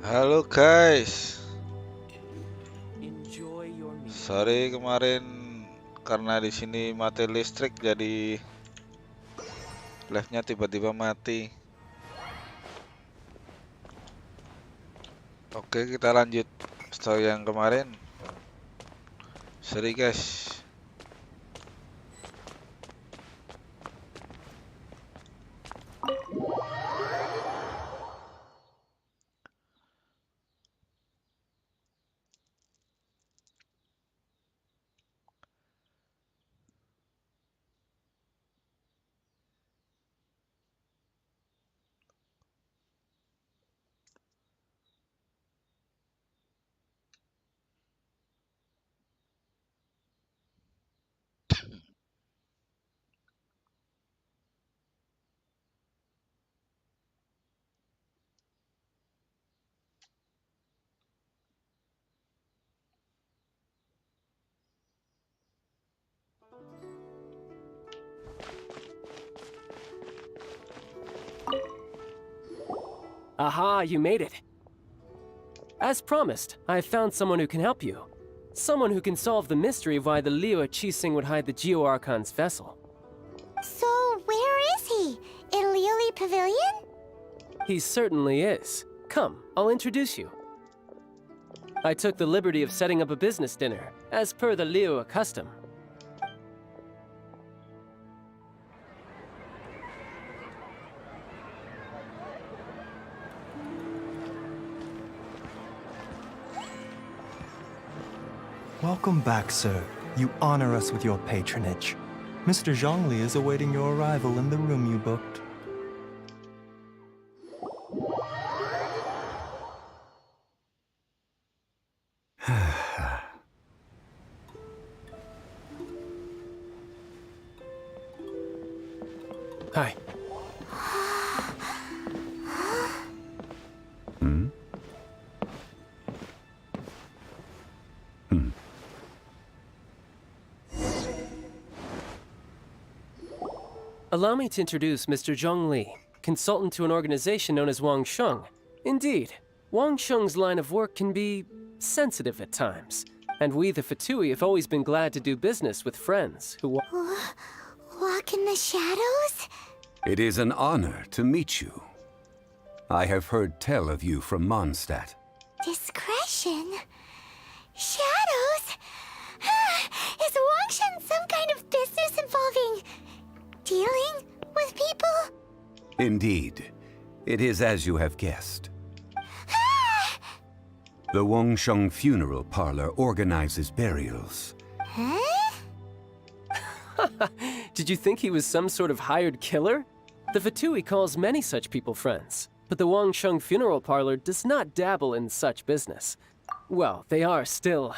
Halo guys, Enjoy your meal. sorry kemarin karena di sini mati listrik jadi live-nya tiba-tiba mati. Oke, kita lanjut story yang kemarin. Sorry guys. Aha, you made it. As promised, I found someone who can help you. Someone who can solve the mystery of why the Liu Qixing would hide the Geo-Archon's vessel. So, where is he? In Liuli Pavilion? He certainly is. Come, I'll introduce you. I took the liberty of setting up a business dinner, as per the Liu custom. Welcome back, sir. You honor us with your patronage. Mr. Zhongli is awaiting your arrival in the room you booked. Hi. Allow me to introduce Mr. Zhong Li, consultant to an organization known as Wang Sheng. Indeed, Wang Sheng's line of work can be sensitive at times, and we, the Fatui, have always been glad to do business with friends who Walk in the shadows? It is an honor to meet you. I have heard tell of you from Mondstadt. Discretion? Shadows? Is Wangshan some kind of business involving dealing with people? Indeed, it is as you have guessed. The Wangsheng Funeral Parlor organizes burials. Huh? Did you think he was some sort of hired killer? The Fatui calls many such people friends, but the Wang Sheng Funeral Parlor does not dabble in such business. Well, they are still...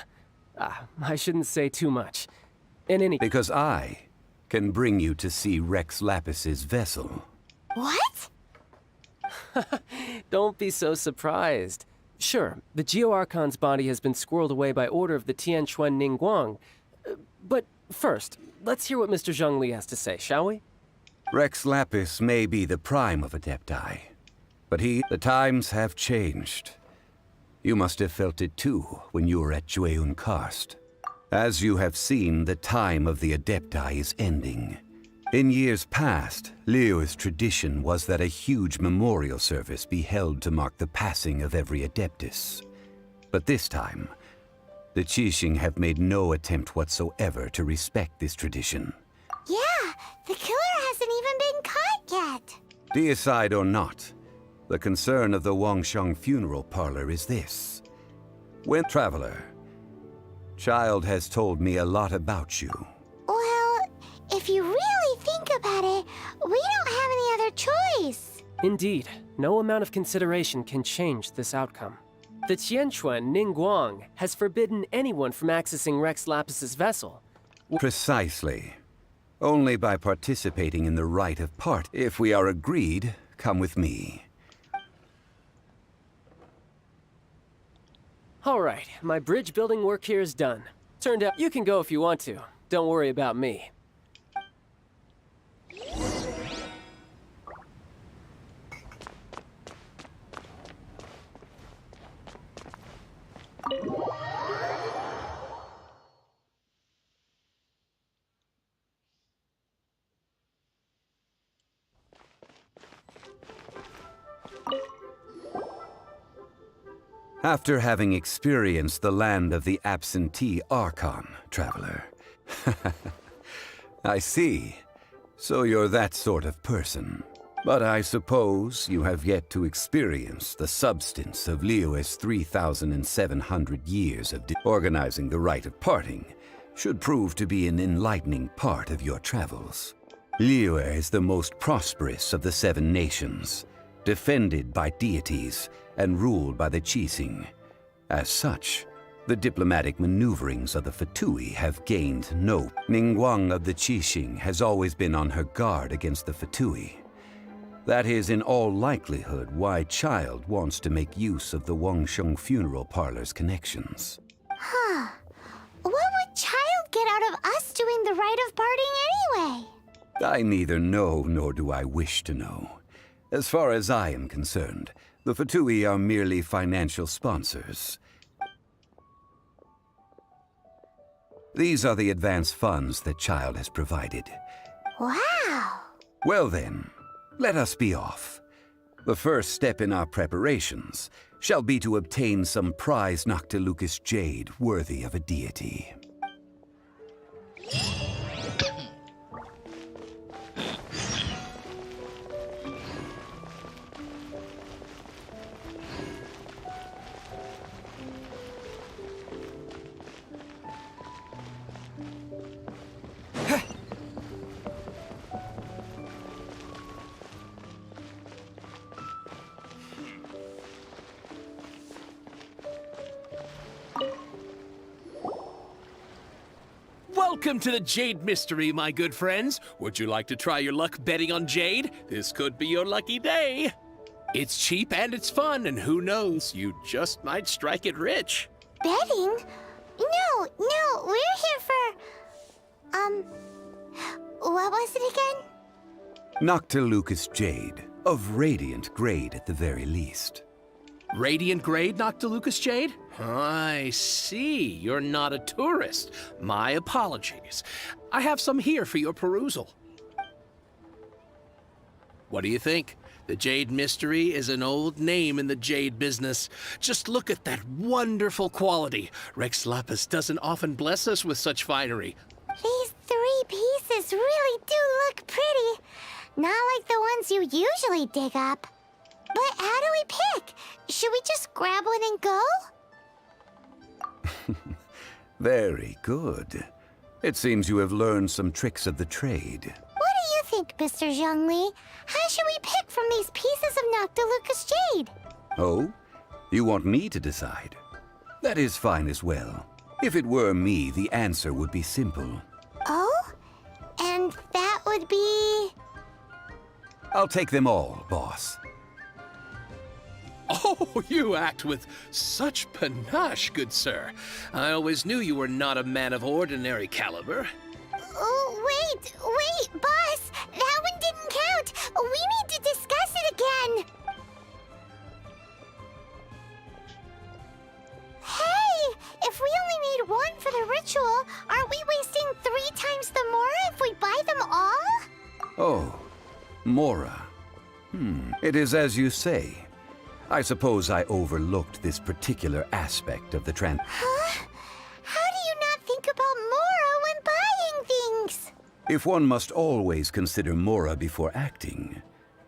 I shouldn't say too much. In any... Because I can bring you to see Rex Lapis's vessel. What? Don't be so surprised. Sure, the Geo-Archon's body has been squirreled away by order of the Tianquan Ningguang. But first, let's hear what Mr. Zhong Li has to say, shall we? Rex Lapis may be the prime of Adepti, but the times have changed. You must have felt it too when you were at Jueyun Karst. As you have seen, the time of the Adepti is ending. In years past, Liu's tradition was that a huge memorial service be held to mark the passing of every Adeptus. But this time, the Qixing have made no attempt whatsoever to respect this tradition. Yeah, the killer hasn't even been caught yet. Deicide or not, the concern of the Wangsheng Funeral Parlor is this. When Traveler, Child has told me a lot about you. Well, if you really think about it, we don't have any other choice. Indeed, no amount of consideration can change this outcome. The Tianquan Ningguang has forbidden anyone from accessing Rex Lapis's vessel. Precisely. Only by participating in the rite of part. If we are agreed, come with me. All right, my bridge building work here is done. Turned out you can go if you want to. Don't worry about me. After having experienced the land of the absentee Archon, traveler. I see. So you're that sort of person. But I suppose you have yet to experience the substance of Liyue's 3,700 years of organizing the rite of parting should prove to be an enlightening part of your travels. Liyue is the most prosperous of the 7 nations, defended by deities and ruled by the Qixing. As such, the diplomatic maneuverings of the Fatui have gained no. Ningguang of the Qixing has always been on her guard against the Fatui. That is in all likelihood why Child wants to make use of the Wangsheng funeral parlor's connections. Huh. What would Child get out of us doing the rite of parting anyway? I neither know nor do I wish to know. As far as I am concerned, the Fatui are merely financial sponsors. These are the advance funds that Child has provided. Wow. Well then, let us be off. The first step in our preparations shall be to obtain some prized Noctilucous jade worthy of a deity. Welcome to the Jade Mystery, my good friends. Would you like to try your luck betting on Jade? This could be your lucky day. It's cheap and it's fun, and who knows, you just might strike it rich. Betting? No, we're here for... what was it again? Noctilucous jade, of radiant grade at the very least. Radiant grade, Noctilucous Jade? I see. You're not a tourist. My apologies. I have some here for your perusal. What do you think? The Jade Mystery is an old name in the jade business. Just look at that wonderful quality. Rex Lapis doesn't often bless us with such finery. These 3 pieces really do look pretty. Not like the ones you usually dig up. But how do we pick? Should we just grab one and go? Very good. It seems you have learned some tricks of the trade. What do you think, Mr. Zhongli? How should we pick from these pieces of Noctilucous jade? Oh? You want me to decide? That is fine as well. If it were me, the answer would be simple. Oh? And that would be... I'll take them all, boss. Oh, you act with such panache, good sir. I always knew you were not a man of ordinary caliber. Oh, wait, boss! That one didn't count! We need to discuss it again! Hey! If we only need one for the ritual, aren't we wasting 3 times the Mora if we buy them all? Oh, Mora. It is as you say. I suppose I overlooked this particular aspect of the Huh? How do you not think about Mora when buying things? If one must always consider Mora before acting,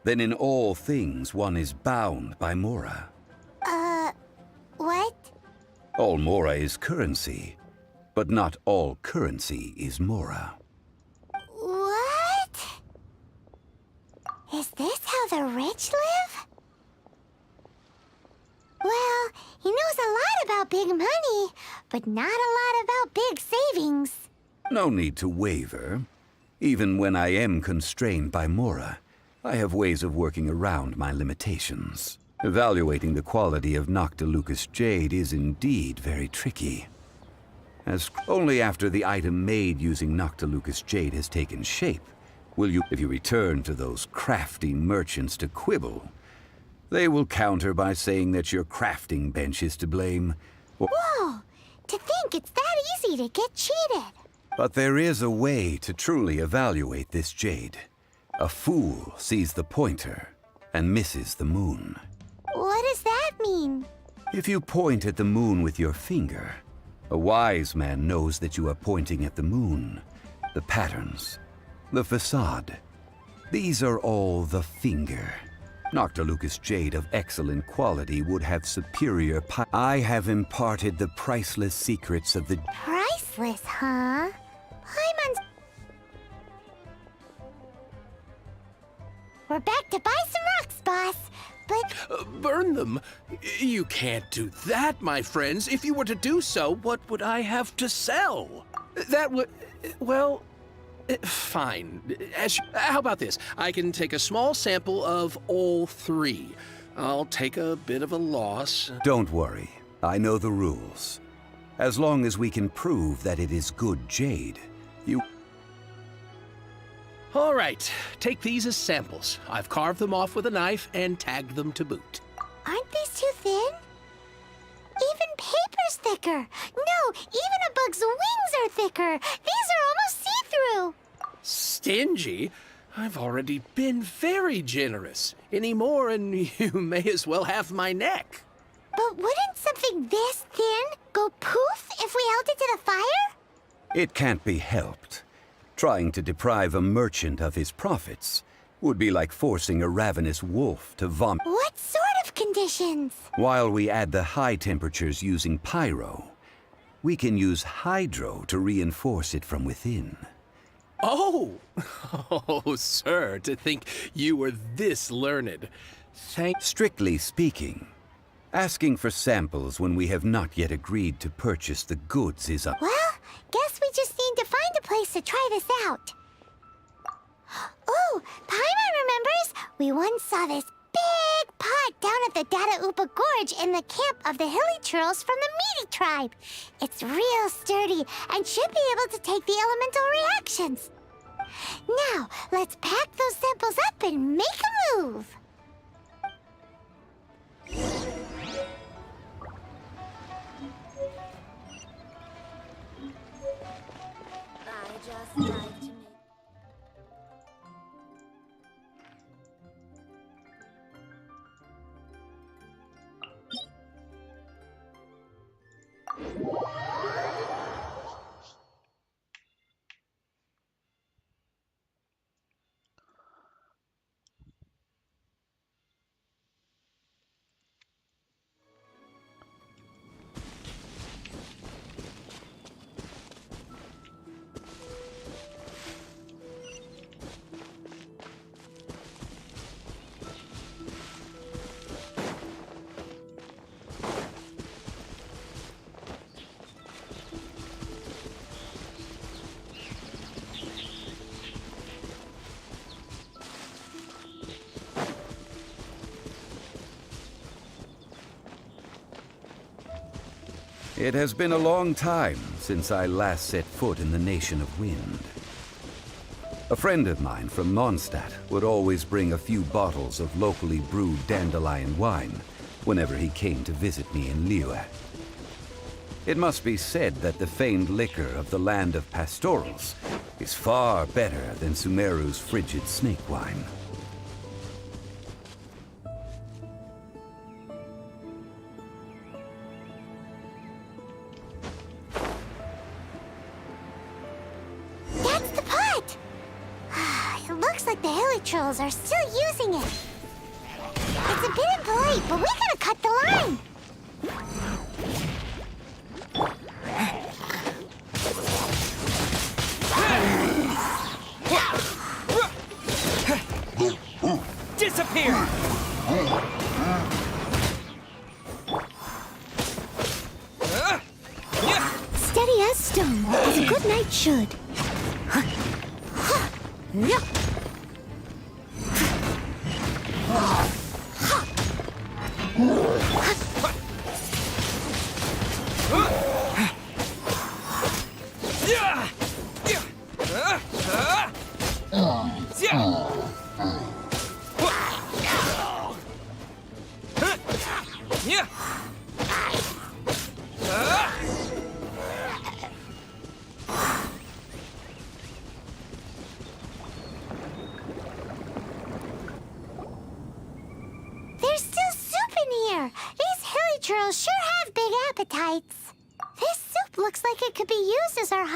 then in all things one is bound by Mora. What? All Mora is currency, but not all currency is Mora. What? Is this how the rich live? Well, he knows a lot about big money, but not a lot about big savings. No need to waver. Even when I am constrained by Mora, I have ways of working around my limitations. Evaluating the quality of Noctilucous jade is indeed very tricky. As only after the item made using Noctilucous jade has taken shape will you, if you return to those crafty merchants to quibble, they will counter by saying that your crafting bench is to blame. Whoa! To think it's that easy to get cheated. But there is a way to truly evaluate this jade. A fool sees the pointer and misses the moon. What does that mean? If you point at the moon with your finger, a wise man knows that you are pointing at the moon, the patterns, the facade. These are all the finger. Noctilucous jade of excellent quality would have superior I have imparted the priceless secrets of the... Priceless, huh? Paimon's... We're back to buy some rocks, boss. But... Burn them? You can't do that, my friends. If you were to do so, what would I have to sell? That would... well... fine. How about this? I can take a small sample of all three. I'll take a bit of a loss. Don't worry. I know the rules. As long as we can prove that it is good jade, you... All right. Take these as samples. I've carved them off with a knife and tagged them to boot. Aren't these too thin? Even paper's thicker. No, even a bug's wings are thicker. These are almost see-through. Stingy? I've already been very generous. Any more and you may as well have my neck. But wouldn't something this thin go poof if we held it to the fire? It can't be helped. Trying to deprive a merchant of his profits would be like forcing a ravenous wolf to vomit. What sort of conditions? While we add the high temperatures using pyro, we can use hydro to reinforce it from within. Oh! Oh, sir, to think you were this learned. Strictly speaking, asking for samples when we have not yet agreed to purchase the goods is a... Well, guess we just need to find a place to try this out. Oh, Paimon remembers we once saw this big pot down at the Dada Upa Gorge in the camp of the hilly churls from the Meaty tribe. It's real sturdy and should be able to take the elemental reactions. Now, let's pack those samples up and make a move. I just like to make... It has been a long time since I last set foot in the Nation of Wind. A friend of mine from Mondstadt would always bring a few bottles of locally brewed dandelion wine whenever he came to visit me in Liyue. It must be said that the famed liquor of the land of pastorals is far better than Sumeru's frigid snake wine. That's the pot! It looks like the hilly trolls are still using it. It's a bit impolite, but we gotta cut the line. Disappear! Steady as stone, as a good knight should. There's still soup in here. These hilly churls sure have big appetites. This soup looks like it could be used as our...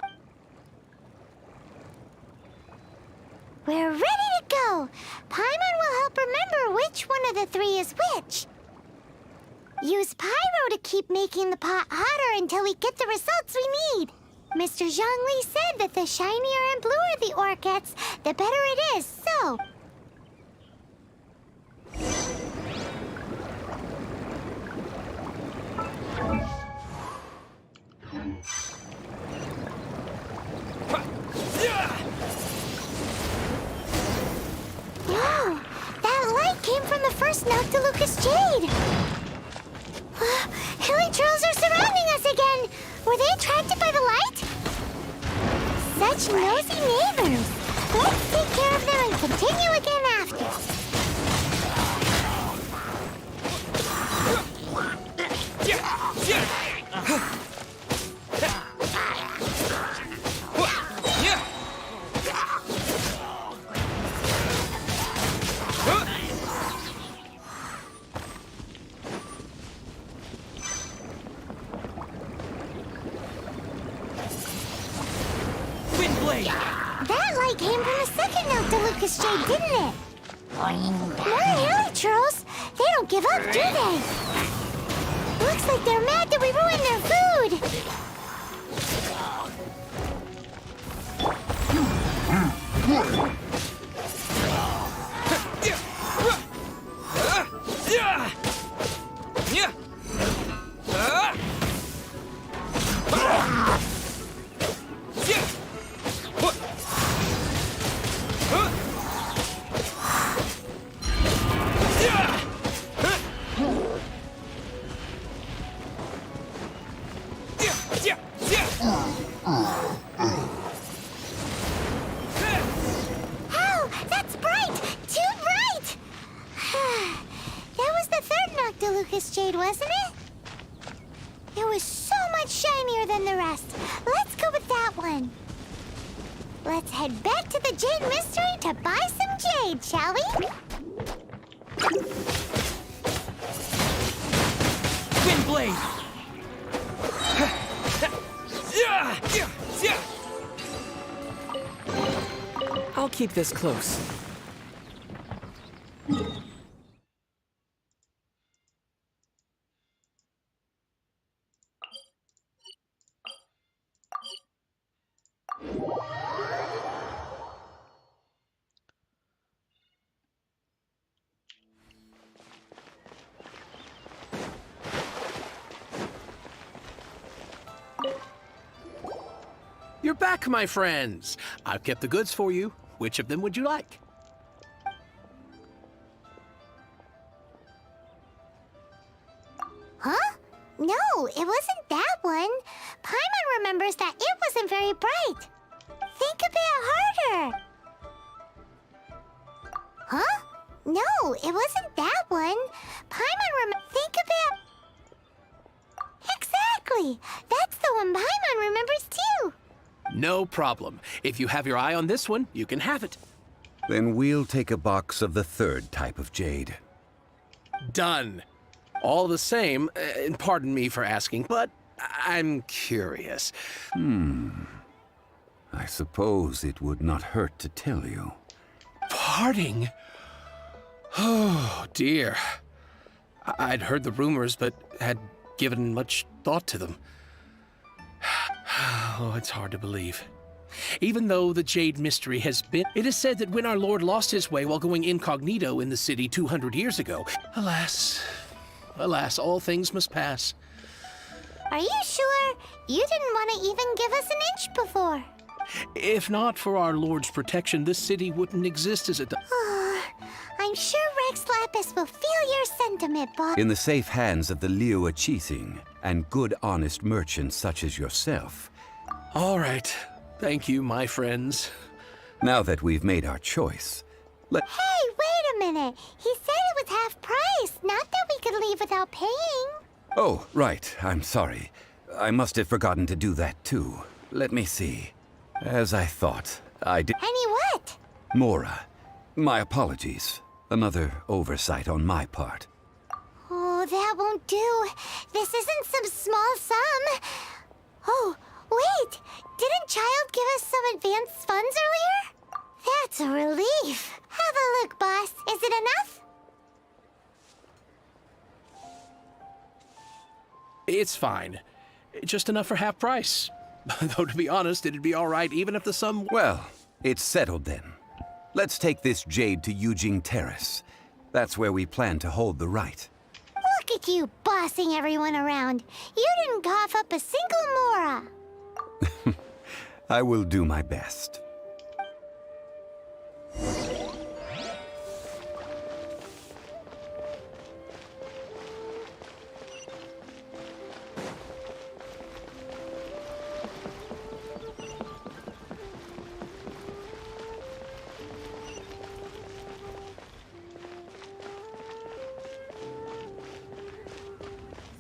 We're ready to go. Paimon will help remember which one of the three is which. Use Pyro to keep making the pot hotter until we get the results we need. Mr. Zhongli said that the shinier and bluer the ore gets, the better it is, so... Whoa! That light came from the first Noctilucous Jade! Hilly trolls are surrounding us again! Were they attracted by the light? Such nosy neighbors! Let's take care of them and continue again after. That light came from the second Noctilucous Jade, didn't it? More hilly trolls. They don't give up, do they? Looks like they're mad that we ruined their food. Ow! That's bright! Too bright! That was the third Noctilucous Jade, wasn't it? It was so much shinier than the rest. Let's go with that one. Let's head back to the Jade Mystery to buy some jade, shall we? Windblade! I'll keep this close. You're back, my friends. I've kept the goods for you. Which of them would you like? Huh? No, it wasn't that one. Paimon remembers that it wasn't very bright. Think a bit harder. Huh? No, it wasn't that one. Think a bit... Exactly! That's the one Paimon remembers too. No problem. If you have your eye on this one, you can have it. Then we'll take a box of the third type of jade. Done. All the same, and pardon me for asking, but I'm curious. I suppose it would not hurt to tell you. Parting? Oh, dear. I'd heard the rumors, but had given much thought to them. Oh, it's hard to believe. Even though the Jade Mystery has been... It is said that when our Lord lost his way while going incognito in the city 200 years ago, alas, all things must pass. Are you sure? You didn't want to even give us an inch before. If not for our Lord's protection, this city wouldn't exist as it does. I'm sure Rex Lapis will feel your sentiment, boss. In the safe hands of the Liu Chithing and good honest merchants such as yourself. All right. Thank you, my friends. Now that we've made our choice, Hey, wait a minute. He said it was half price, not that we could leave without paying. Oh, right. I'm sorry. I must have forgotten to do that too. Let me see. As I thought, I did... Any what? Mora, my apologies. Another oversight on my part. Oh, that that won't do. This isn't some small sum. Oh, wait! Didn't Child give us some advanced funds earlier? That's a relief. Have a look, boss. Is it enough? It's fine. Just enough for half price. Though, to be honest, it'd be all right even if the sum... Well, it's settled then. Let's take this jade to Yujing Terrace. That's where we plan to hold the rite. Look at you bossing everyone around. You didn't cough up a single mora. I will do my best.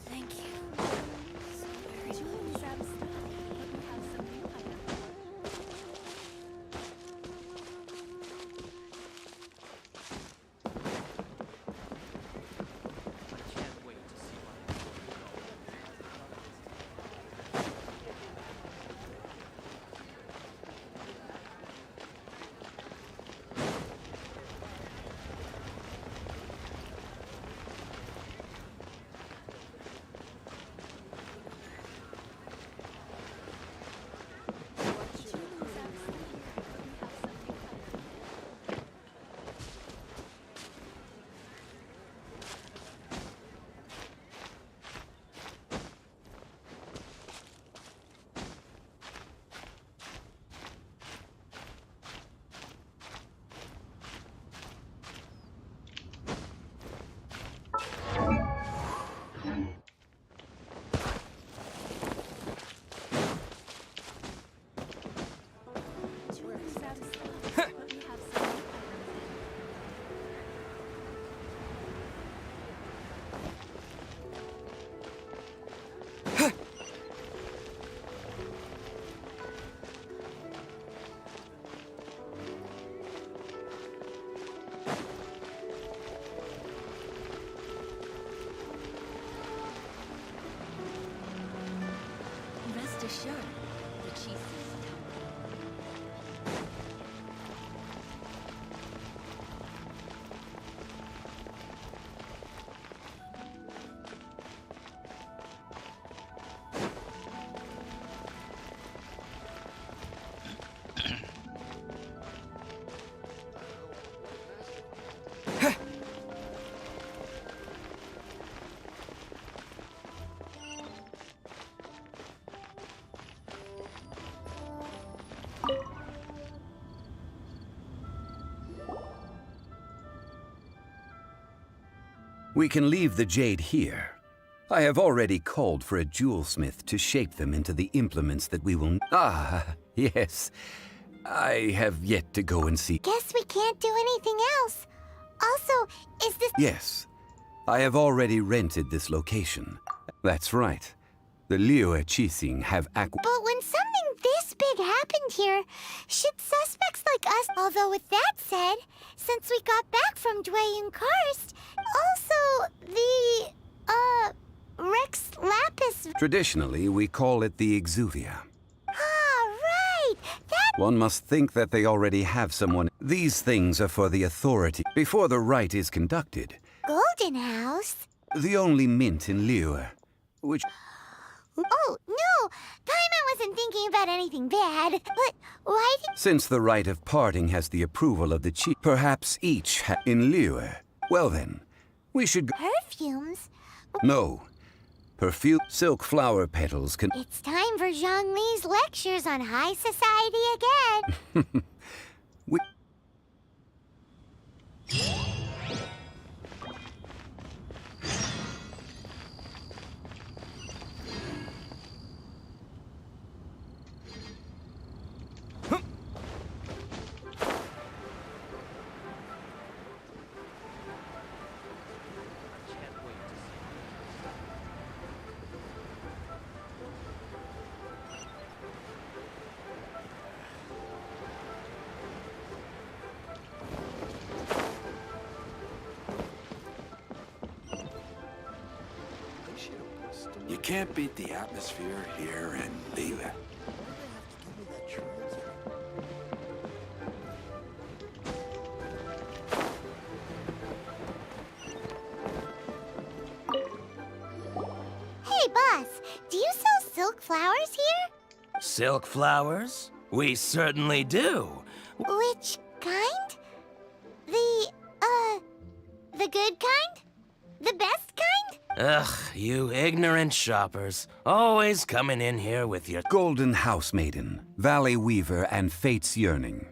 Thank you. Rest assured, the chief is We can leave the jade here. I have already called for a jewelsmith to shape them into the implements that we will... Ah, yes. I have yet to go and see... Guess we can't do anything else. Also, is this... Yes. I have already rented this location. That's right. The Liu Qixing have But when something this big happened here, should suspects like us... Although with that said, since we got back from Dwayne Karst, also the, Rex Lapis... Traditionally, we call it the Exuvia. Ah, right! That... One must think that they already have someone. These things are for the authority. Before the rite is conducted, Golden House? the only mint in Liu, which... Oh, no! Paimon wasn't thinking about anything bad. But why did... Since the rite of parting has the approval of the chief, perhaps each in Liu. Well then, we should go... Perfumes? No. Perfume silk flower petals can... It's time for Zhongli's lectures on high society again. We... You can't beat the atmosphere here and leave it. Hey, boss, do you sell silk flowers here? Silk flowers? We certainly do. Which kind? The good kind? The best kind? Ugh, you ignorant shoppers. Always coming in here with your... Golden House Maiden, Valley Weaver, and Fate's Yearning.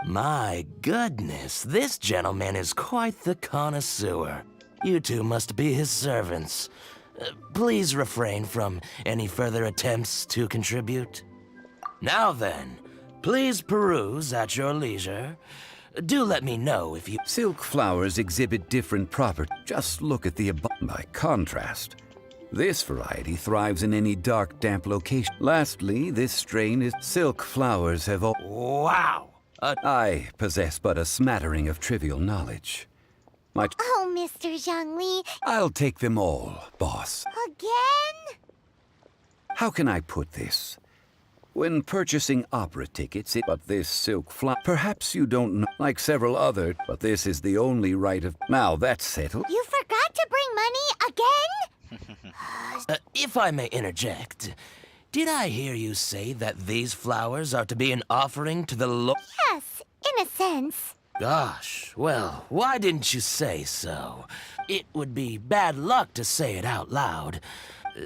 My goodness, this gentleman is quite the connoisseur. You two must be his servants. Please refrain from any further attempts to contribute. Now then, please peruse at your leisure. Do let me know if you... Silk flowers exhibit different properties. Just look at the above. By contrast, this variety thrives in any dark, damp location. Lastly, this strain is... Silk flowers have all... Wow! I possess but a smattering of trivial knowledge. Oh, Mr. Zhongli. I'll take them all, boss. Again? How can I put this? When purchasing opera tickets, but this silk flower... Perhaps you don't know, like several other, but this is the only right of... Now that's settled. You forgot to bring money again? If I may interject, did I hear you say that these flowers are to be an offering to the Lord? Yes, in a sense. Gosh, well, why didn't you say so? It would be bad luck to say it out loud.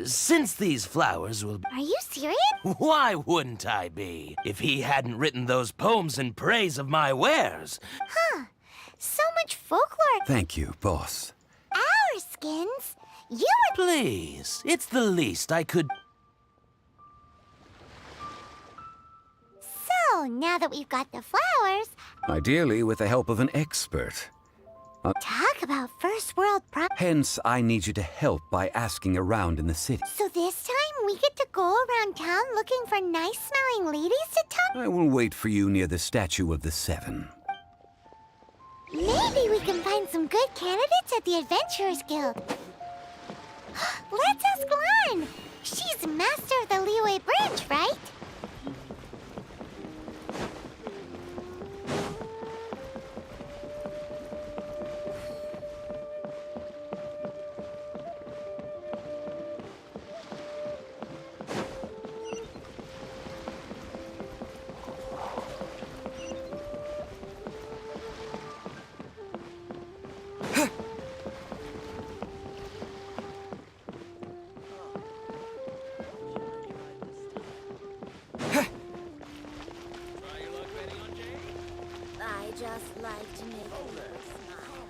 Since these flowers will... Are you serious? Why wouldn't I be, if he hadn't written those poems in praise of my wares? Huh. So much folklore. Thank you, boss. Our skins? You were... Please, it's the least I could... So, now that we've got the flowers, Ideally with the help of an expert. talk about first world Hence, I need you to help by asking around in the city. So this time we get to go around town looking for nice-smelling ladies to talk? I will wait for you near the Statue of the Seven. Maybe we can find some good candidates at the Adventurers Guild. Let's ask Lan. She's master of the Liyue branch, right? I just like to make you smile.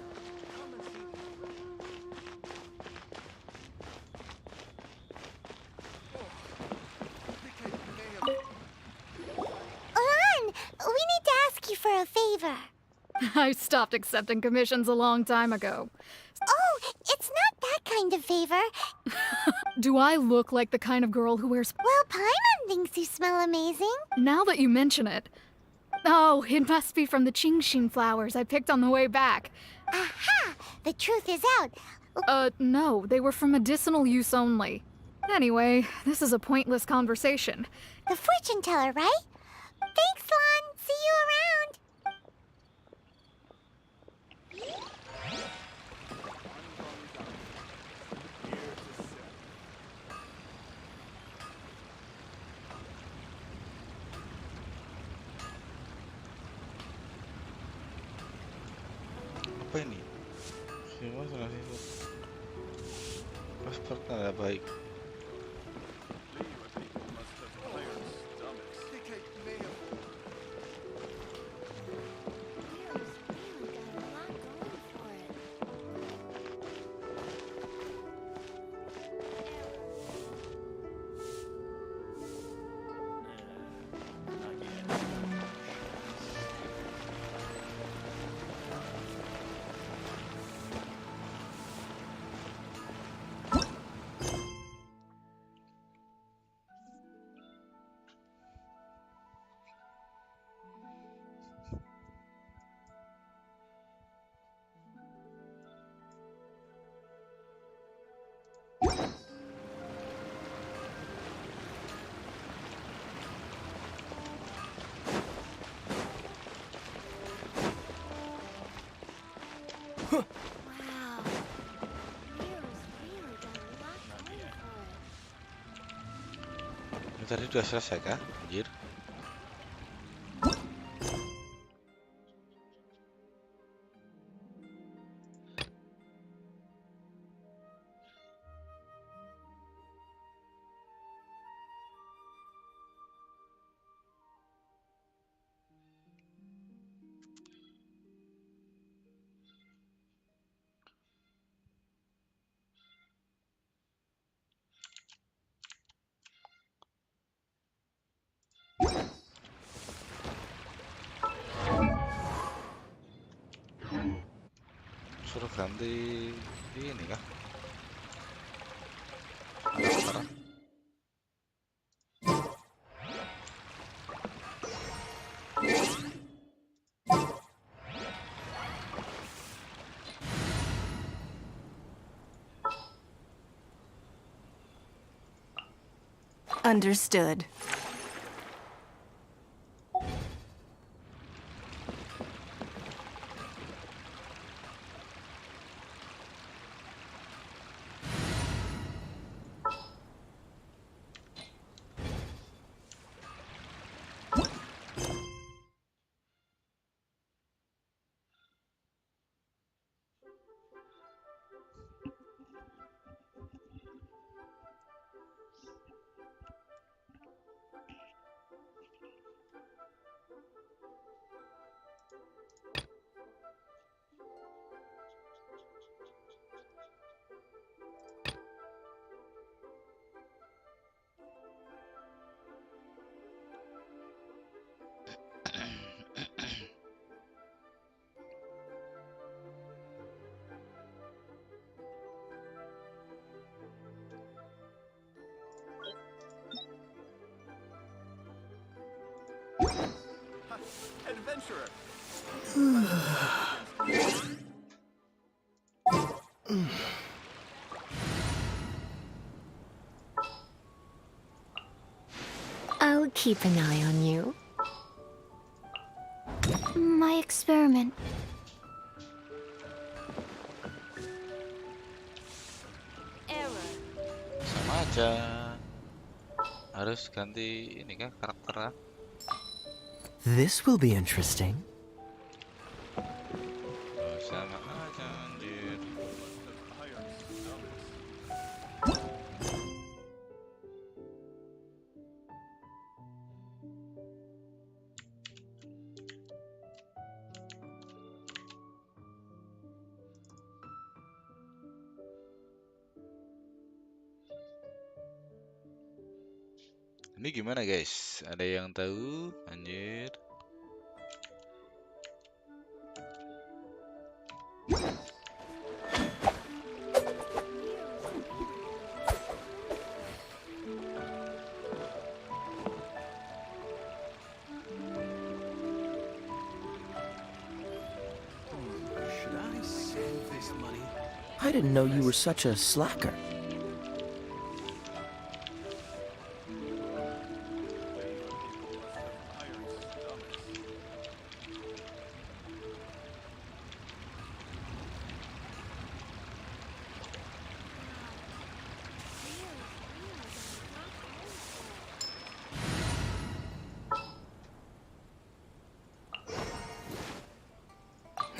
Lan, we need to ask you for a favor. I stopped accepting commissions a long time ago. Oh, it's not that kind of favor. Do I look like the kind of girl who wears... Well, Paimon thinks you smell amazing. Now that you mention it... Oh, it must be from the Genshin flowers I picked on the way back. Aha! The truth is out. No, they were for medicinal use only. Anyway, this is a pointless conversation. The fortune teller, right? Thanks, Lan. See you around. Apa ini? Semua sudah itu. Paspor tanda baik. Wow. Nero's really got a lot going for it. Ini tadi udah selesai kah? Anjir. Suruh ganti ini kah? Karakter. Understood. Adventurer. I'll keep an eye on you. My experiment. Error. Sama aja. Harus ganti ini kah karakter kah? This will be interesting. Oh, sama aja anjir. Ini gimana guys? Ada yang tahu? Anjir. Should I save this money? I didn't know you were such a slacker.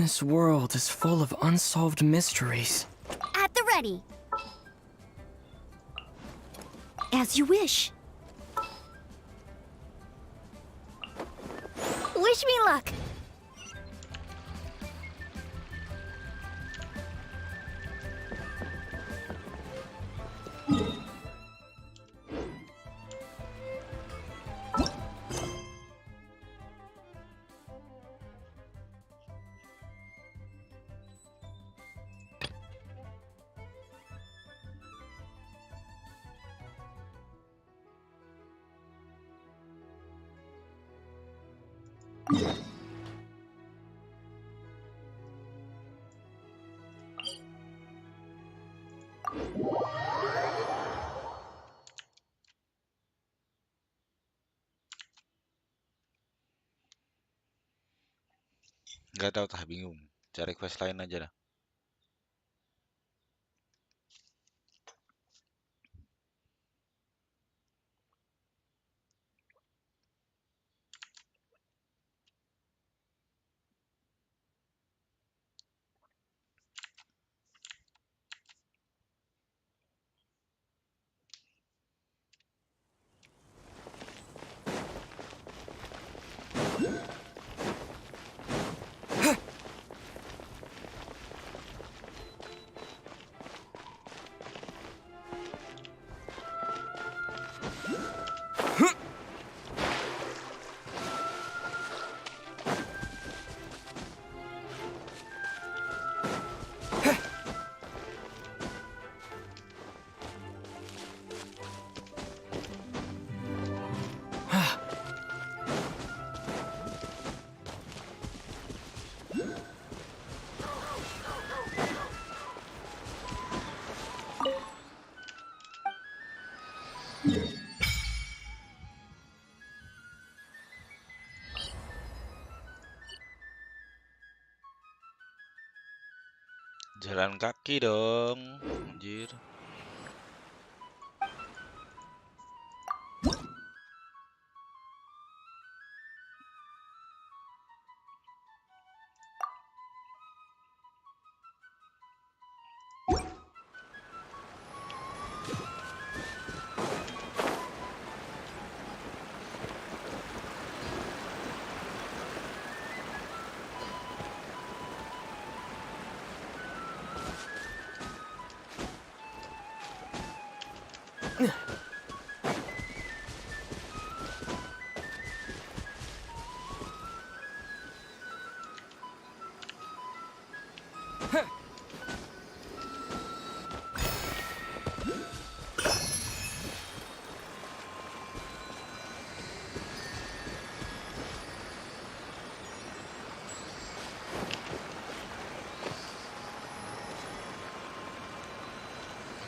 This world is full of unsolved mysteries. At the ready. As you wish. Wish me luck. Nggak tahu tah bingung. Cari quest lain aja dah. Jalan kaki dong, anjir.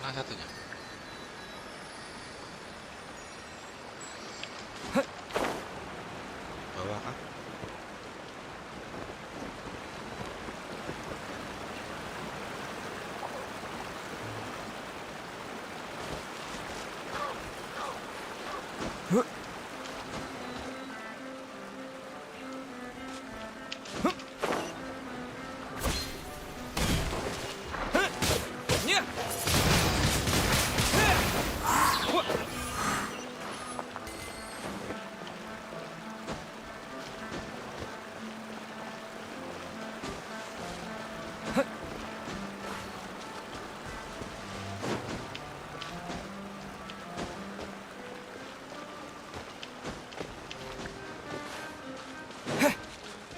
Mana satunya? Bawah kah?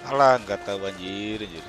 Alah, nggak tahu anjir, anjir.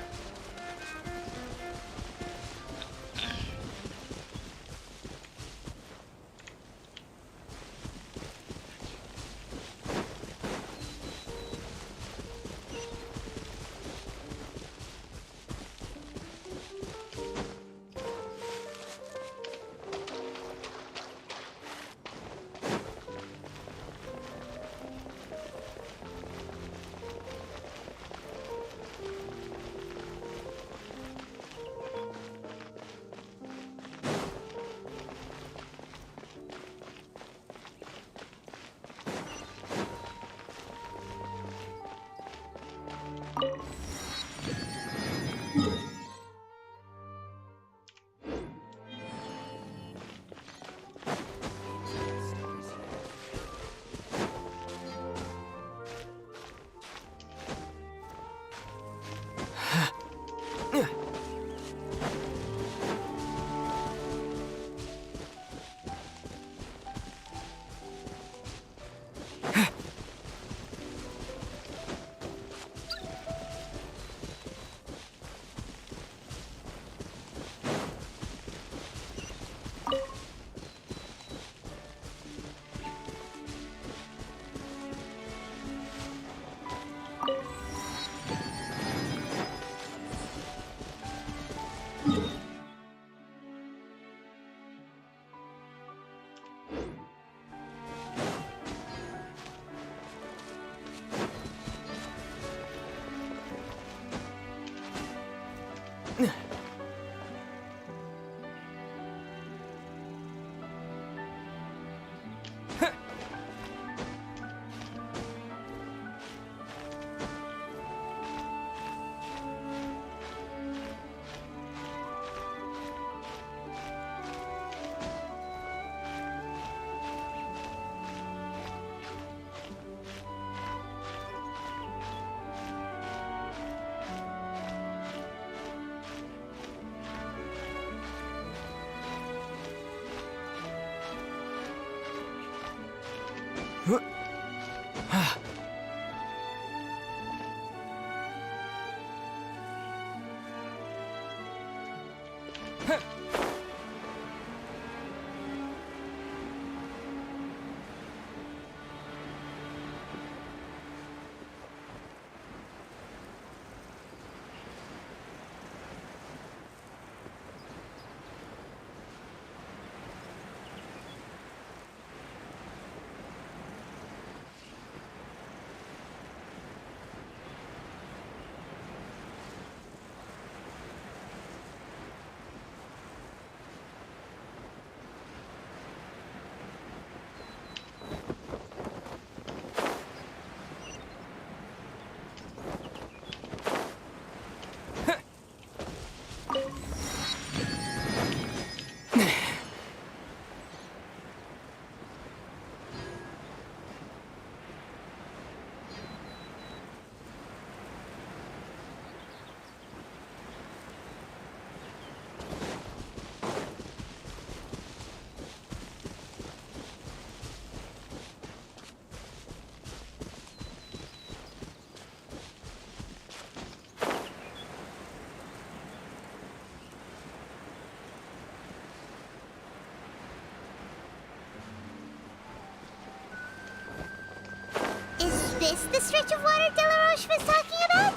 this the stretch of water Delaroche was talking about?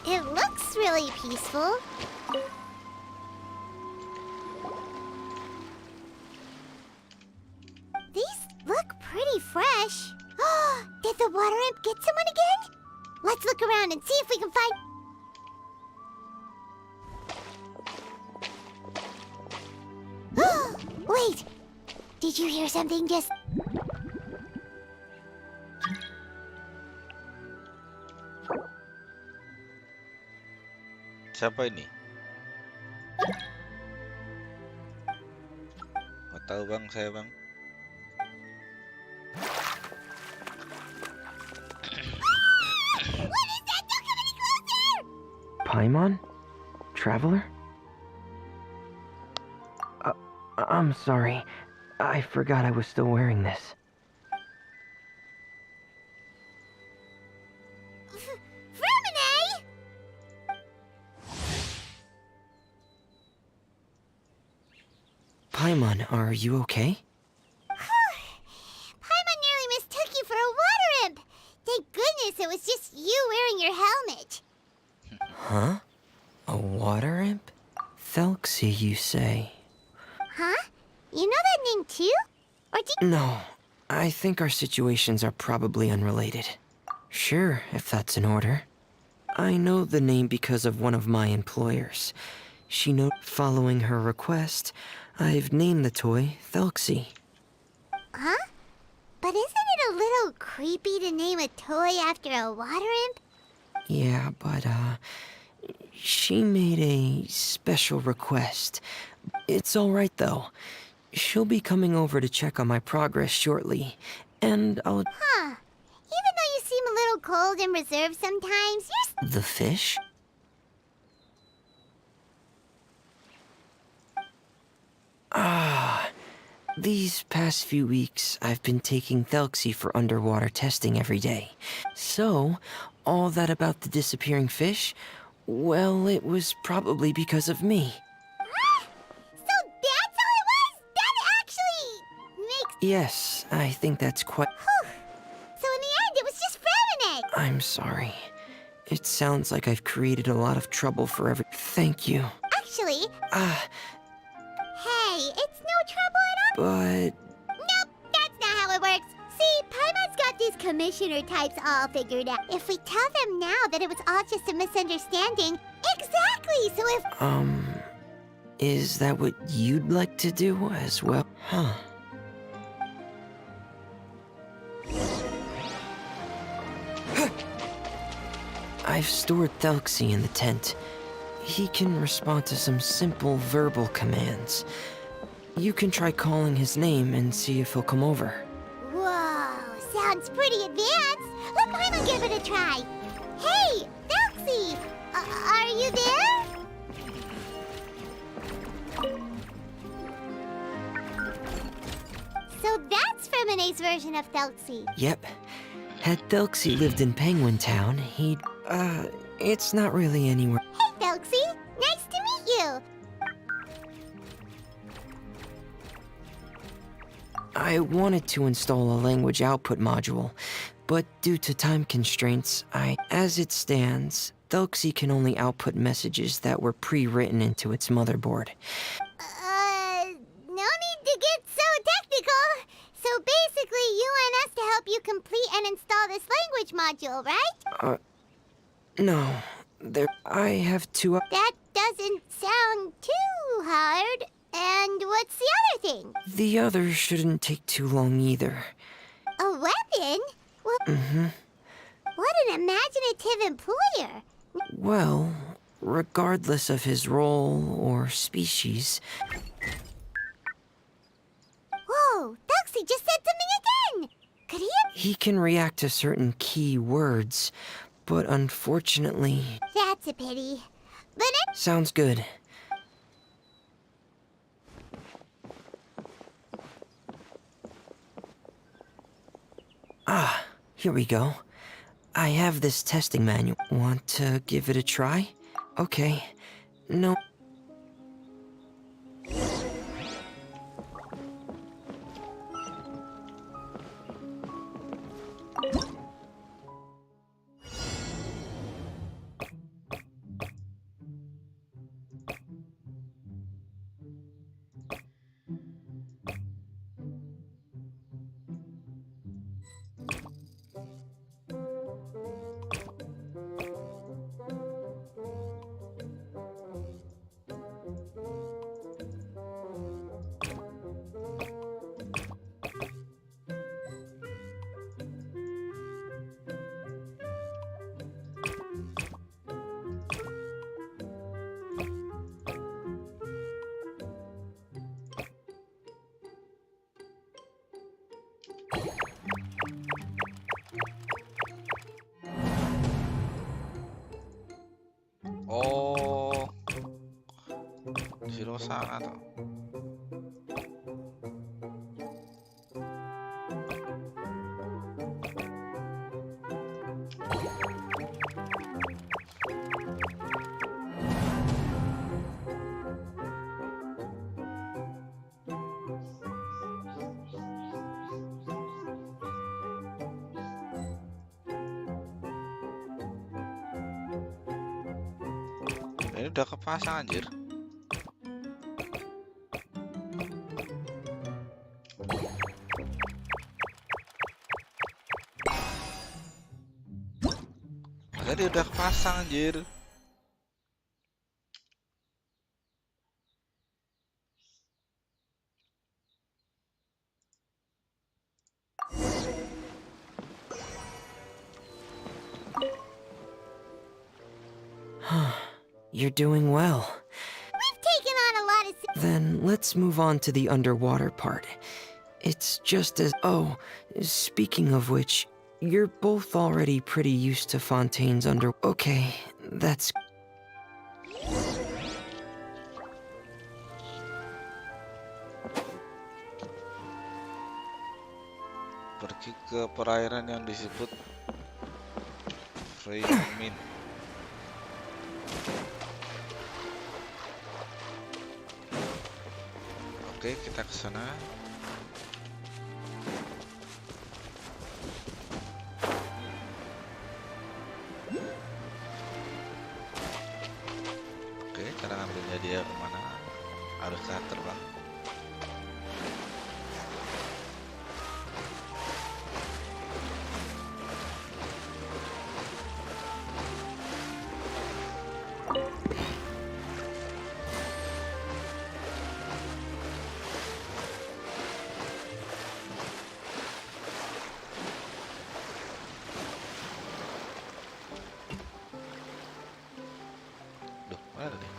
It looks really peaceful. These look pretty fresh. Did the water imp get someone again? Let's look around and see if we can find... Wait! Did you hear something just... Siapa ini? Nggak tahu bang, saya bang. What is that? Don't come any closer! Paimon? Traveler? I'm sorry. I forgot I was still wearing this. Vermine! Paimon, are you okay? Paimon nearly mistook you for a water imp. Thank goodness it was just you wearing your helmet. Huh? A water imp? Thelxie, you say? Huh? You know that name too? Or did... No. I think our situations are probably unrelated. Sure, if that's in order. I know the name because of one of my employers. She knows. Following her request, I've named the toy Thelxie. Huh? But isn't it a little creepy to name a toy after a water imp? Yeah, but, she made a special request. It's alright, though. She'll be coming over to check on my progress shortly, and I'll... Huh. Even though you seem a little cold and reserved sometimes, you're... The fish? These past few weeks, I've been taking Thelxie for underwater testing every day. So, all that about the disappearing fish? Well, it was probably because of me. So that's all it was? That actually makes... Yes, I think that's quite... Whew. So in the end, it was just Vermine. I'm sorry. It sounds like I've created a lot of trouble for every... Thank you. Actually... Hey, it's no trouble at all. But... Nope, that's not how it works. See, Paimon's got these commissioner types all figured out. If we tell them now that it was all just a misunderstanding... Exactly, so if... Is that what you'd like to do as well? Huh. I've stored Thelxie in the tent. He can respond to some simple verbal commands. You can try calling his name and see if he'll come over. Whoa, sounds pretty advanced. Let Paimon give it a try. Hey, Thelxie! Are you there? So that's Vermine's version of Thelxie. Yep. Had Thelxie lived in Penguin Town, he'd... it's not really anywhere... Hey, Thelxie! Nice to meet you! I wanted to install a language output module, but due to time constraints, As it stands, Thelxie can only output messages that were pre-written into its motherboard. No need to get so technical. So basically, you want us to help you complete and install this language module, right? No. I have to... That doesn't sound too hard. And what's the other thing? The other shouldn't take too long either. A weapon? Well, what an imaginative employer. Well, regardless of his role or species... Whoa, Thelxie just said something again! Could he have... He can react to certain key words, but unfortunately... That's a pity. But it... Sounds good. Here we go. I have this testing manual. Want to give it a try? Okay. No... luar sana tuh. Ini udah kepasang anjir. Tadi udah kepasang anjir. You're doing well. We've taken on a lot of... Then let's move on to the underwater part. It's just as... Oh, speaking of which, you're both already pretty used to Fontaine's under... Okay, that's... Pergi ke perairan yang disebut Free Min. Oke, kita ke sana. Oke, cara ngambilnya dia kemana? Harus ke terbang. Duh, mana nih?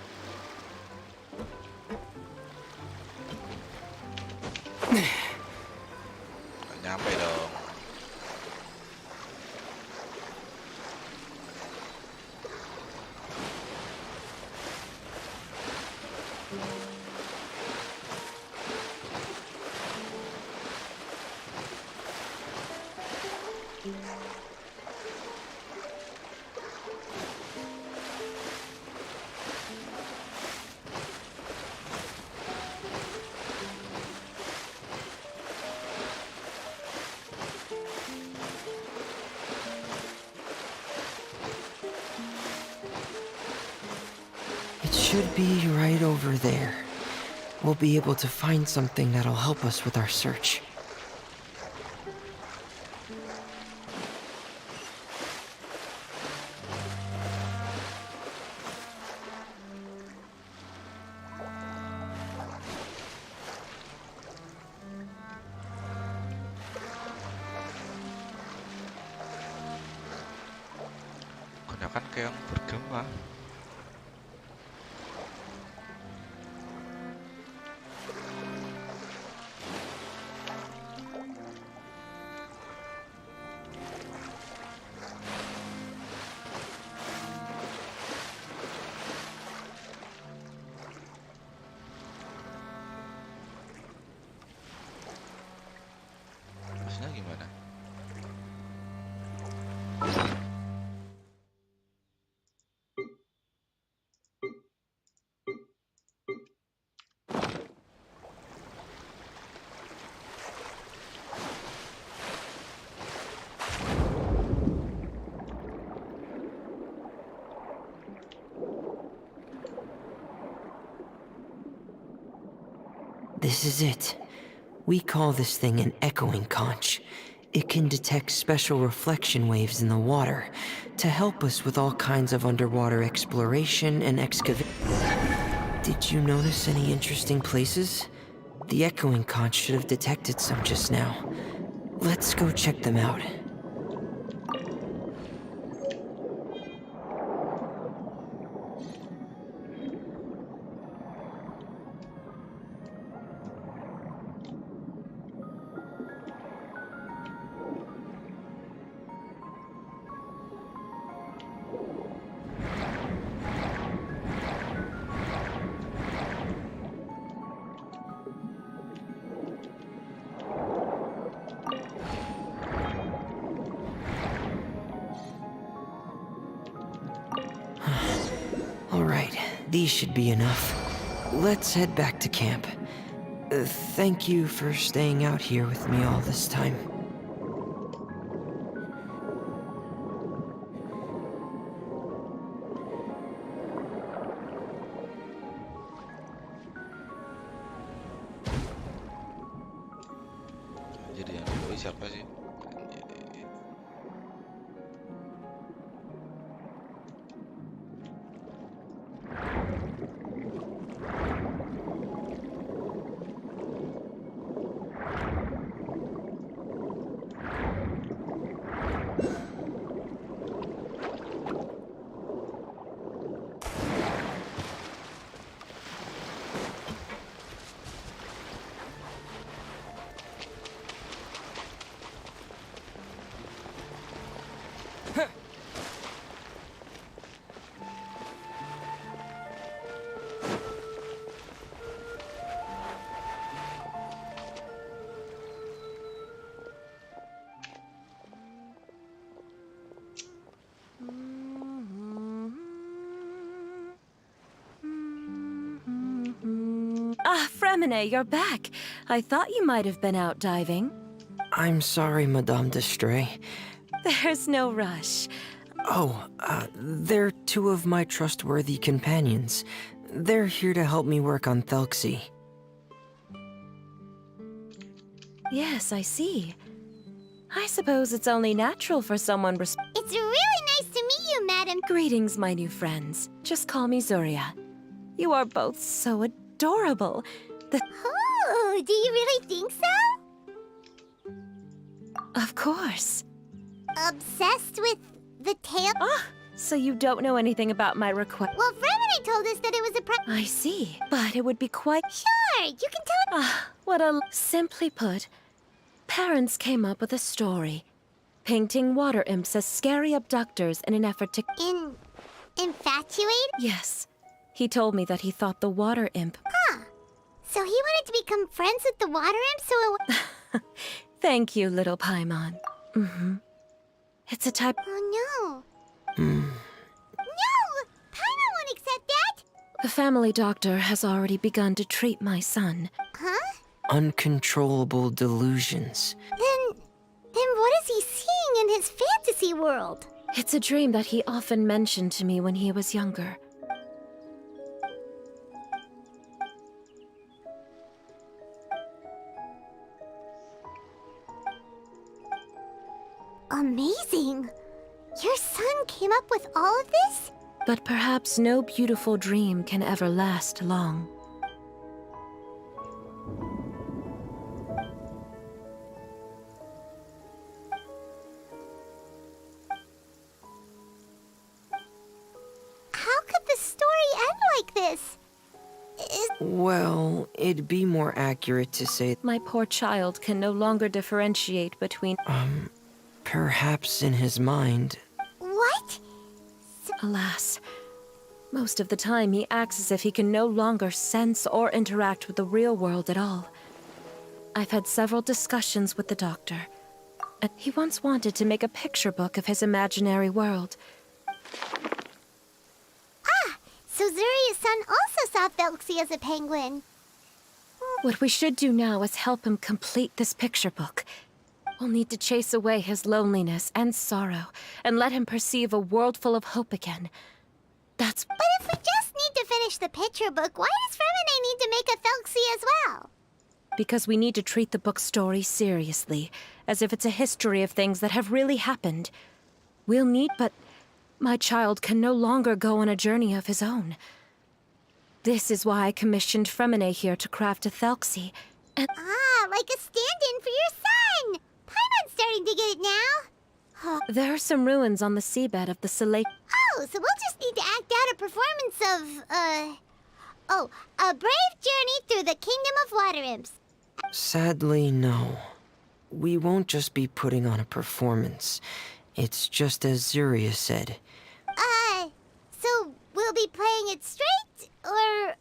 Nggak nyampe dong. It should be right over there. We'll be able to find something that'll help us with our search. Kebanyakan kayak yang bergema. Maksudnya gimana? This is it. We call this thing an echoing conch. It can detect special reflection waves in the water to help us with all kinds of underwater exploration and excavation. Did you notice any interesting places? The echoing conch should have detected some just now. Let's go check them out. These should be enough. Let's head back to camp. Thank you for staying out here with me all this time. Jadi yang doi siapa sih? Ah, Fremine, you're back. I thought you might have been out diving. I'm sorry, Madame de Stray. There's no rush. Oh, they're two of my trustworthy companions. They're here to help me work on Thelxie. Yes, I see. I suppose it's only natural for someone It's really nice to meet you, Madam. Greetings, my new friends. Just call me Zuria. You are both so adorable. Oh, do you really think so? Of course. Obsessed with the tail? Ah, so you don't know anything about my request. Well, Fremini told us that it was a I see, but it would be quite... Sure, you can tell... Ah, what a... Simply put, parents came up with a story. Painting water imps as scary abductors in an effort to... Infatuated? Yes. He told me that he thought the water imp... Huh. So he wanted to become friends with the water imp, so it... Thank you, little Paimon. Mm-hmm. It's a type... Oh, no. No! Paimon won't accept that! The family doctor has already begun to treat my son. Huh? Uncontrollable delusions. Then what is he seeing in his fantasy world? It's a dream that he often mentioned to me when he was younger. Amazing! Your son came up with all of this? But perhaps no beautiful dream can ever last long. How could the story end like this? Well, it'd be more accurate to say... My poor child can no longer differentiate between... Perhaps in his mind... What? Alas, most of the time he acts as if he can no longer sense or interact with the real world at all. I've had several discussions with the doctor. And he once wanted to make a picture book of his imaginary world. Ah! So Zuria's son also saw Thelxie as a penguin. What we should do now is help him complete this picture book. We'll need to chase away his loneliness and sorrow, and let him perceive a world full of hope again. That's... But if we just need to finish the picture book, why does Fremine need to make a Thelxie as well? Because we need to treat the book's story seriously, as if it's a history of things that have really happened. We'll need... But my child can no longer go on a journey of his own. This is why I commissioned Fremine here to craft a Thelxie, and... Ah, like a stand-in for your son! Paimon's starting to get it now. There are some ruins on the seabed of the Soleil... Oh, so we'll just need to act out a performance of, a brave journey through the Kingdom of Water Imps. Sadly, no. We won't just be putting on a performance. It's just as Zuria said. So we'll be playing it straight? Or,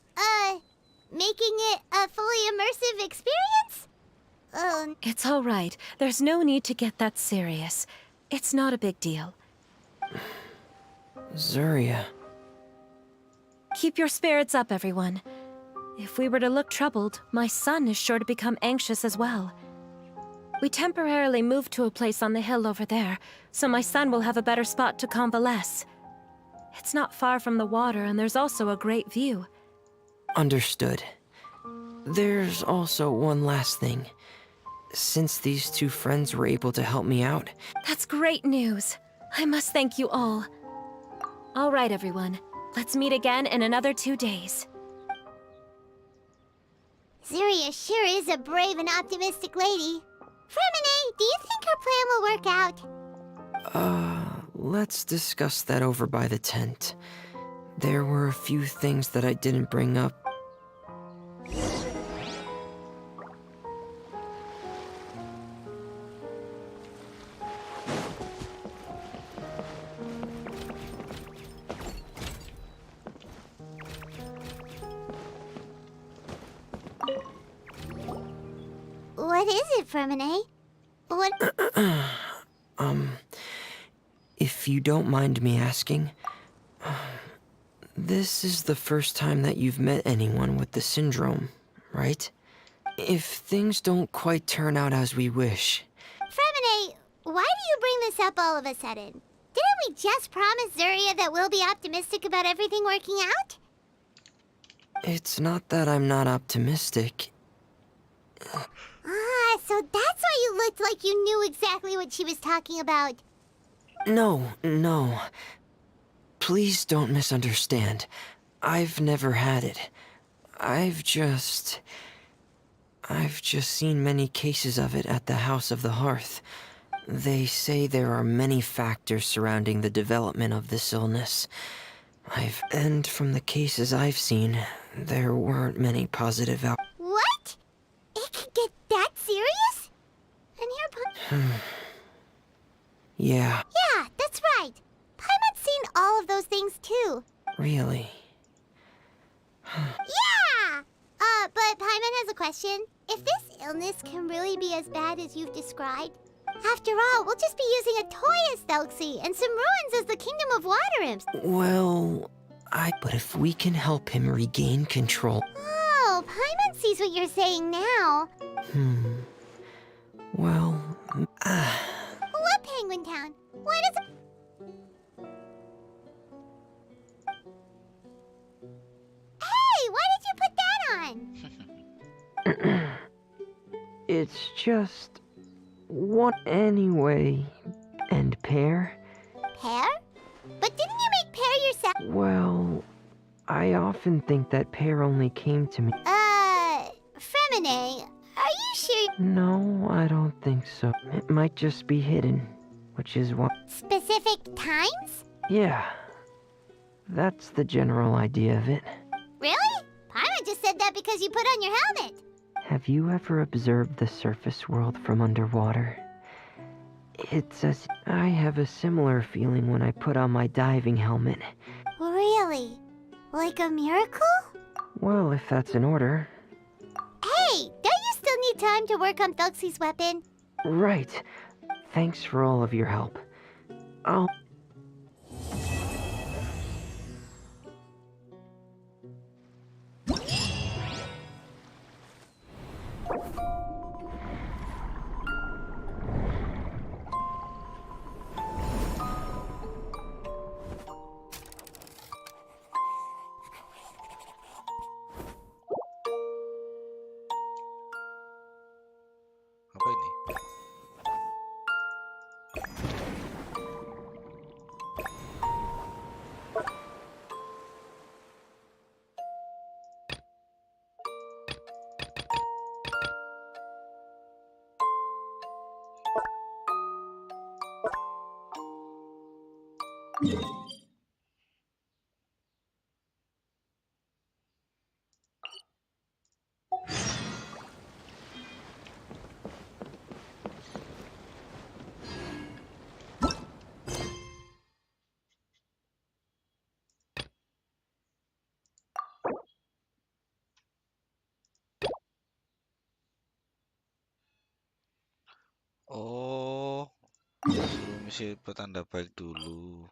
making it a fully immersive experience? It's all right. There's no need to get that serious. It's not a big deal. Zuria. Keep your spirits up, everyone. If we were to look troubled, my son is sure to become anxious as well. We temporarily moved to a place on the hill over there, so my son will have a better spot to convalesce. It's not far from the water, and there's also a great view. Understood. There's also one last thing. Since these two friends were able to help me out... That's great news. I must thank you all. All right, everyone. Let's meet again in another 2 days. Zuria sure is a brave and optimistic lady. Fremine, do you think her plan will work out? Let's discuss that over by the tent. There were a few things that I didn't bring up. What is it, Fremine? What? If you don't mind me asking, this is the first time that you've met anyone with the syndrome, right? If things don't quite turn out as we wish... Fremine, why do you bring this up all of a sudden? Didn't we just promise Zuria that we'll be optimistic about everything working out? It's not that I'm not optimistic. So that's why you looked like you knew exactly what she was talking about. No. Please don't misunderstand. I've never had it. I've just seen many cases of it at the House of the Hearth. They say there are many factors surrounding the development of this illness. And from the cases I've seen, there weren't many positive out... What? It could get that serious? And here, Yeah. Yeah, that's right. Paimon's seen all of those things too. Really? Yeah! But Paimon has a question. If this illness can really be as bad as you've described, after all, we'll just be using a toy as Thelxie and some ruins as the Kingdom of Water Imps. Well, But if we can help him regain control... Oh, Paimon sees what you're saying now. Well... What Penguin Town? Why does it... Hey, why did you put that on? It's just... one anyway... and Pear? Pear? But didn't you make Pear yourself? Well... I often think that Pear only came to me... Fremine, are you sure? No, I don't think so. It might just be hidden, which is why... Specific times? Yeah. That's the general idea of it. Really? Paimon just said that because you put on your helmet. Have you ever observed the surface world from underwater? It's as... I have a similar feeling when I put on my diving helmet. Really? Like a miracle? Well, if that's in order. Hey, don't you still need time to work on Thelxie's weapon? Right. Thanks for all of your help. I'll... Apa ini? Oh, suruh misi petanda baik dulu.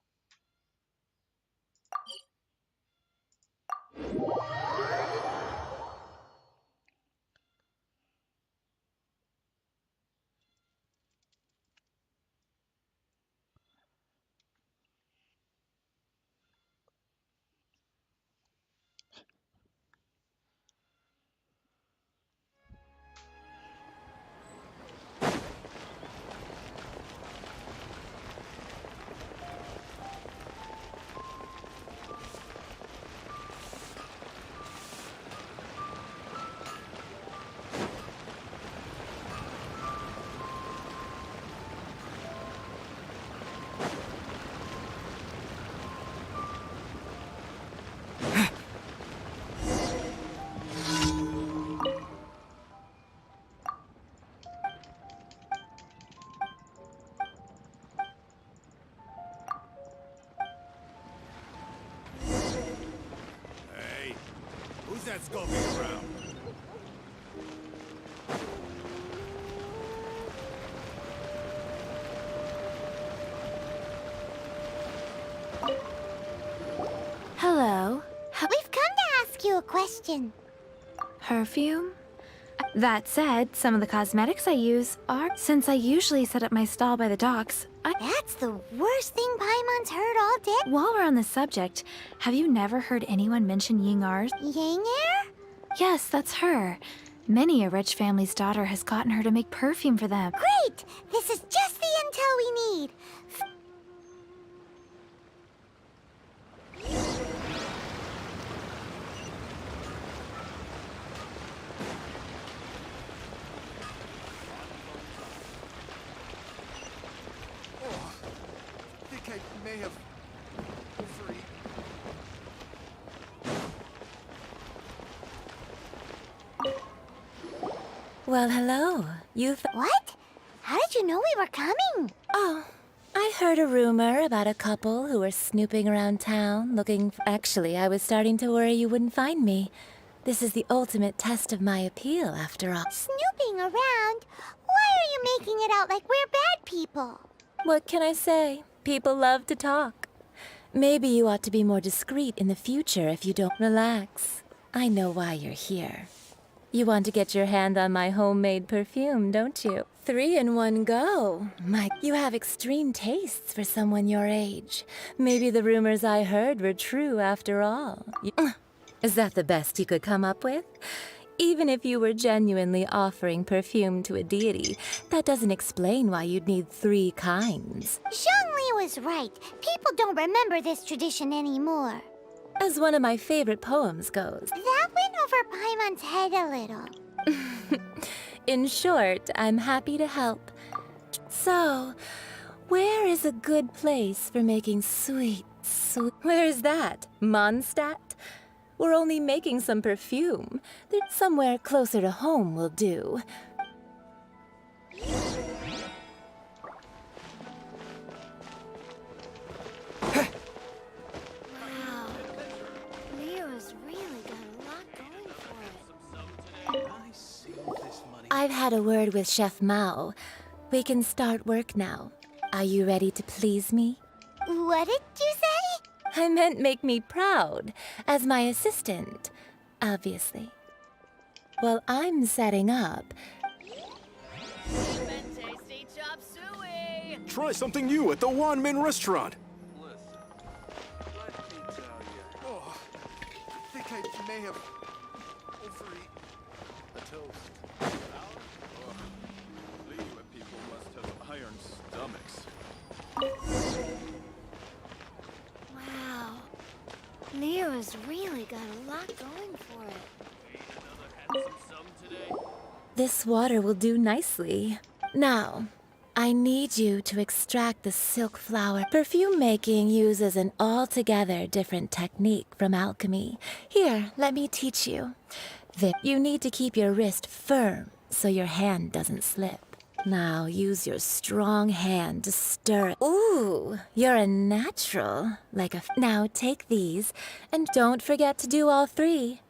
scoping around. Hello. We've come to ask you a question. Perfume? That said, some of the cosmetics I use are... Since I usually set up my stall by the docks, That's the worst thing Paimon's heard all day. While we're on the subject, have you never heard anyone mention Ying-Ar? Yang-er? Yes, that's her. Many a rich family's daughter has gotten her to make perfume for them. Great! This is just the intel we need. I think I may have overeaten. Well, hello. What? How did you know we were coming? Oh, I heard a rumor about a couple who were snooping around town looking Actually, I was starting to worry you wouldn't find me. This is the ultimate test of my appeal, after all. Snooping around? Why are you making it out like we're bad people? What can I say? People love to talk. Maybe you ought to be more discreet in the future if you don't relax. I know why you're here. You want to get your hand on my homemade perfume, don't you? 3 in one go. You have extreme tastes for someone your age. Maybe the rumors I heard were true after all. Is that the best you could come up with? Even if you were genuinely offering perfume to a deity, that doesn't explain why you'd need 3 kinds. Zhongli was right. People don't remember this tradition anymore. As one of my favorite poems goes, That went over Paimon's head a little. in short, I'm happy to help. So, where is a good place for making sweet... Where is that? Mondstadt? We're only making some perfume. Somewhere closer to home will do. Wow. Leo's really got a lot going for it. I've had a word with Chef Mao. We can start work now. Are you ready to please me? What did you say? I meant make me proud, as my assistant, obviously. Well, I'm setting up. Try something new at the Wanmin restaurant. Oh, I think I may have overeaten. A toast. Liyue people must have iron stomachs. Wow. Leo's really got a lot going for it. This water will do nicely. Now, I need you to extract the silk flower. Perfume making uses an altogether different technique from alchemy. Here, let me teach you. You need to keep your wrist firm so your hand doesn't slip. Now, use your strong hand to stir it. Ooh, you're a natural. Now, take these, and don't forget to do all 3.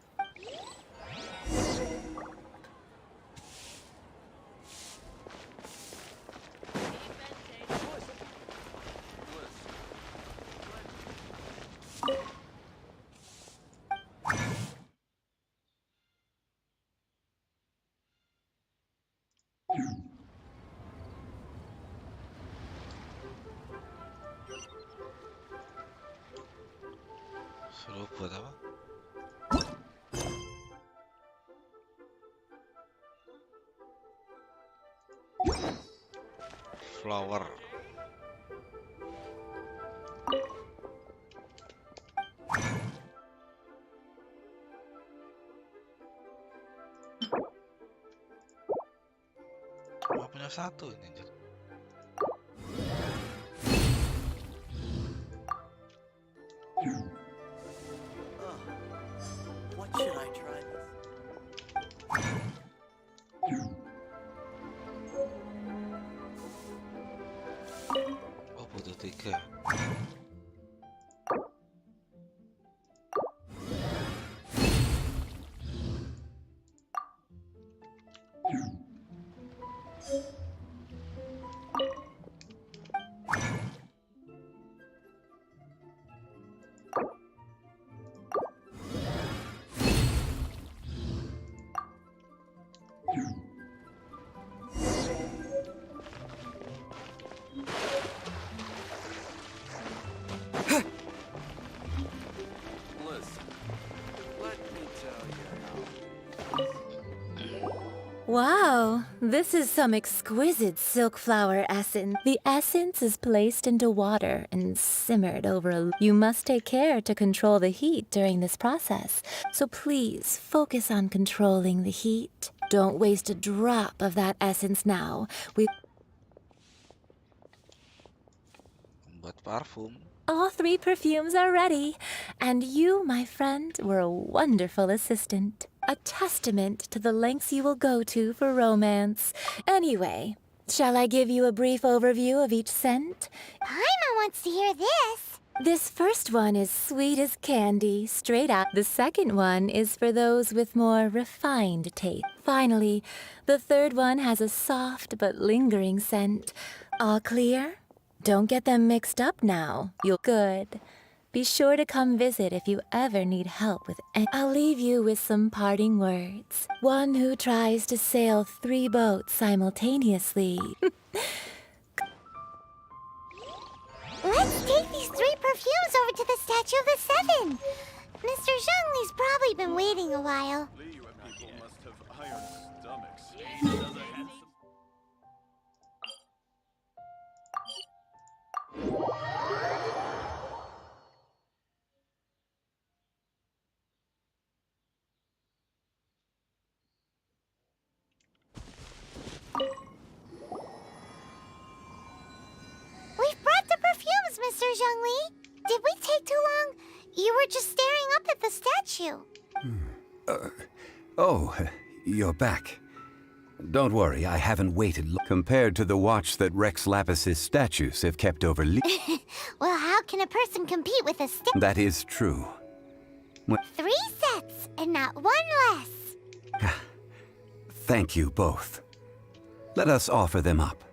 Suruh buat apa? Flower. Cuma punya 1 ini. What should I try this? Oh, butuh 3. Wow, this is some exquisite silk flower essence. The essence is placed into water and simmered over a... You must take care to control the heat during this process. So please focus on controlling the heat. Don't waste a drop of that essence now. Buat parfum. All 3 perfumes are ready, and you, my friend, were a wonderful assistant. A testament to the lengths you will go to for romance. Anyway, shall I give you a brief overview of each scent? Paimon wants to hear this. This first one is sweet as candy, straight out. The second one is for those with more refined taste. Finally, the third one has a soft but lingering scent. All clear? Don't get them mixed up now. You'll good. Be sure to come visit if you ever need help with any. I'll leave you with some parting words. One who tries to sail 3 boats simultaneously. Let's take these 3 perfumes over to the Statue of the Seven. Mr. Zhongli's probably been waiting a while. We've brought the perfumes, Mr. Zhongli. Did we take too long? You were just staring up at the statue. Oh, you're back. Don't worry, I haven't waited compared to the watch that Rex Lapis's statues have kept over Well, how can a person compete with a stick? That is true. 3 sets, and not 1 less. Thank you both. Let us offer them up.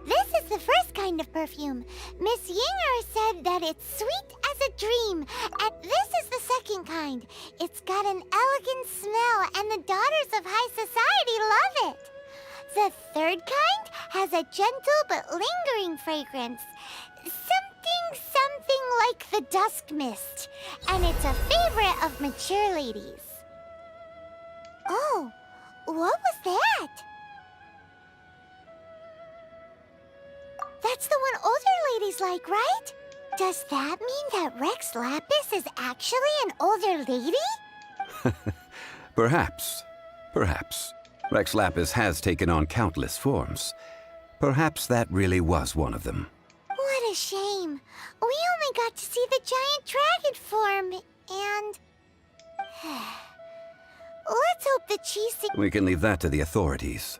This is the first kind of perfume. Miss Yinger said that it's sweet as a dream. And this is the second kind. It's got an elegant smell, and the daughters of high society love it. The third kind has a gentle but lingering fragrance. Something like the dusk mist. And it's a favorite of mature ladies. Oh, what was that? That's the one older ladies like, right? Does that mean that Rex Lapis is actually an older lady? Perhaps. Perhaps. Rex Lapis has taken on countless forms. Perhaps that really was one of them. What a shame. We only got to see the giant dragon form, and... Let's hope the cheesy... We can leave that to the authorities.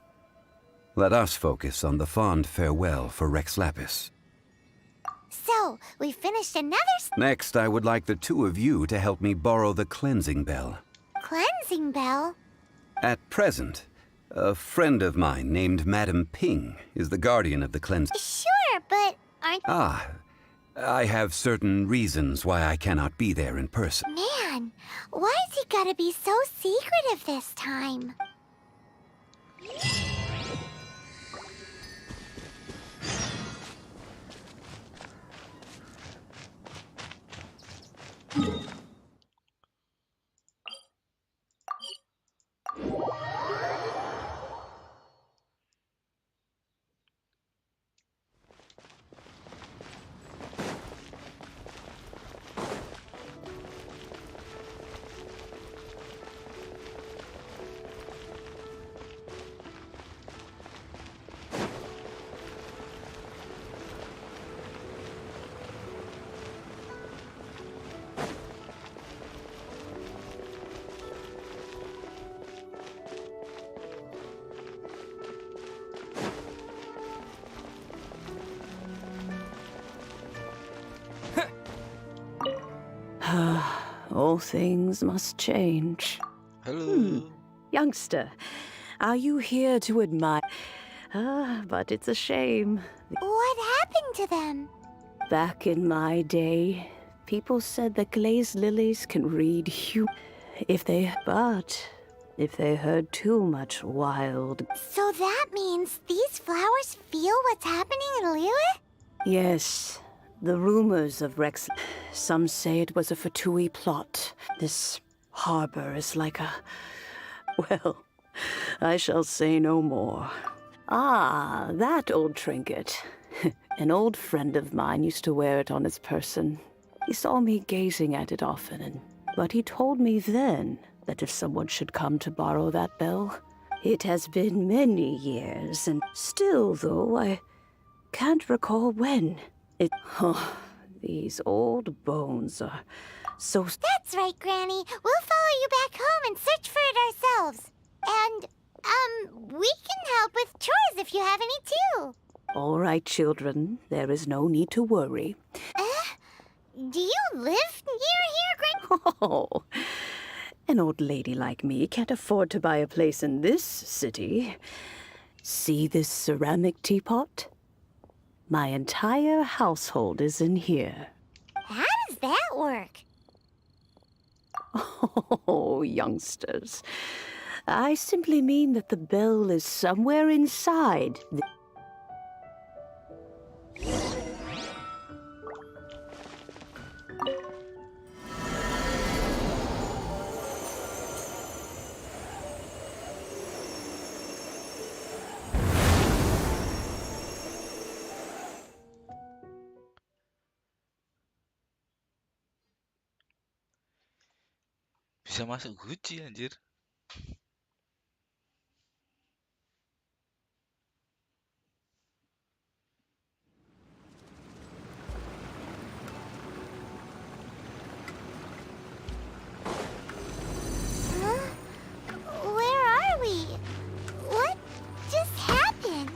Let us focus on the fond farewell for Rex Lapis. So, we finished another... Next, I would like the 2 of you to help me borrow the cleansing bell. Cleansing bell? At present, a friend of mine named Madame Ping is the guardian of the cleansing. Sure, but aren't... Ah, I have certain reasons why I cannot be there in person. Man, why's he gotta be so secretive this time? All things must change. Hello. Youngster, are you here to admire? But it's a shame. What happened to them? Back in my day, people said that glazed lilies can read but if they heard too much wild... So that means these flowers feel what's happening in Liyue? Yes, the rumors of Rex... Some say it was a Fatui plot. This harbor is like a... Well, I shall say no more. Ah, that old trinket. An old friend of mine used to wear it on his person. He saw me gazing at it often, but he told me then that if someone should come to borrow that bell... It has been many years, and still, though, I can't recall when. Oh, these old bones are so... That's right, Granny. We'll follow you back home and search for it ourselves. And, we can help with chores if you have any, too. All right, children. There is no need to worry. Do you live near here, Granny? Oh, an old lady like me can't afford to buy a place in this city. See this ceramic teapot? My entire household is in here. How does that work? Oh, youngsters. I simply mean that the bell is somewhere inside. Bisa masuk Gucci anjir. Where are we? What just happened?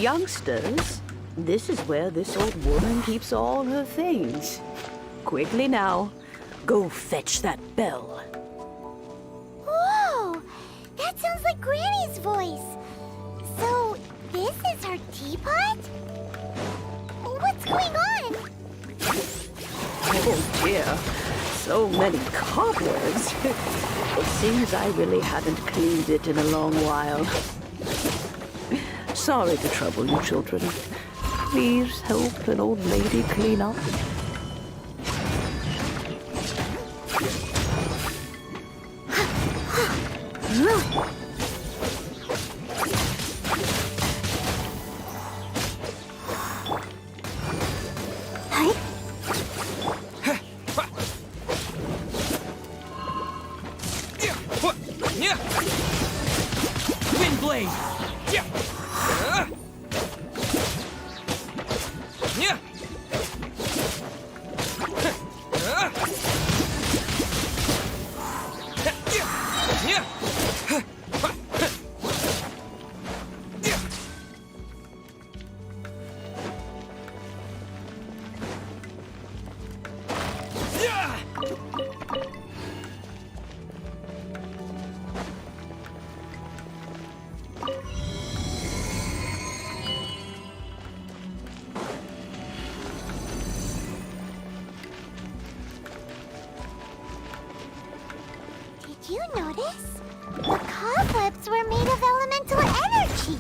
Youngsters, this is where this old woman keeps all her things. Quickly now, go fetch that bell. Whoa! That sounds like Granny's voice. So, this is her teapot? What's going on? Oh dear, so many cobwebs. It seems I really haven't cleaned it in a long while. Sorry to trouble you, children. Please help an old lady clean up. Windblade! Did you notice? The cobwebs were made of elemental energy.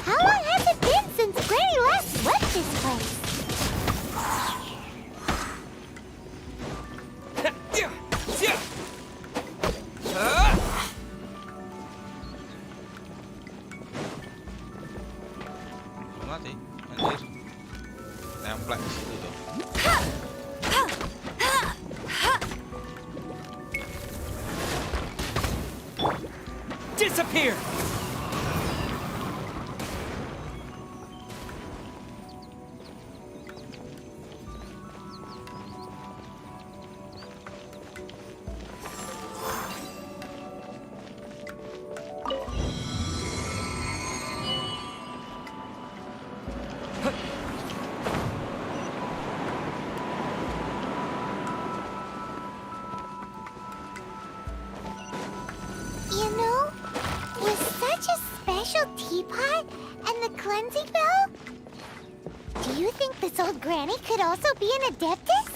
How long has it been since Granny last left this place? Mati, anjir. Nemplek di situ tuh. Disappear! teapot and the cleansing bell? Do you think this old granny could also be an adeptus?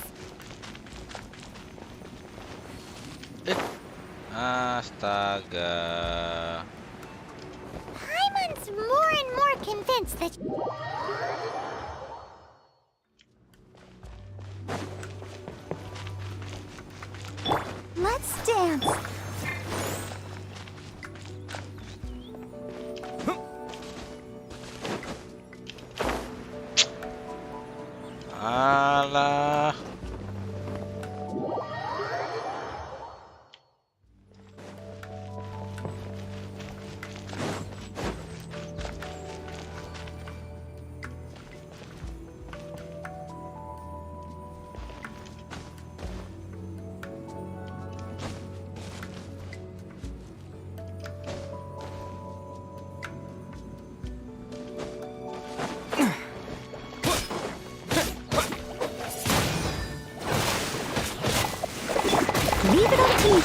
Astaga. Paimon's more and more convinced that... Let's dance. Alah. Leave it on T.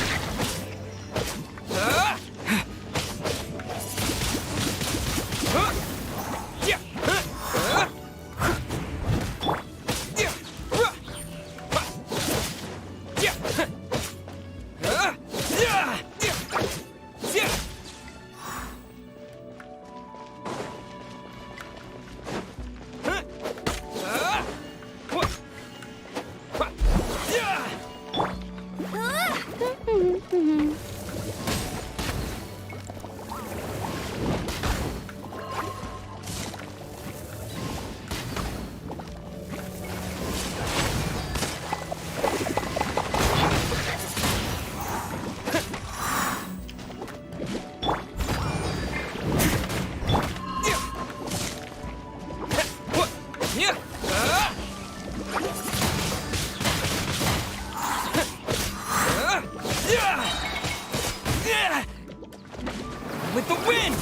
With the wind!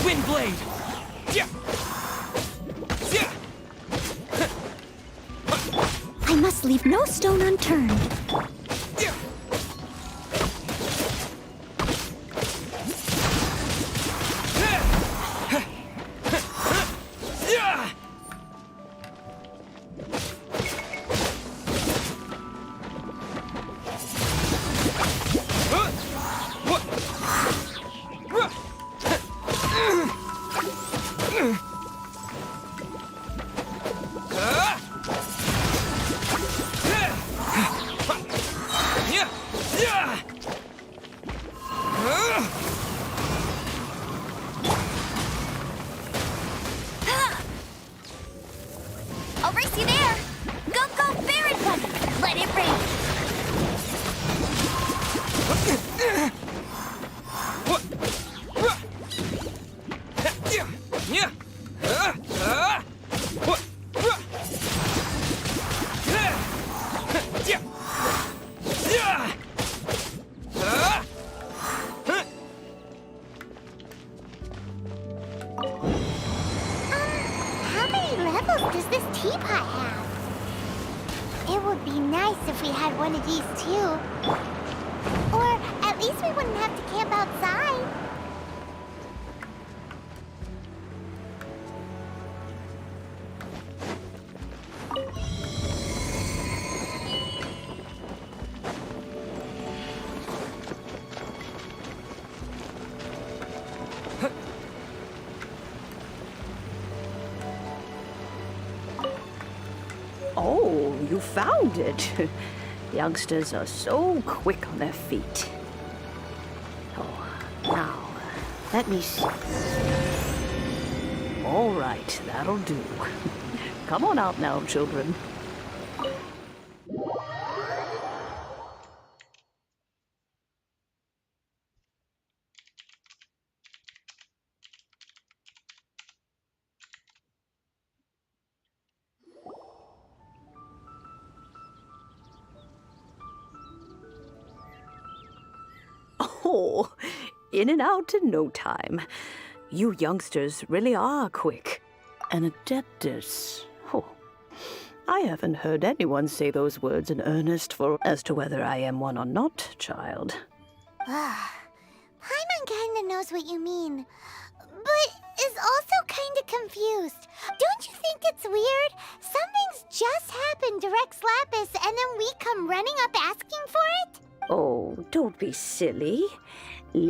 Wind blade! I must leave no stone unturned. I'll race you there! Go, go, Baron Bunny! Let it rain! How many levels does this teapot have? It would be nice if we had one of these too. Or at least we wouldn't have to camp outside. Oh, you found it. Youngsters are so quick on their feet. Oh, now, let me see. All right, that'll do. Come on out now, children. Oh, In and out in no time. You youngsters really are quick. An adeptus. Oh, I haven't heard anyone say those words in earnest as to whether I am one or not, child. Paimon kinda knows what you mean, but is also kinda confused. Don't you think it's weird? Something's just happened to Rex Lapis and then we come running up asking for it? Oh, don't be silly.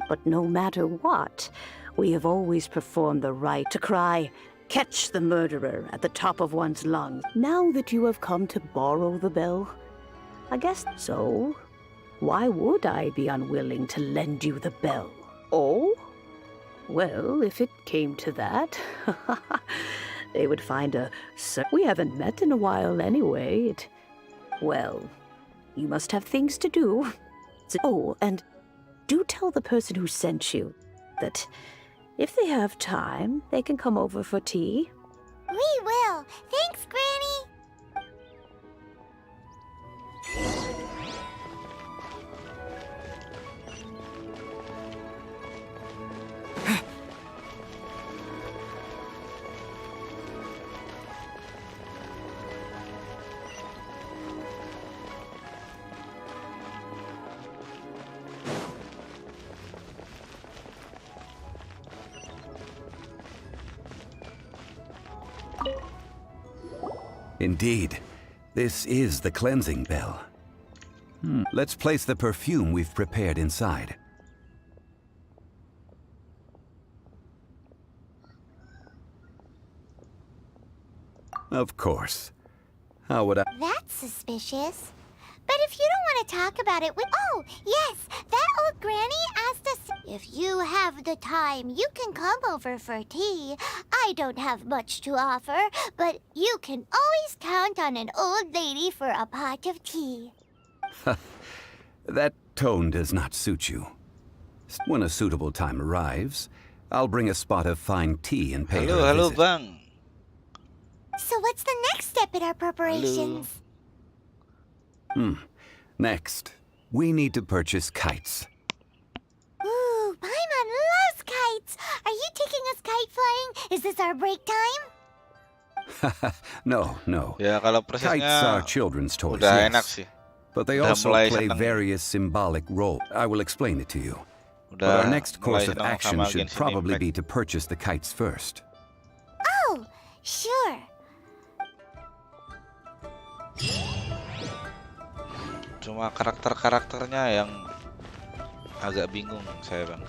But no matter what, we have always performed the rite to cry, "Catch the murderer," at the top of one's lungs. Now that you have come to borrow the bell, I guess so. Why would I be unwilling to lend you the bell? Oh? Well, if it came to that, they would find a... We haven't met in a while anyway. Well, you must have things to do. Oh, and do tell the person who sent you that if they have time, they can come over for tea. We will. Thanks, Granny. Indeed, this is the cleansing bell. Let's place the perfume we've prepared inside. Of course. How would I... That's suspicious. But if you don't want to talk about it with... Oh, yes, that old granny asked us if you have the time, you can come over for tea. I don't have much to offer, but you can always count on an old lady for a pot of tea. That tone does not suit you. When a suitable time arrives, I'll bring a spot of fine tea and pay her a Halo visit. bang. So what's the next step in our preparations? Next, we need to purchase kites. Ooh, Paimon loves kites. Are you taking us kite flying? Is this our break time? No, no. Ya kalau Kites prosesnya are children's toys, udah enak yes. sih. But they Udah also mulai play seneng. various symbolic roles. I will explain it to you. But Udah our next course mulai of seneng action sama should Genshin probably Impact. be to purchase the kites first. Oh, sure. Cuma karakter-karakternya yang agak bingung saya, Bang.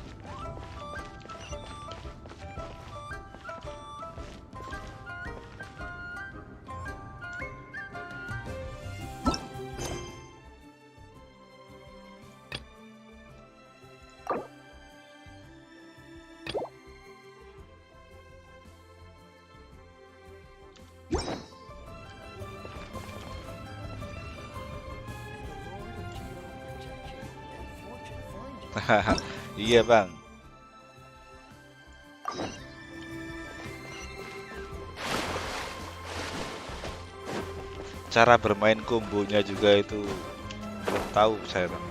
Iya, Bang. Cara bermain kombonya juga itu belum tahu saya, Bang.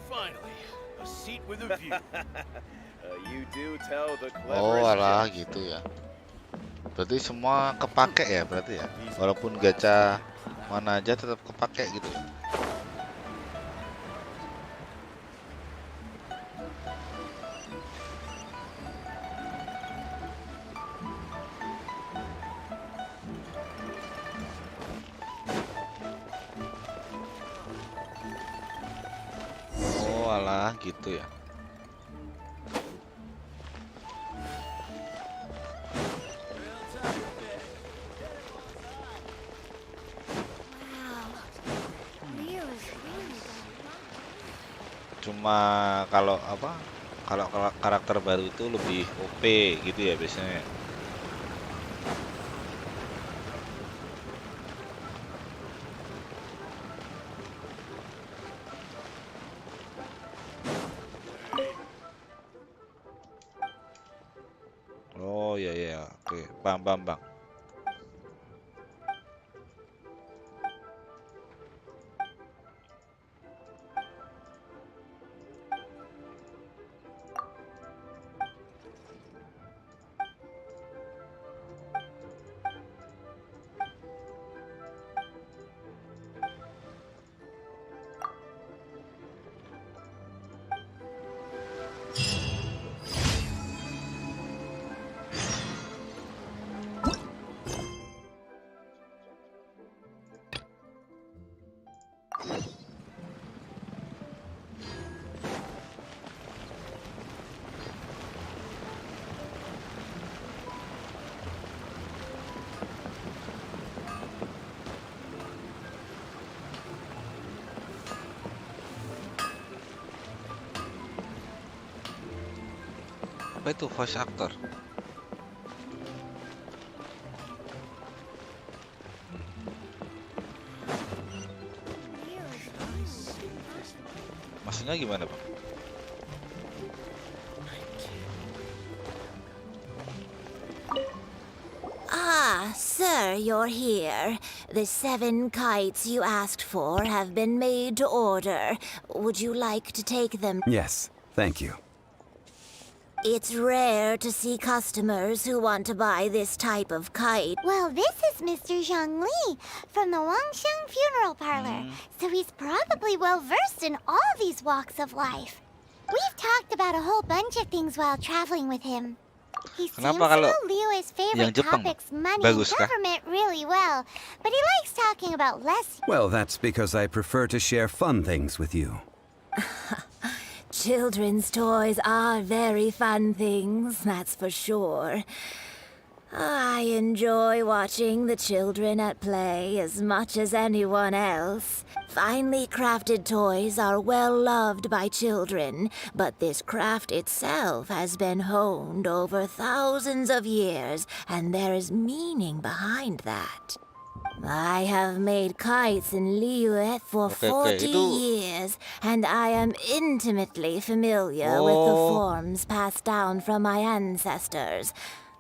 Finally, a seat with a view. You do tell the Oh, cleverest alah jester. gitu ya. Berarti semua kepake ya berarti ya. Walaupun gacha mana aja tetap kepake gitu ya. Oh, alah gitu ya. Cuma kalau apa? Kalau karakter baru itu lebih OP gitu ya biasanya. Oh ya ya, oke, bang. Apa itu voice actor? Maksudnya gimana, Bang? Ah, sir, you're here. The 7 kites you asked for have been made to order. Would you like to take them? Yes, thank you. It's rare to see customers who want to buy this type of kite. Well, this is Mr. Zhongli from the Wangsheng Funeral Parlor, so he's probably well versed in all these walks of life. We've talked about a whole bunch of things while traveling with him. He seems to Kenapa kalau know Liu's favorite yang Jepang topics, money and bagus kah? government, really well, but he likes talking about less. Well, that's because I prefer to share fun things with you. Children's toys are very fun things, that's for sure. I enjoy watching the children at play as much as anyone else. Finely crafted toys are well loved by children, but this craft itself has been honed over thousands of years, and there is meaning behind that. I have made kites in Liyue for 40 years, and I am intimately familiar with the forms passed down from my ancestors.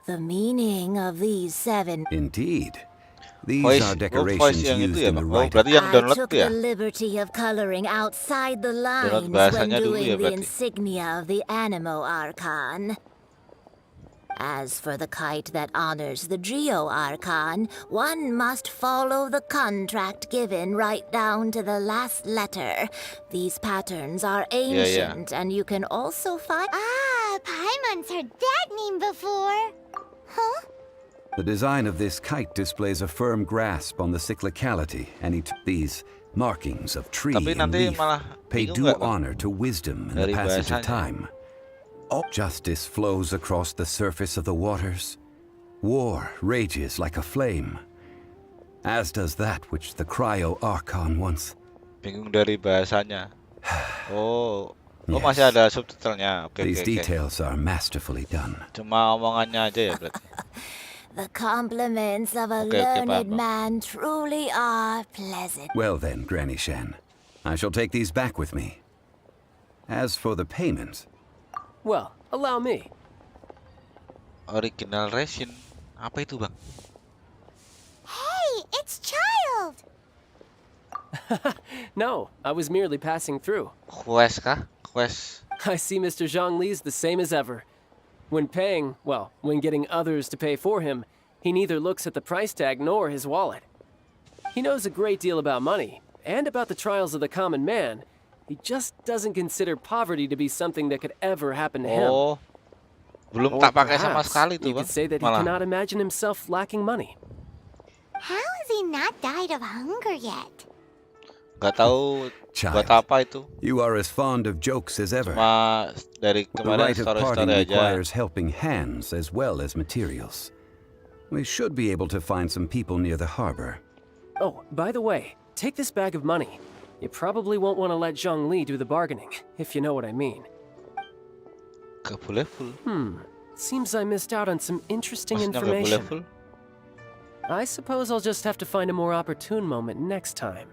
The meaning of these 7... Indeed. These are decorations used in the rite. I took the liberty of coloring outside the lines when doing the insignia of the Animo Archon. As for the kite that honors the Geo Archon, one must follow the contract given right down to the last letter. These patterns are ancient, and you can also find... Ah, Paimon's heard that name before. Huh? The design of this kite displays a firm grasp on the cyclicality, and these markings of tree and leaf pay due honor to wisdom and the passage of time. All justice flows across the surface of the waters. War rages like a flame, as does that which the Cryo Archon once. Bingung dari bahasanya. Oh, masih ada subtitlenya. These details are masterfully done. Cuma omongannya aja ya berarti. The compliments of a learned man truly are pleasant. Well then, Granny Shan, I shall take these back with me. As for the payment... Well, allow me. Original resin. Apa itu, Bang? Hey, it's Child! No, I was merely passing through. Quest kah? Quest. I see Mr. Zhongli's the same as ever. When paying, well, when getting others to pay for him, he neither looks at the price tag nor his wallet. He knows a great deal about money, and about the trials of the common man. He just doesn't consider poverty to be something that could ever happen to him. Oh, belum tak pakai sama sekali tuh, you could say that he cannot imagine himself lacking money. How has he not died of hunger yet? Gak tahu buat apa itu. You are as fond of jokes as ever. Cuma dari The kemarin rite of parting story-story aja. requires helping hands as well as materials. We should be able to find some people near the harbor. Oh, by the way, take this bag of money. You probably won't want to let Zhongli do the bargaining, if you know what I mean. Gak boleh full. Seems I missed out on some interesting Maksudnya gak boleh information. full? I suppose I'll just have to find a more opportune moment next time.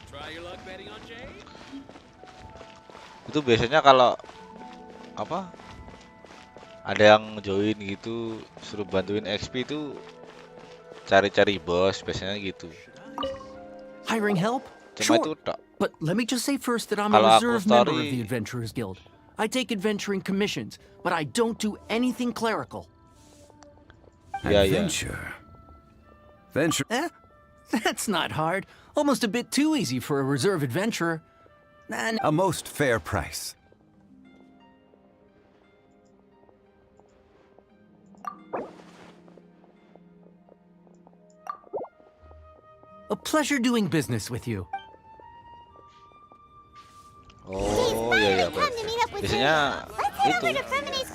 Try your luck betting on Jade? Itu biasanya kalau apa? Ada yang join gitu, suruh bantuin XP itu cari-cari bos, biasanya gitu. Hiring help? Cuma Sure. itu tok. But let me just say first that I'm Kalau a aku reserve member of story- the Adventurers Guild. I take adventuring commissions, but I don't do anything clerical. Yeah, yeah. Adventure. Venture. That's not hard. Almost a bit too easy for a reserve adventurer. And A most fair price. a pleasure doing business with you. Oh iya, biasanya itu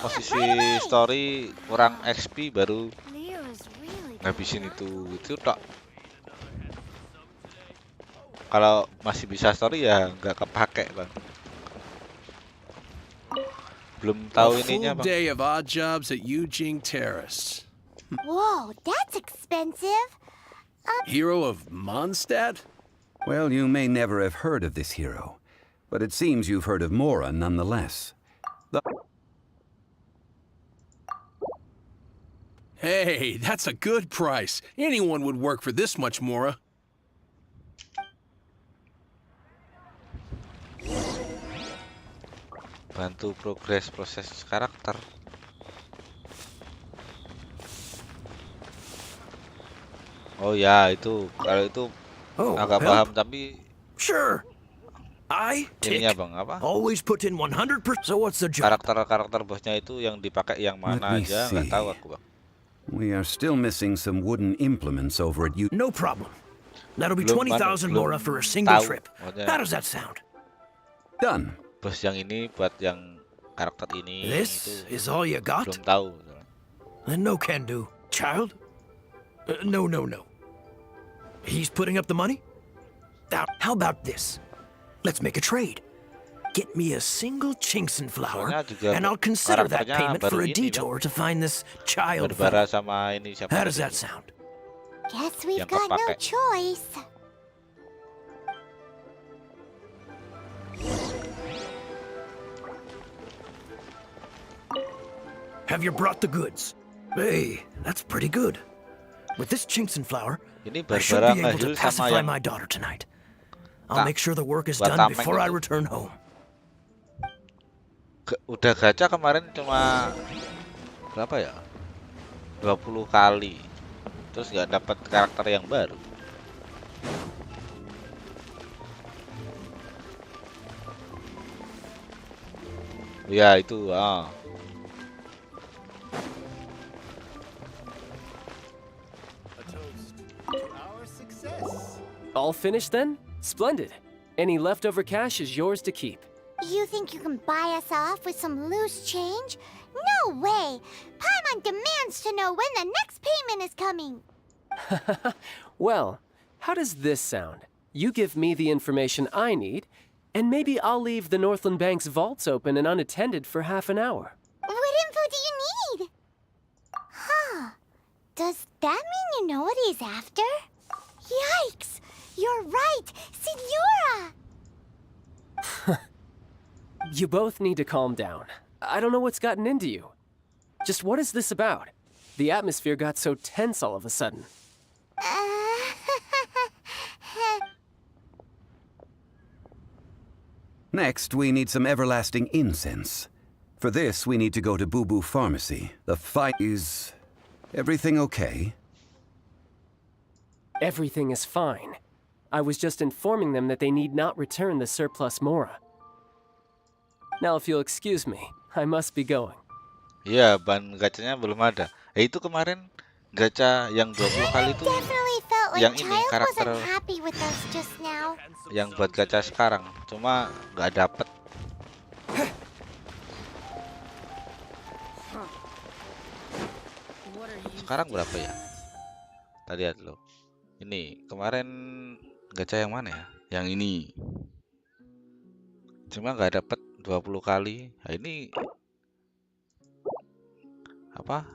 posisi story kurang XP baru ngabisin itu tok. Kalau masih bisa story ya nggak kepake bang. Belum tahu ininya Full bang. day of odd jobs at Eugene Terrace. Whoa, that's expensive. Hero of Mondstadt? Well, you may never have heard of this hero, but it seems you've heard of Mora nonetheless. Hey, that's a good price. Anyone would work for this much, Mora. Bantu progres proses karakter. Oh ya, itu kalau itu agak paham tapi Sure. I ininya bang apa? always put in 100%. So what's the job? Karakter bosnya itu yang dipakai yang mana me aja nggak see. tahu aku bang. We are still missing some wooden implements over at No problem. That'll be Belum, 20,000 belum Mora for a single tahu. trip. Maksudnya How does that sound? Done. Bos yang ini buat yang karakter ini This itu is all you got? belum tahu. Then no can do. Child? No. He's putting up the money? Now, how about this? Let's make a trade. Get me a single Chinkson flower, Soalnya juga and I'll consider that karakternya payment for baru a ini, detour to find this child. Berbara fellow. sama ini siapa? How does tadi? that sound? Guess we've Yang got no kepake. choice. Have you brought the goods? Hey, that's pretty good. With this Chinkson flower, Ini I should Barbara be able to ngehil sama pacify yang my daughter tonight. I'll Tak, make sure the work is buat done tameng before I itu. return home. Udah gacha kemarin cuma berapa ya? 20 kali. Terus nggak dapat karakter yang baru. Ya itu All finished then? Splendid. Any leftover cash is yours to keep. You think you can buy us off with some loose change? No way! Paimon demands to know when the next payment is coming. Well, how does this sound? You give me the information I need, and maybe I'll leave the Northland Bank's vaults open and unattended for half an hour. What info do you need? Huh. Does that mean you know what he's after? Yikes! You're right! Signora! You both need to calm down. I don't know what's gotten into you. Just what is this about? The atmosphere got so tense all of a sudden. Next, we need some everlasting incense. For this, we need to go to Boo Boo Pharmacy. The fight is... everything okay? Everything is fine. I was just informing them that they need not return the surplus Mora. Now, if you'll excuse me, I must be going. Iya, ban gacanya belum ada. Itu kemarin gacha yang 20 kali itu Definitely felt like yang ini Child karakter wasn't happy with us just now. yang buat gacha sekarang. Cuma nggak dapet. Sekarang berapa ya? Tadi lihat lo. Ini kemarin gacha yang mana ya? Yang ini. Cuma nggak dapet 20 kali. Nah, ini apa?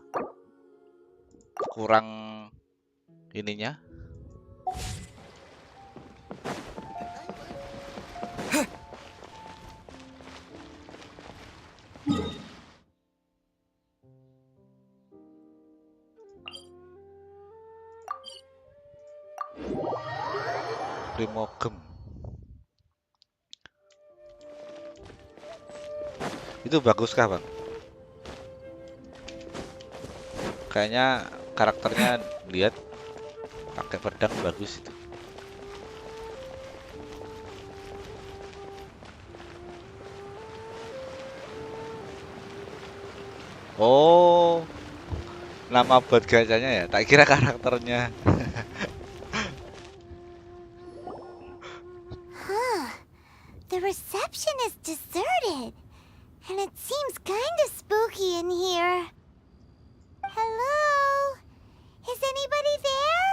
Kurang ininya. Primogem. Itu bagus kah, Bang? Kayaknya karakternya lihat pakai pedang bagus itu. Oh, nama buat gacanya ya? Tak kira karakternya. Huh. The reception is deserted. And it seems kinda spooky in here. Hello? Is anybody there?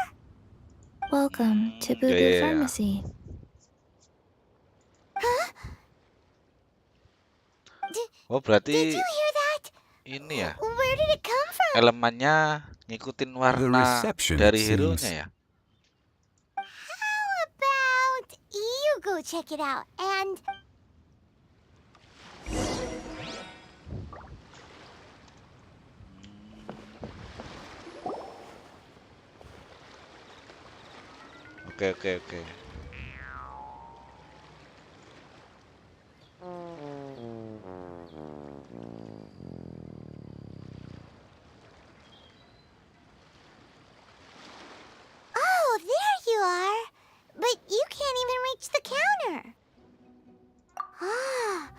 Welcome to Boo Yeah, Boo yeah, yeah. Pharmacy. Oh, berarti Did you hear that? ini ya? Where did it come from? Elemennya ngikutin The warna reception, it dari seems. hero-nya ya? How about you go check it out and... Oke. Oh, there you are. But you can't even reach the counter. Ah,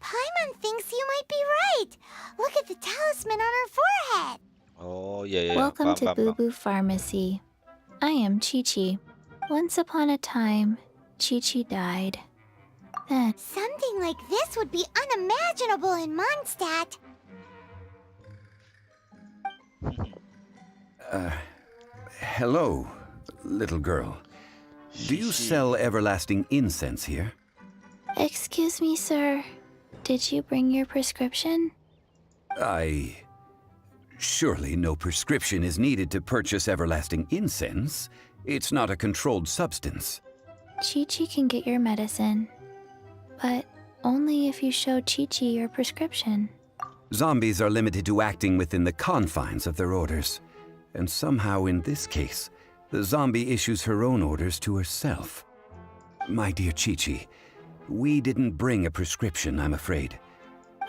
Paimon thinks you might be right. Look at the talisman on her forehead. Oh, iya. Welcome Paham, to paham, Boo paham. Boo Pharmacy. I am Chi-Chi. Once upon a time, Chi-Chi died. Then, Something like this would be unimaginable in Mondstadt. Hello, little girl. Do you sell everlasting incense here? excuse me, sir. Did you bring your prescription? Surely no prescription is needed to purchase everlasting incense. It's not a controlled substance. Chi-Chi can get your medicine, but only if you show Chi-Chi your prescription. Zombies are limited to acting within the confines of their orders. And somehow in this case, the zombie issues her own orders to herself. My dear Chi-Chi, we didn't bring a prescription, I'm afraid.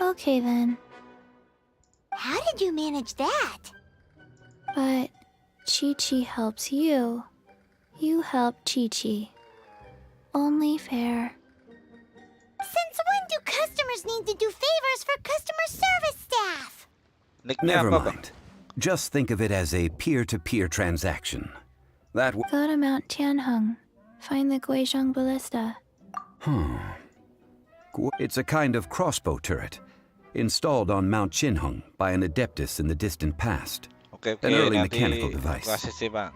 Okay then, How did you manage that? but Chi-Chi helps you. You help Chi-Chi. Only fair. Since when do customers need to do favors for customer service staff? Nicknya Never apa, Bang? mind. Just think of it as a peer-to-peer transaction. That w- Go to Mount Tianheng. Find the Guizhong Ballista. It's a kind of crossbow turret, installed on Mount Chinhung by an adeptus in the distant past. Oke, An early nanti mechanical aku device. kasih sih, Bang.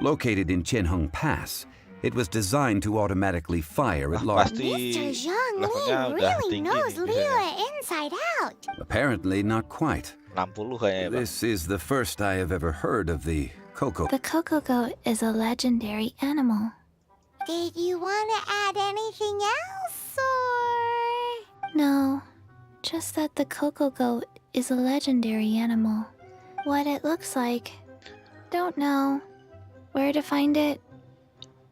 Located in Chinhung Pass, it was designed to automatically fire at large. Pasti Mr. Zhang Li levelnya udah really tinggi knows nih Lila biasanya. inside out. Apparently not quite. 60 kayaknya, Bang. This is the first I have ever heard of the Coco. The Coco Goat is a legendary animal. Did you want to add anything else, or...? No, just that the Coco Goat is a legendary animal. What it looks like, don't know. Where to find it,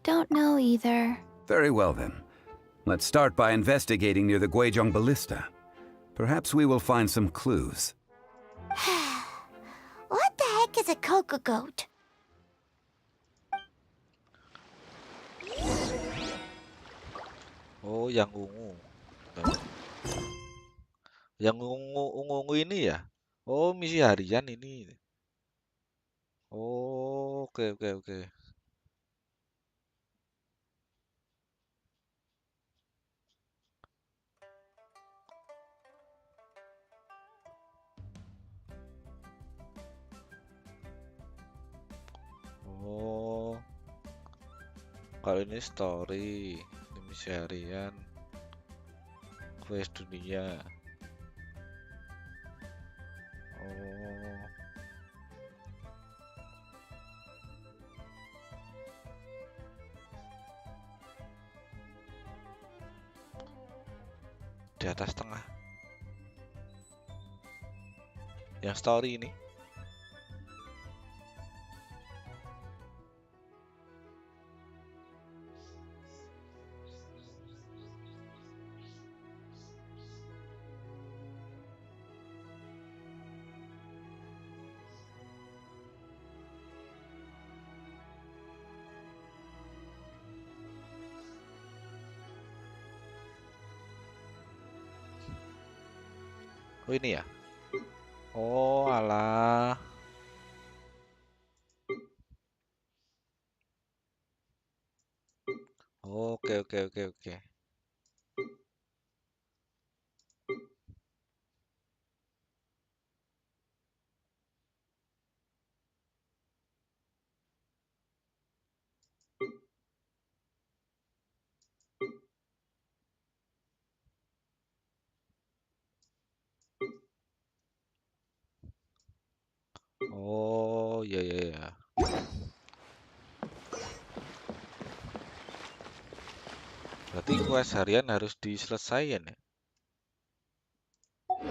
don't know either. Very well then. Let's start by investigating near the Guizhong Ballista. Perhaps we will find some clues. What the heck is a Coco Goat? Oh, yang ungu. Yang ungu ini ya? Oh, misi harian ini. Oh, oke. Kalau ini story, ini misi harian, quest dunia. Oh. Di atas tengah. Yang story ini. Oh ini ya? Oh alah. Oke oke oke oke. Oh iya iya iya. Berarti quest harian harus diselesaikan ya? Oh,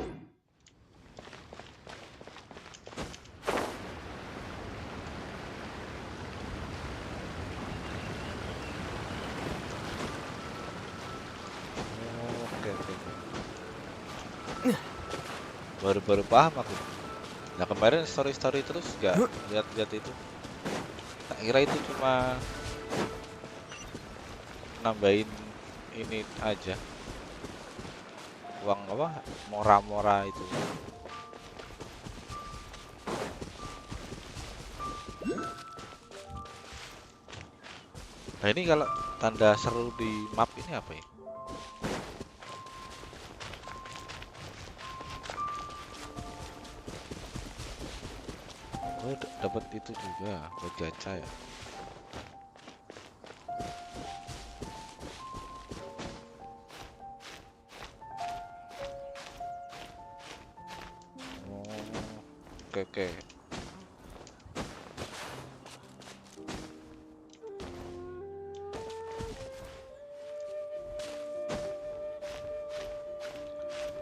oke oke. Baru-baru paham aku. Nah kemarin story-story terus gak lihat-lihat itu. Tak kira itu cuma nambahin ini aja. Uang apa? Mora-mora itu. Nah ini kalau tanda seru di map ini apa ya? Oh dapat itu juga buat gacha ya. Oh oke oke.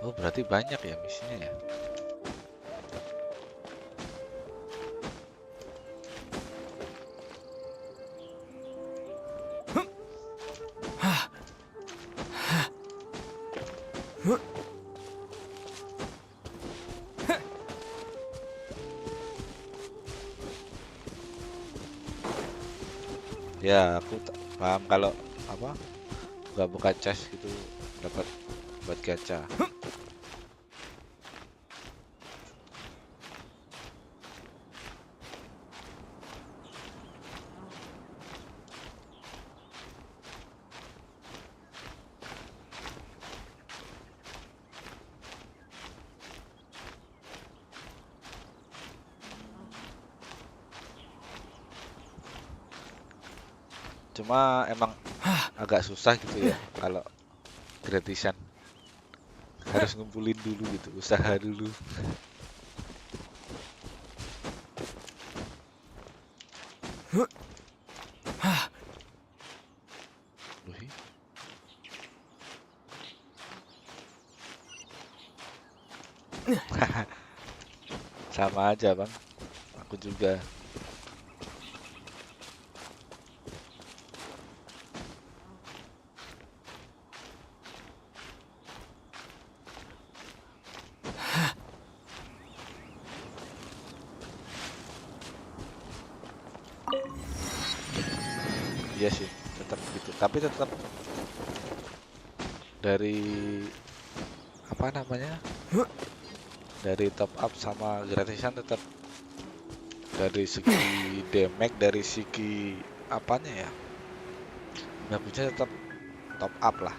Oh berarti banyak ya misinya ya. Ya aku paham kalau apa buka-buka chest gitu dapat buat gacha. Cuma emang agak susah gitu ya kalau gratisan. Harus ngumpulin dulu gitu, usaha dulu. Wih. Sama aja bang, aku juga. Iya sih, tetap gitu. Tapi tetap dari apa namanya? Dari top up sama gratisan tetap dari segi damage, dari segi apanya ya? Bagusnya tetap top up lah.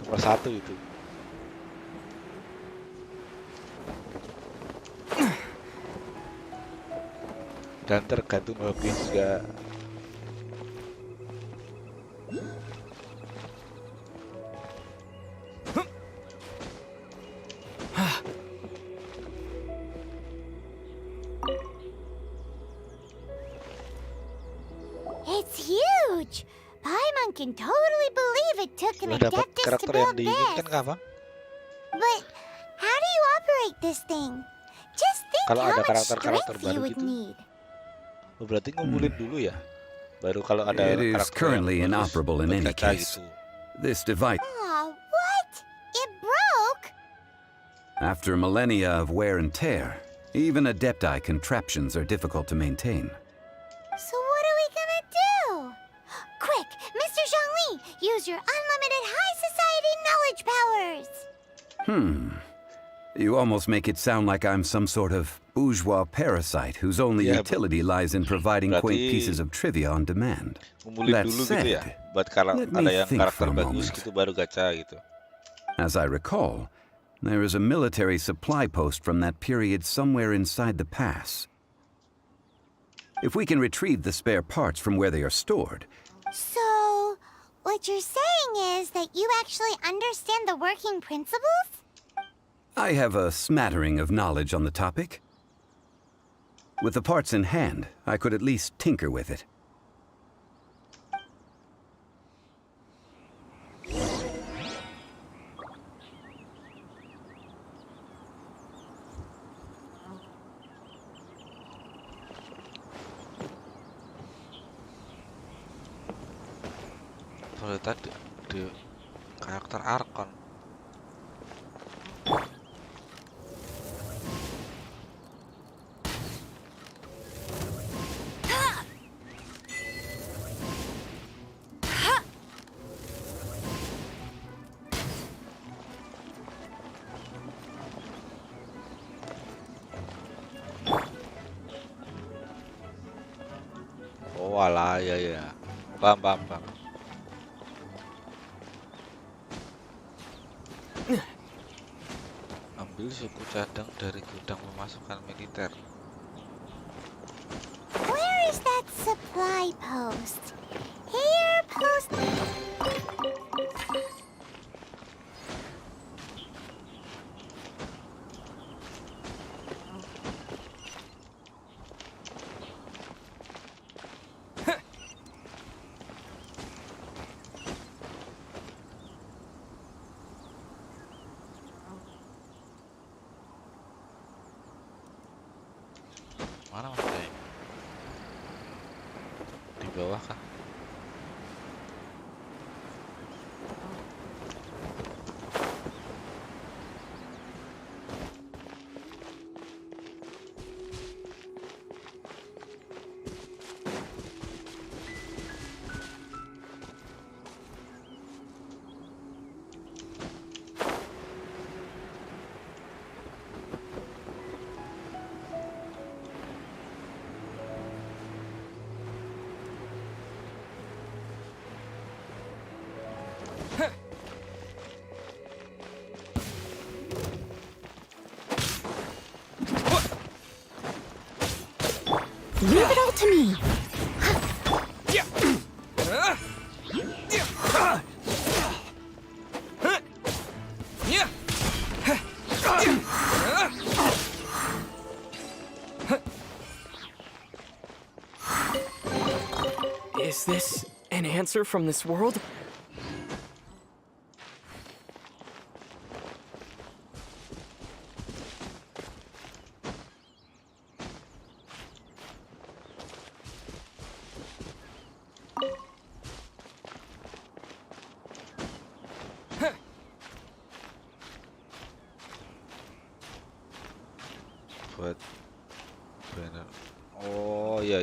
Nomor satu itu. Dan tergantung hobi juga. It's huge! Paimon can totally believe it took an Udah dapat Adeptus to karakter yang build diinginkan this. kah, Bang? But how do you operate this thing? Just think Kalau how ada much karakter-karakter strength you baru would gitu, need. berarti ngumpulin dulu ya. Baru kalau ada It is karakter currently yang bagus, inoperable in buat any gacha case. gitu. This device, Aw, what? It broke? after millennia of wear and tear, even Adepti contraptions are difficult to maintain. So what are we gonna do? Quick, Mr. Zhongli, use your unlimited high society knowledge powers! You almost make it sound like I'm some sort of bourgeois parasite whose only Yeah, utility lies in providing quaint berarti pieces of trivia on demand. Ngumpulin That dulu gitu ya. said, Buat kalau let ada me yang think karakter for a bagus moment. gitu baru gacha gitu. As I recall, there is a military supply post from that period somewhere inside the pass. If we can retrieve the spare parts from where they are stored, So, what you're saying is that you actually understand the working principles? I have a smattering of knowledge on the topic. With the parts in hand, I could at least tinker with it. Kalau tadi di karakter Arkon. Oh alah, ya. Paham. Ambil suku cadang dari gudang pemasukan militer. Where is that supply post? Here, post. Mana mas kayak di bawah kah? Leave it all to me. Is this an answer from this world? Buat banner. Oh iya.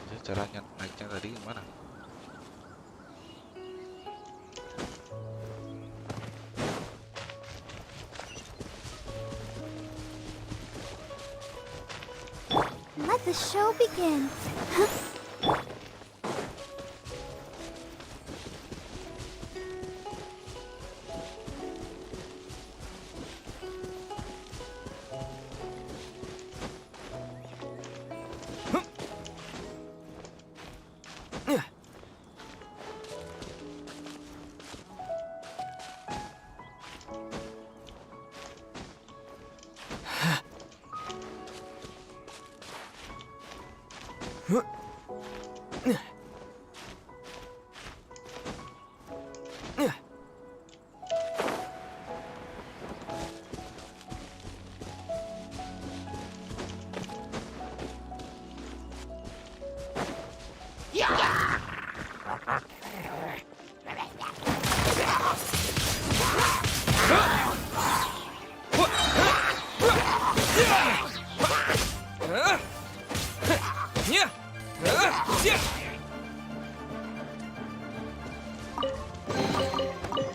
Jadi caranya naiknya tadi gimana? Let the show begin.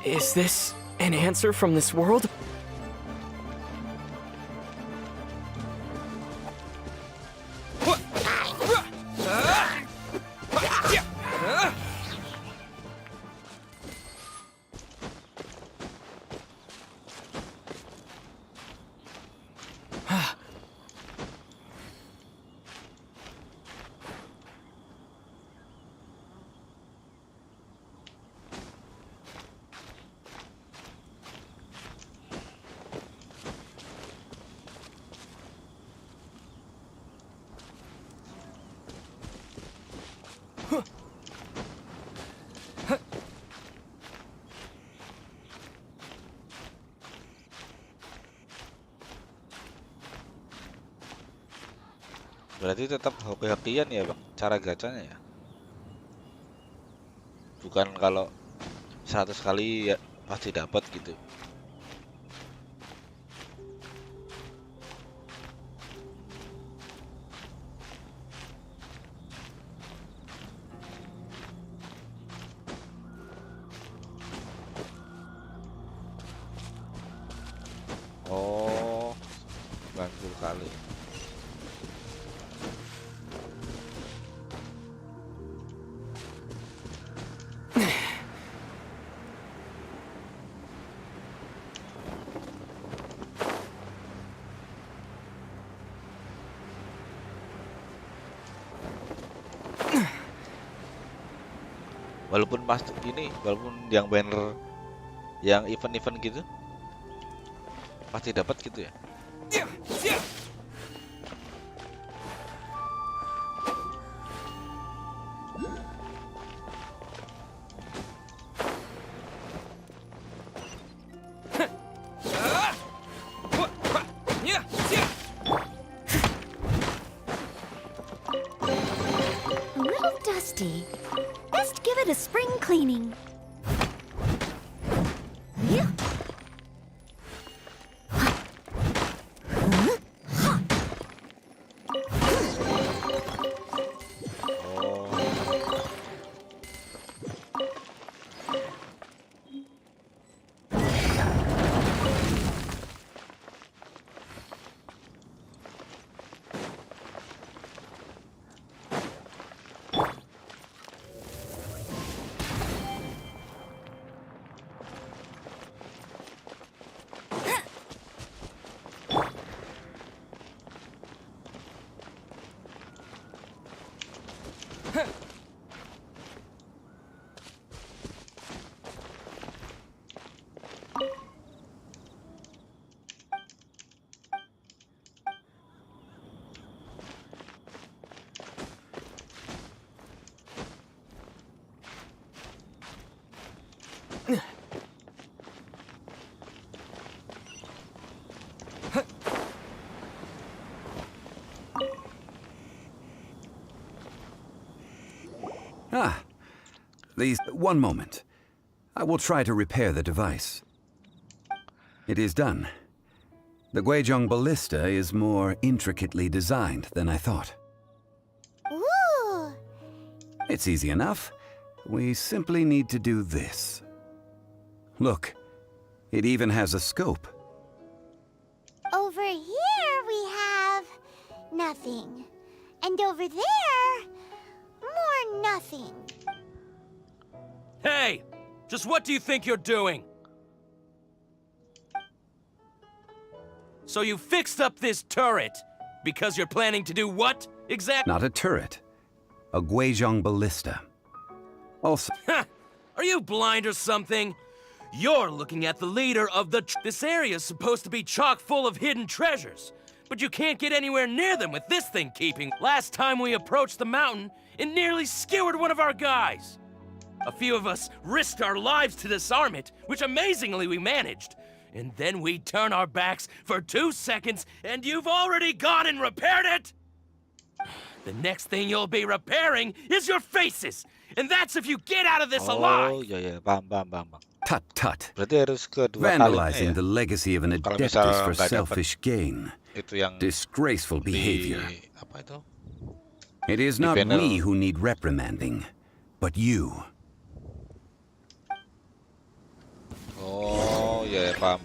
Is this an answer from this world? Berarti tetap hoki-hokian ya bang, cara gacanya ya. Bukan kalau 100 kali ya pasti dapat gitu. Oh, 90 kali. Walaupun pas ini, walaupun yang banner yang event-event gitu pasti dapat gitu ya. A little dusty. Best give it a spring cleaning. Yeah. Ah, one moment. I will try to repair the device. It is done. The Guizhong ballista is more intricately designed than I thought. Ooh. It's easy enough. We simply need to do this. Look, it even has a scope. Over here we have nothing. And over there, more nothing. Hey! Just what do you think you're doing? So you fixed up this turret because you're planning to do what exactly? Not a turret. A Guizhong ballista. Also... Are you blind or something? You're looking at the leader of the... This area's supposed to be chock full of hidden treasures. But you can't get anywhere near them with this thing keeping. Last time we approached the mountain, it nearly skewered one of our guys. A few of us risked our lives to disarm it, which amazingly we managed. And then we turn our backs for 2 seconds, and you've already gone and repaired it! The next thing you'll be repairing is your faces! And that's if you get out of this alive! Oh, iya, paham. Tut tut. Berarti harus kedua Vandalizing kalinya the ya. legacy of an Kalau adeptus misal for nggak dapet selfish gain. itu yang Disgraceful behavior. apa itu? It is Di not panel. we who need reprimanding, but you. Oh, iya, paham.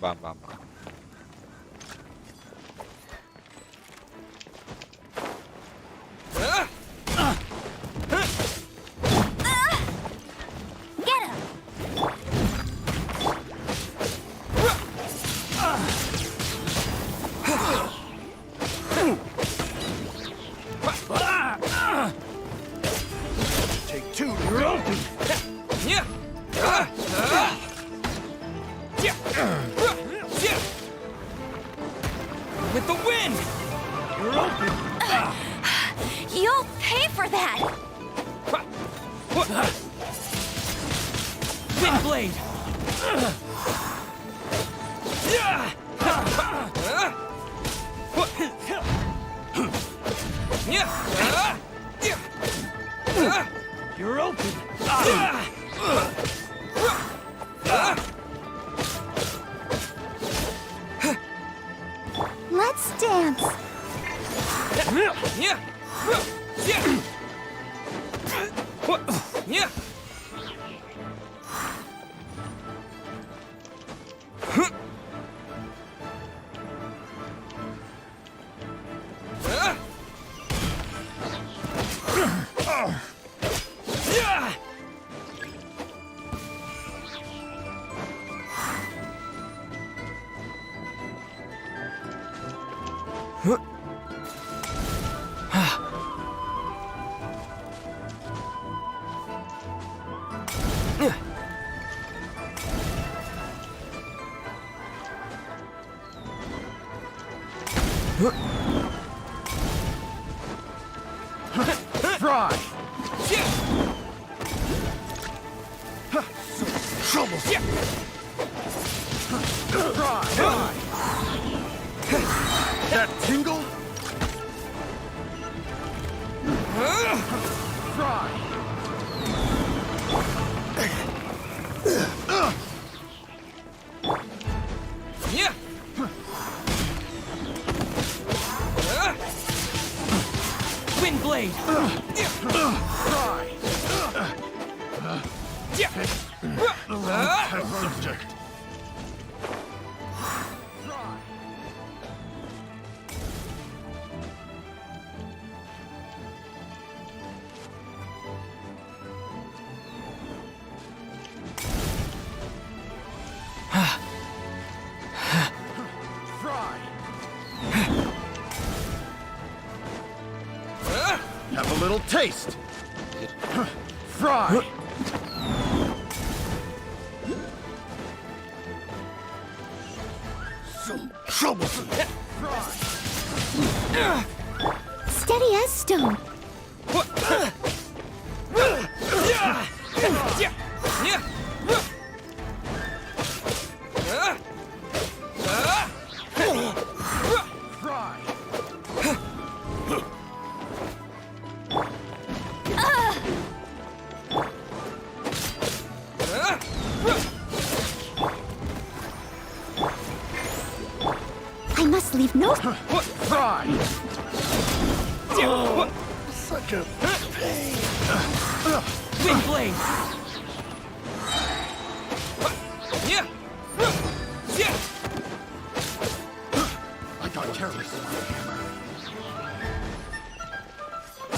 Get him! Take two, you're open. With the wind! You're open. You'll pay for that! Wind blade! You're open. Let's dance! Fry. Trouble. Fry. That tingle. Fry. Wind blade! Have a little taste. Fry. So troublesome. Steady as stone. I must leave no... Fry. Such a pain. Wind blade! I got careless.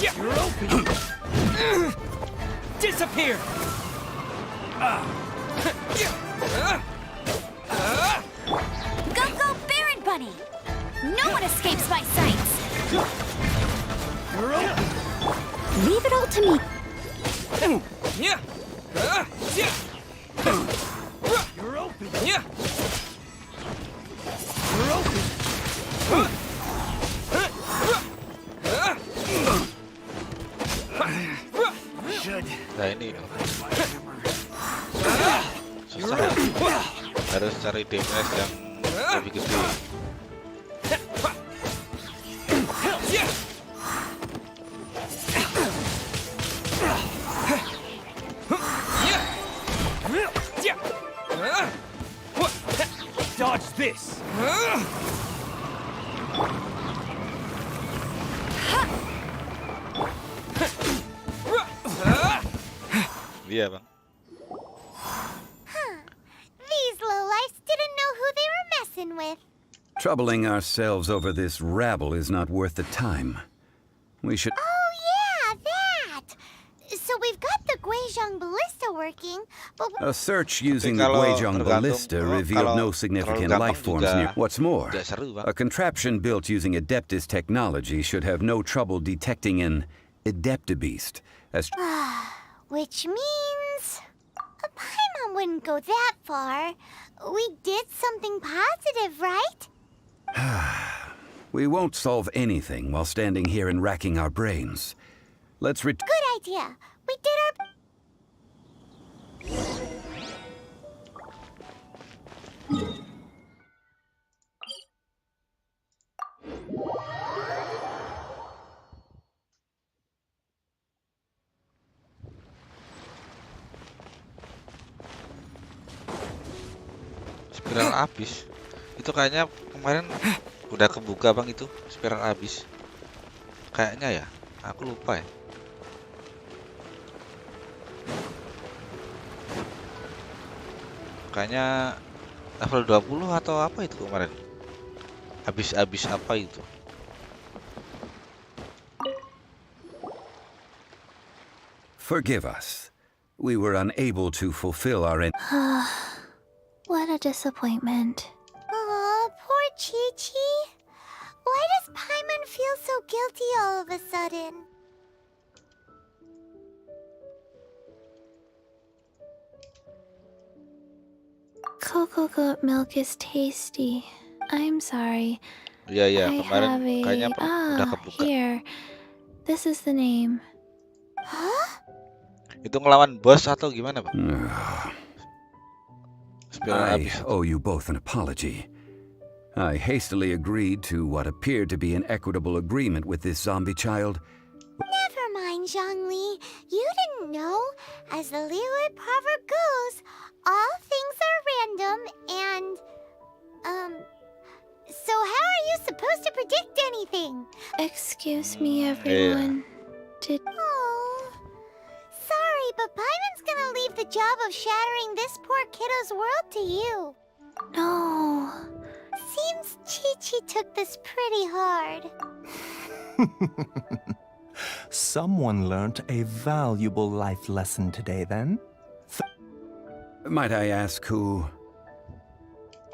You're open! Disappear! Go, Baron Bunny! No one escapes my sights! You're open. Leave it all to me. You're open! You're open. susah. Harus cari damage yang lebih gede. Dodge this. Iya bang. These lowlifes didn't know who they were messing with. Troubling ourselves over this rabble is not worth the time. We should... Oh yeah, that! So we've got the Guizhong ballista working, but A search using the kalau Guizhong ballista tergantung- revealed kalau no significant terlalu life gampang forms juga near. What's more, tidak seru, Bang. a contraption built using Adeptus technology should have no trouble detecting an Adeptabeast. As which means a Paimon wouldn't go that far. We did something positive, right? we won't solve anything while standing here and racking our brains. Let's Good idea. We did our... Spiral abis. Itu kayaknya kemarin udah kebuka bang itu spiral abis. Kayaknya ya. Aku lupa ya. Kayaknya level 20 atau apa itu kemarin. Abis apa itu? Forgive us. We were unable to fulfill our end. What a disappointment. Aw, poor Chi-Chi. Why does Paimon feel so guilty all of a sudden? Cocoa goat milk is tasty. I'm sorry. Iya, I kemarin have a... kayaknya udah kebuka. Here. This is the name. Huh? Itu ngelawan bos atau gimana, Bang? I owe you both an apology. I hastily agreed to what appeared to be an equitable agreement with this zombie child. Never mind, Zhongli. You didn't know. As the Liyue proverb goes, all things are random and... So how are you supposed to predict anything? Excuse me, everyone. Oh... Sorry, but Paimon's gonna leave the job of shattering this poor kiddo's world to you. No. Seems Chi-Chi took this pretty hard. Someone learnt a valuable life lesson today, then? Might I ask who?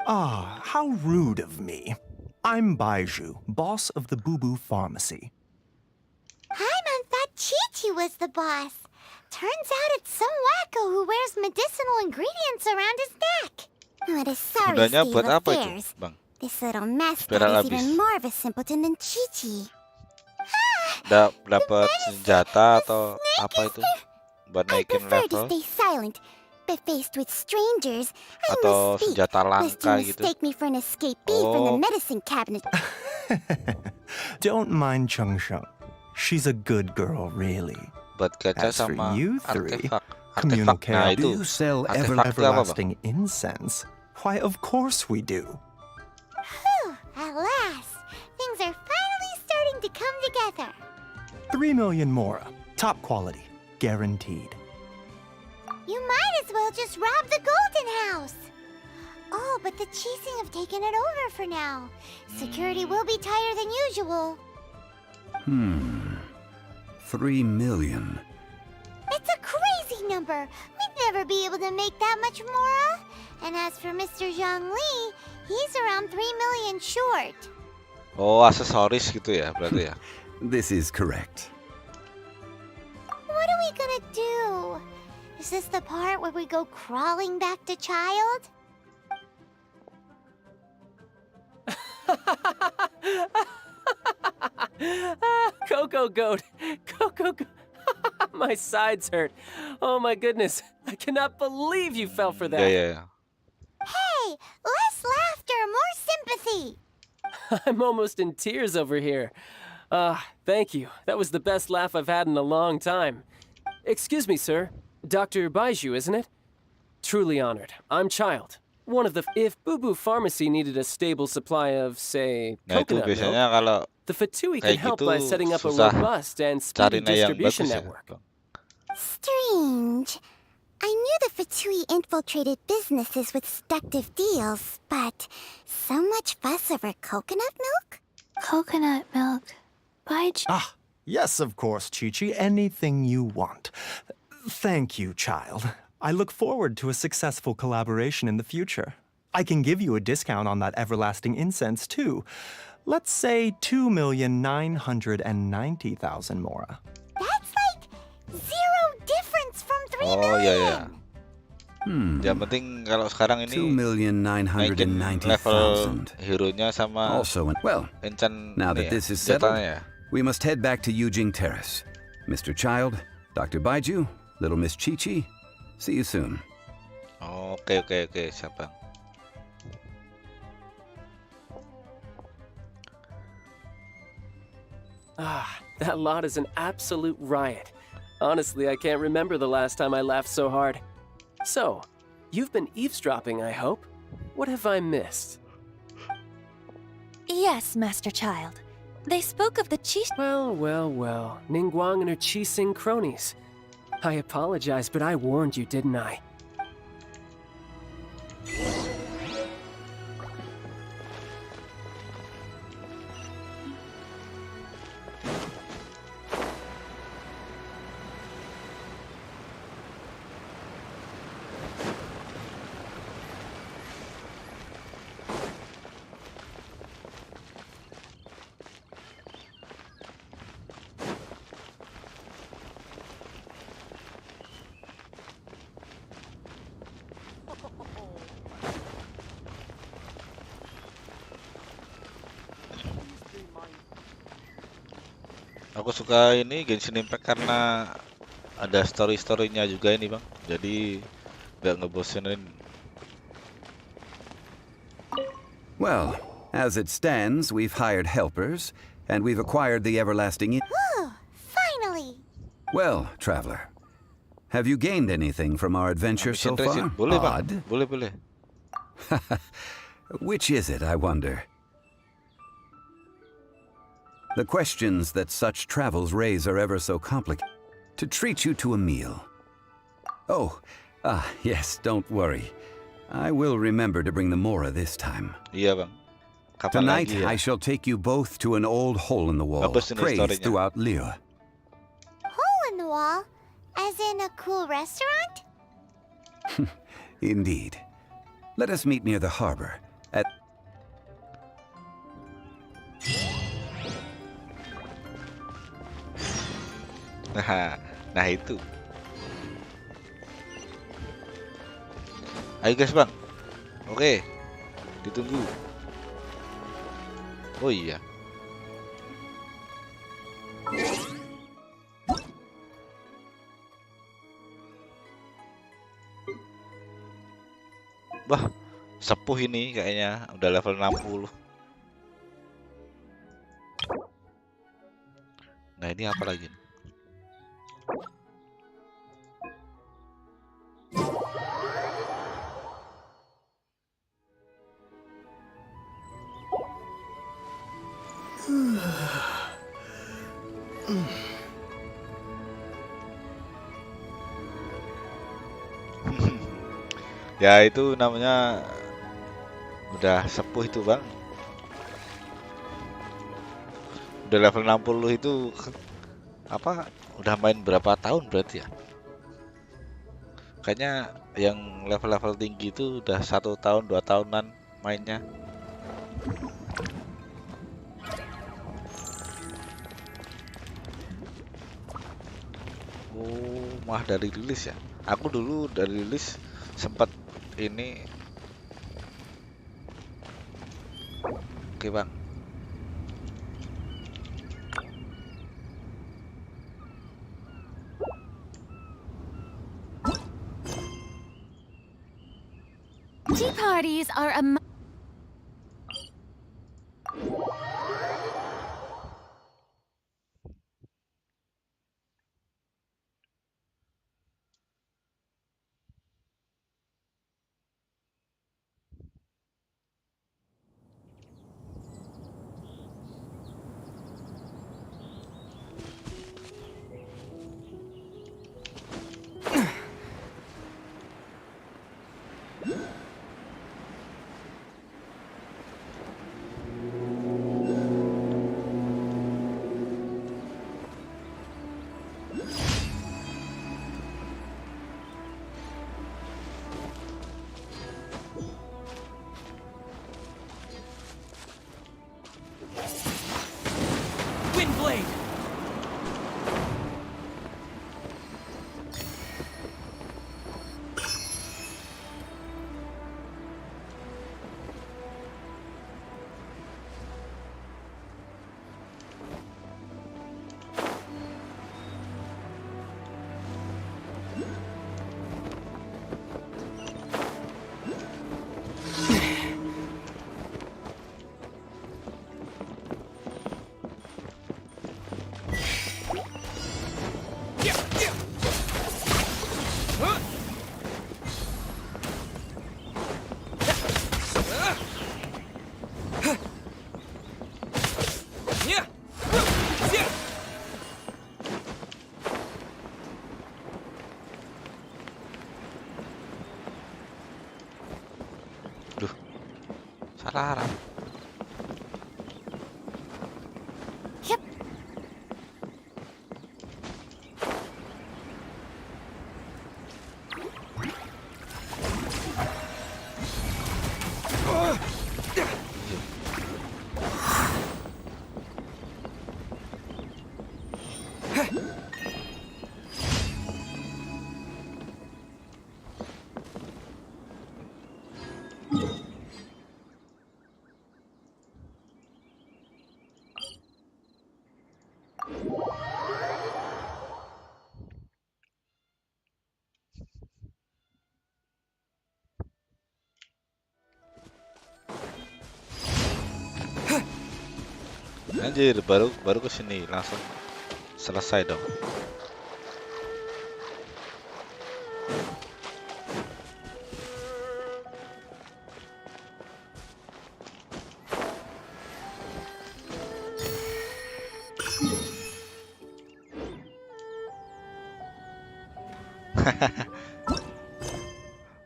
Ah, how rude of me. I'm Baiju, boss of the Boo Boo Pharmacy. Paimon thought Chi-Chi was the boss. Turns out it's some wacko who wears medicinal ingredients around his neck. What a sorry Gunanya state buat of apa itu, affairs. Bang? This little mascot Spiral is abis. even more of a simpleton than Chi-Chi. Dapat senjata atau apa itu? Buat naikin Prefer to level stay silent, but faced with strangers, I atau must speak, senjata lest you langka gitu. mistake me for an escapee from the Oh. medicine cabinet. Don't mind Chung Sheng. She's a good girl, really. Buat gacha As for sama you three, artefak. communal Nah care, itu. Do you sell Artefak itu apa, Bang? everlasting incense. Why, of course we do. Whew, at last, things are finally starting to come together. 3 million mora, top quality, guaranteed. You might as well just rob the Golden House. Oh, but the Cheesing have taken it over for now. Security will be tighter than usual. 3 million. It's a crazy number. We'd never be able to make that much mora. And as for Mr. Zhongli, he's around 3 million short. Oh, aksesoris gitu ya, berarti ya. This is correct. What are we gonna do? Is this the part where we go crawling back to Child? Coco Goat! Coco Goat! My sides hurt. Oh my goodness. I cannot believe you fell for Ya that. ya. Hey, less laughter, more sympathy. I'm almost in tears over here. Thank you. That was the best laugh I've had in a long time. Excuse me, sir. Dr. Baiju, isn't it? Truly honored. I'm Child. One of the... If Boo Boo Pharmacy needed a stable supply of, say, Nah itu coconut biasanya milk, kalau the Fatui can kayak help gitu by setting up a susah robust and speedy carinya yang distribution bagus ya, network. Bang. Strange. I knew the Fatui infiltrated businesses with seductive deals, but so much fuss over coconut milk? Coconut milk. Baiju. Ah, yes, of course, Chi-Chi. Anything you want. Thank you, child. I look forward to a successful collaboration in the future. I can give you a discount on that everlasting incense, too. Let's say 2,990,000 mora. That's like zero difference from 3 Oh million. ya ya. Yang penting kalau sekarang ini naikin level 2,990,000. hero-nya sama Also, well, enchant now ini that ya, this is settled, senjatanya ya. we must head back to Yujing Terrace. Mr. Child, Dr. Baiju, little Miss Chi-Chi, see you soon. Oke, siap Bang. That lot is an absolute riot. Honestly, I can't remember the last time I laughed so hard. So, you've been eavesdropping, I hope? What have I missed? Yes, Master Child. They spoke of the Chi... Well. Ningguang and her Qixing cronies. I apologize, but I warned you, didn't I? Aku suka ini Genshin Impact karena ada story-storynya juga ini Bang. Jadi nggak ngebosenin. Well, as it stands, we've hired helpers, and we've acquired the everlasting... Whew, finally. Well, traveler, have you gained anything from our adventure so far? Boleh Bang, Odd. boleh. Which is it, I wonder? The questions that such travels raise are ever so complicated. To treat you to a meal. Oh, yes, don't worry. I will remember to bring the Mora this time. Iya Bang. Kapan Tonight, lagi ya? I shall take you both to an old hole in the wall, Bagus ini praised story-nya. throughout Liyue. Hole in the wall? As in a cool restaurant? Indeed. Let us meet near the harbor, at... Nah itu. Ayo guys Bang. Oke. Ditunggu. Oh iya. Wah, sepuh ini kayaknya udah level 60. Nah, ini apa lagi nih? Ya itu namanya udah sepuh itu Bang. Udah level 60 itu apa? Udah main berapa tahun berarti ya? Kayaknya yang level-level tinggi itu udah 1 tahun 2 tahunan mainnya. Oh, mah dari rilis ya. Aku dulu dari rilis sempat ini. Oke Bang. Tea parties are a Windblade! Duh, salah arah. Anjir, baru baru ke sini langsung selesai dong.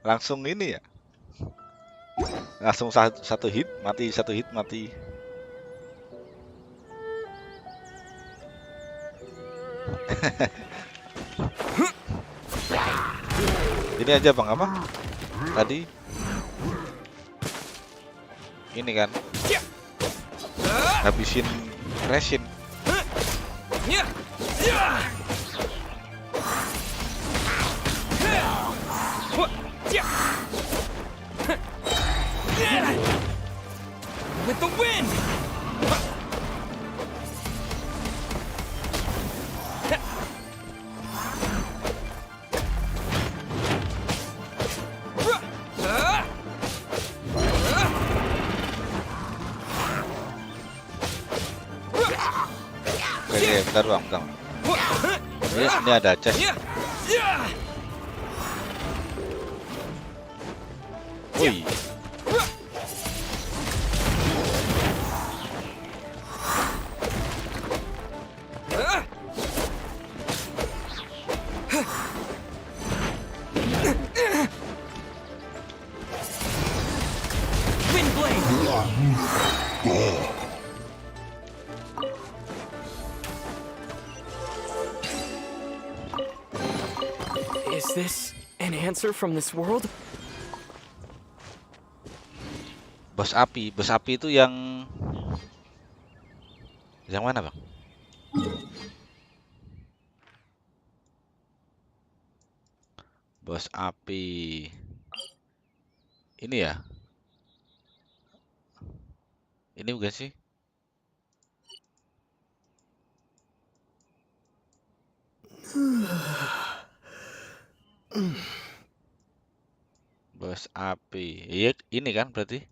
Langsung ini ya. Langsung satu hit mati, satu hit mati. Ini aja bang apa? Tadi ini kan habisin resin. With the wind! Oke, bentar bang, bentar. Ini ada chest. Wih. Is this an answer from this world? Bos api itu yang mana bang? Bos api ini ya? Ini bukan sih? Bos api. Iya, ini kan berarti.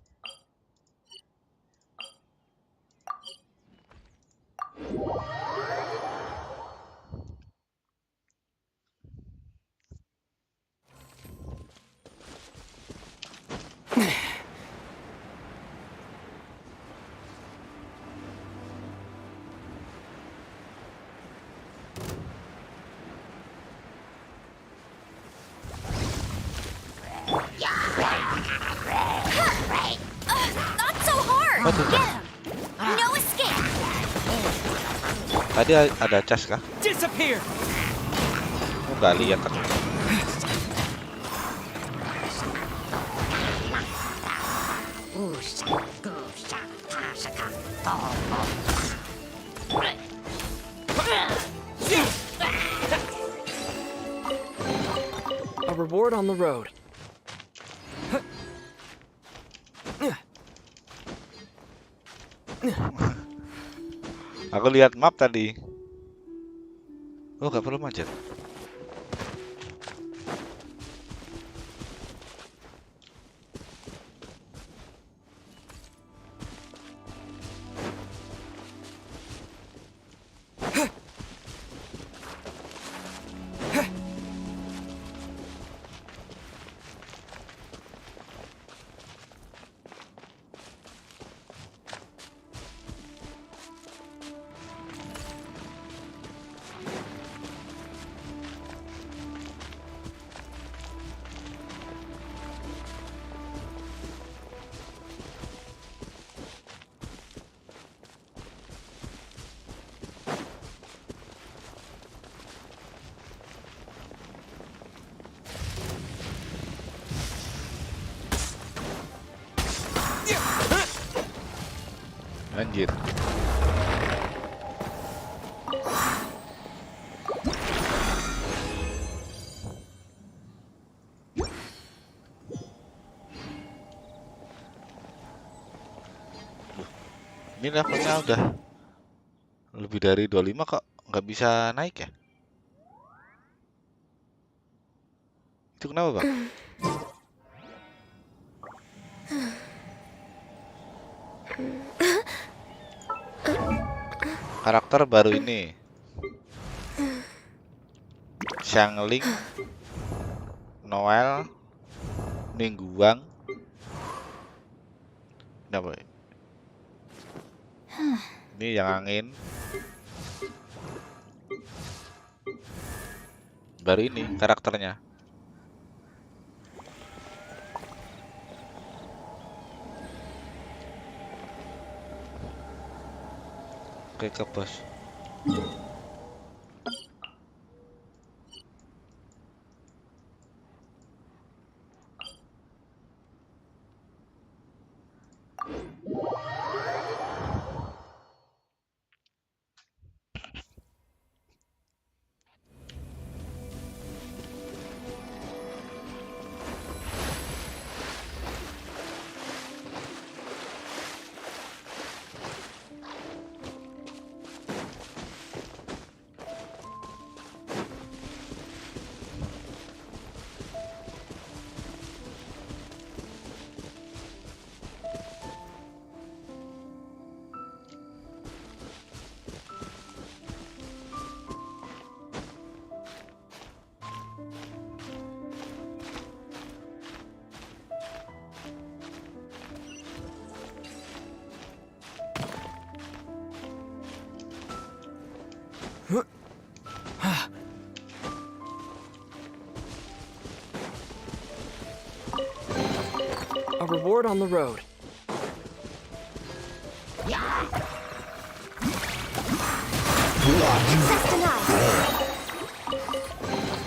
Not so hard. What is Get that? him. No escape. Tadi ada cas kah? Disappear. Oh, nggak lihat aku. A reward on the road. Aku lihat map tadi. Oh, nggak perlu manjat. Anjir. Ini levelnya udah lebih dari 25 kok nggak bisa naik ya? Itu kenapa, Bang? Karakter baru ini. Xiangling, Noel, Ningguang. Kenapa? Ini yang angin. Baru ini karakternya. Oke, ke bos. A reward on the road.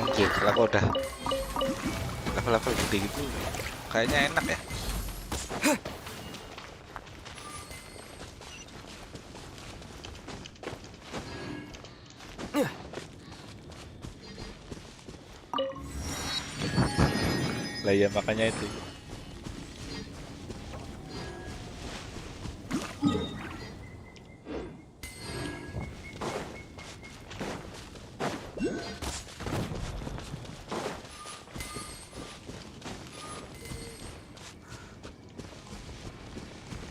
Oke, setelah aku udah level-level gede gitu, kayaknya enak ya. Lah ya makanya itu.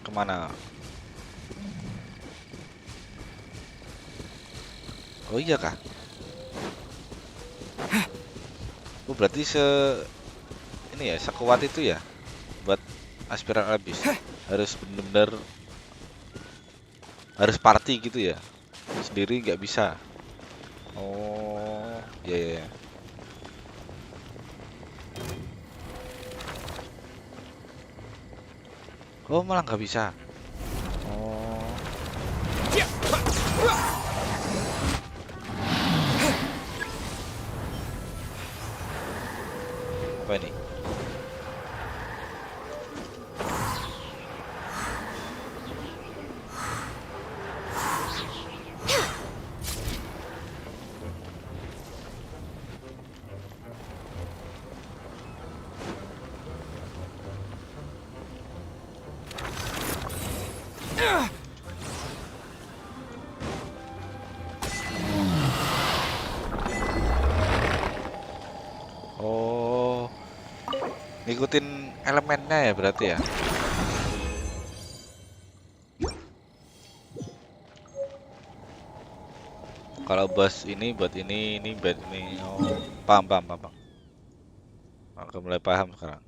Kemana? Oh iya kah? Oh berarti ini ya sekuat itu ya buat aspiran abis. Harus bener-bener harus party gitu ya. Sendiri nggak bisa. Oh iya iya. Iya. Oh malah nggak bisa. Oh. Apa ini? Oh, ngikutin elemennya ya berarti ya. Kalau bus ini buat ini buat ini. Oh, paham, paham, paham, paham. Aku mulai paham sekarang.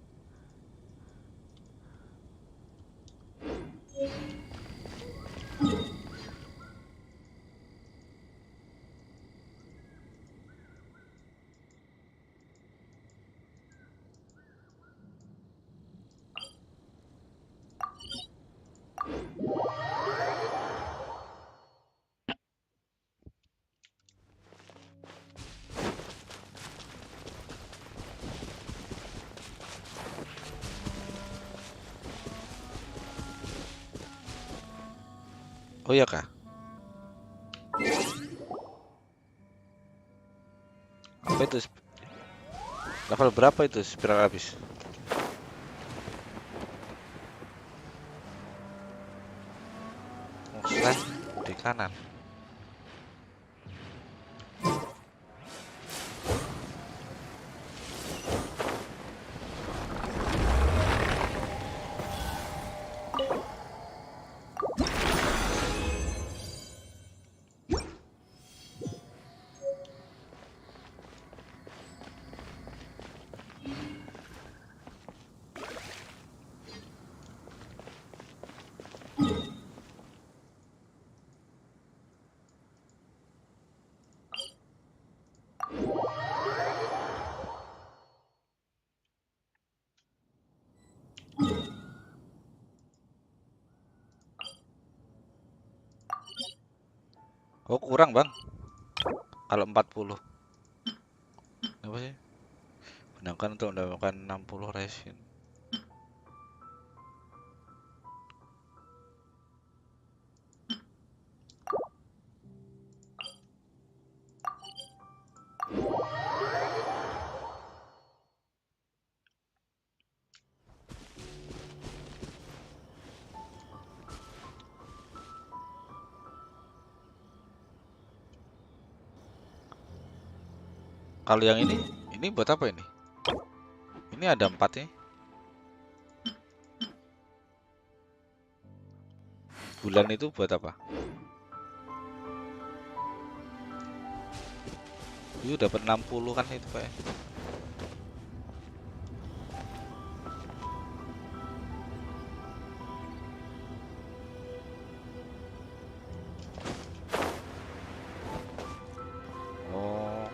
Oh iya kah? Apa itu? Level berapa itu spiral habis? Oh, slash di kanan. Oh kurang bang. Kalau 40. Apa sih? Gunakan untuk mendapatkan 60 resin. Kalau yang ini buat apa ini? Ini ada 4 nih. Bulan itu buat apa? Yuk dapat 60 kan itu Pak. Oh.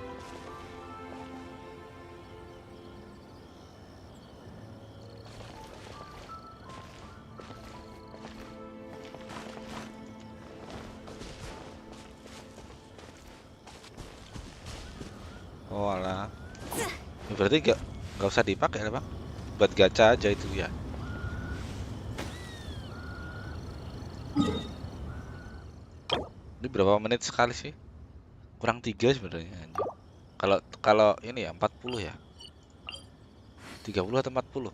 Oh alah. Ya, berarti nggak usah dipakai lah bang. Buat gacha aja itu ya. Ini berapa menit sekali sih? Kurang 3 sebenarnya. Kalau kalau ini ya 40 ya. 30 atau 40?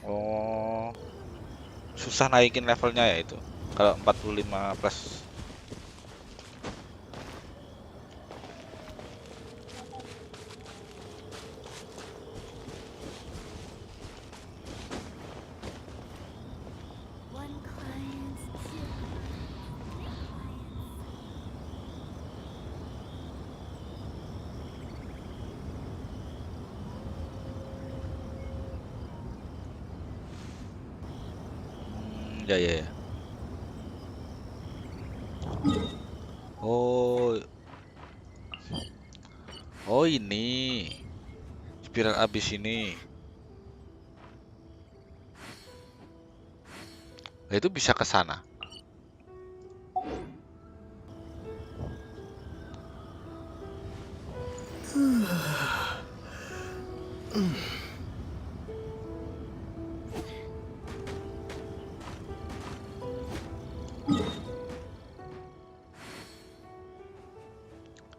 Oh. Susah naikin levelnya ya itu. Kalau 45 plus Ya, ya, ya. Oh, oh ini spiral abis ini. Nah, itu bisa ke sana.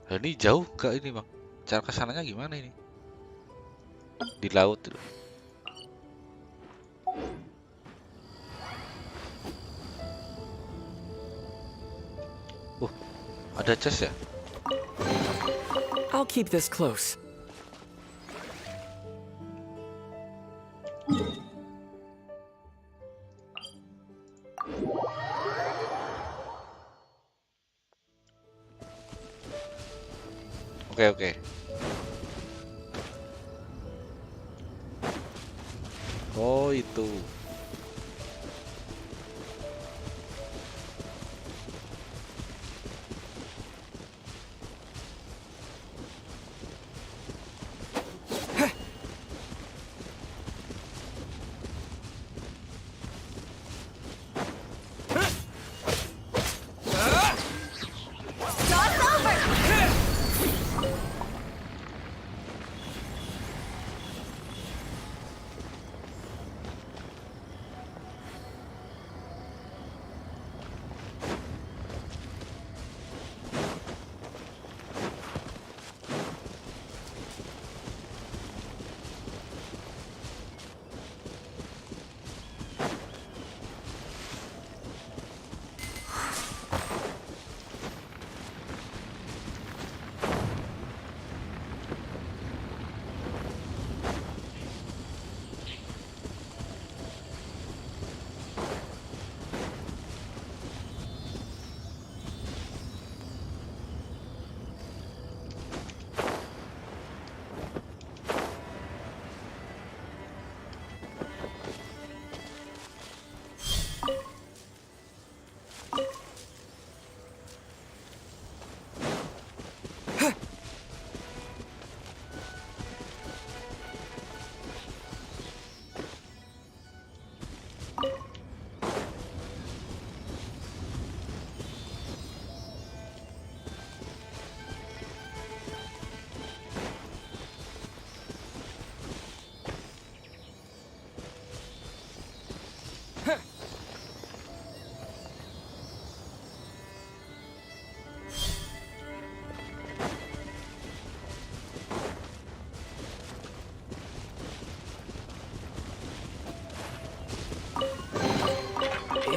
Nah, ini jauh gak ini bang? Cara kesananya gimana ini? Di laut itu. Ada chest ya? I'll keep this close. Oke, oke. Oh itu.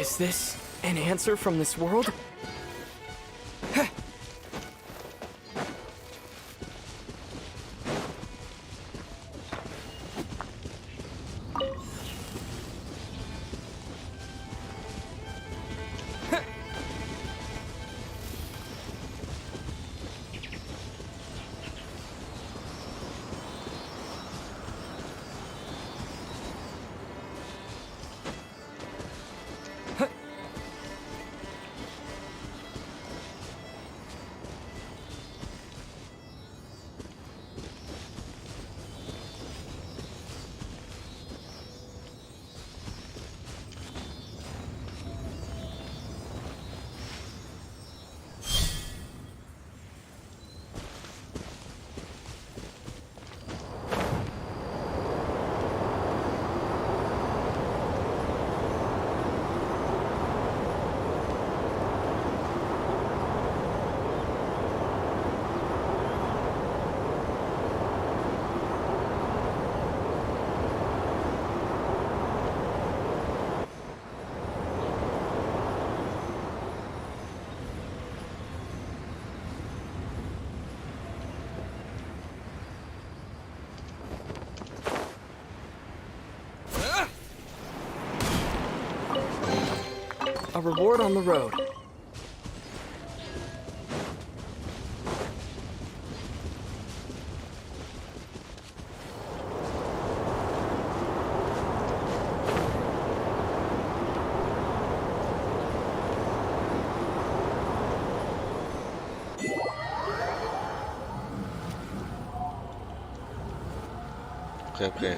Is this an answer from this world? A reward on the road. Oke.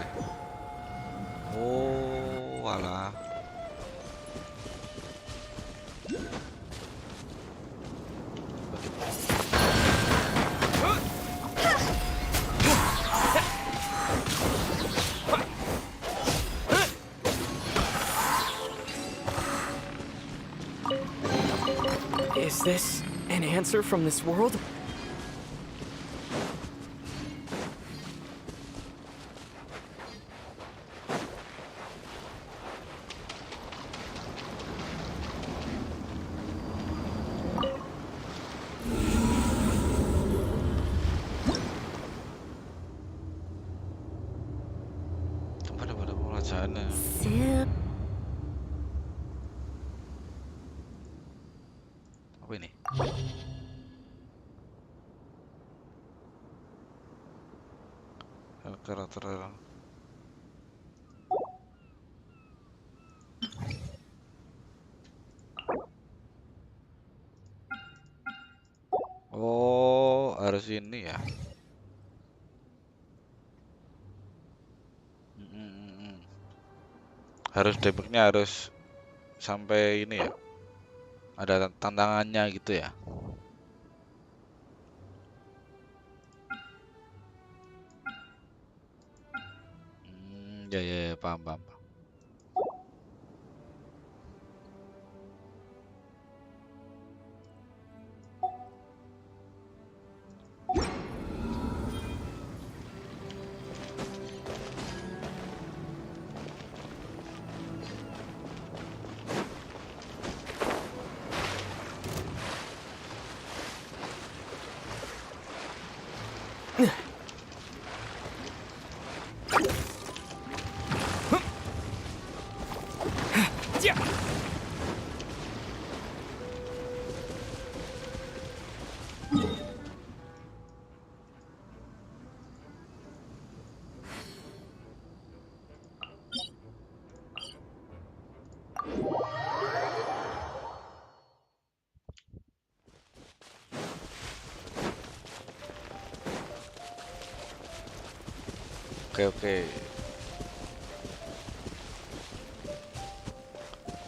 Oh, alah. Is this an answer from this world? Kepada perajaannya. Apa ini? Karakter. Oh, harus ini ya. Harus damage-nya harus sampai ini ya. Ada tantangannya gitu ya. Ya, paham. Oke.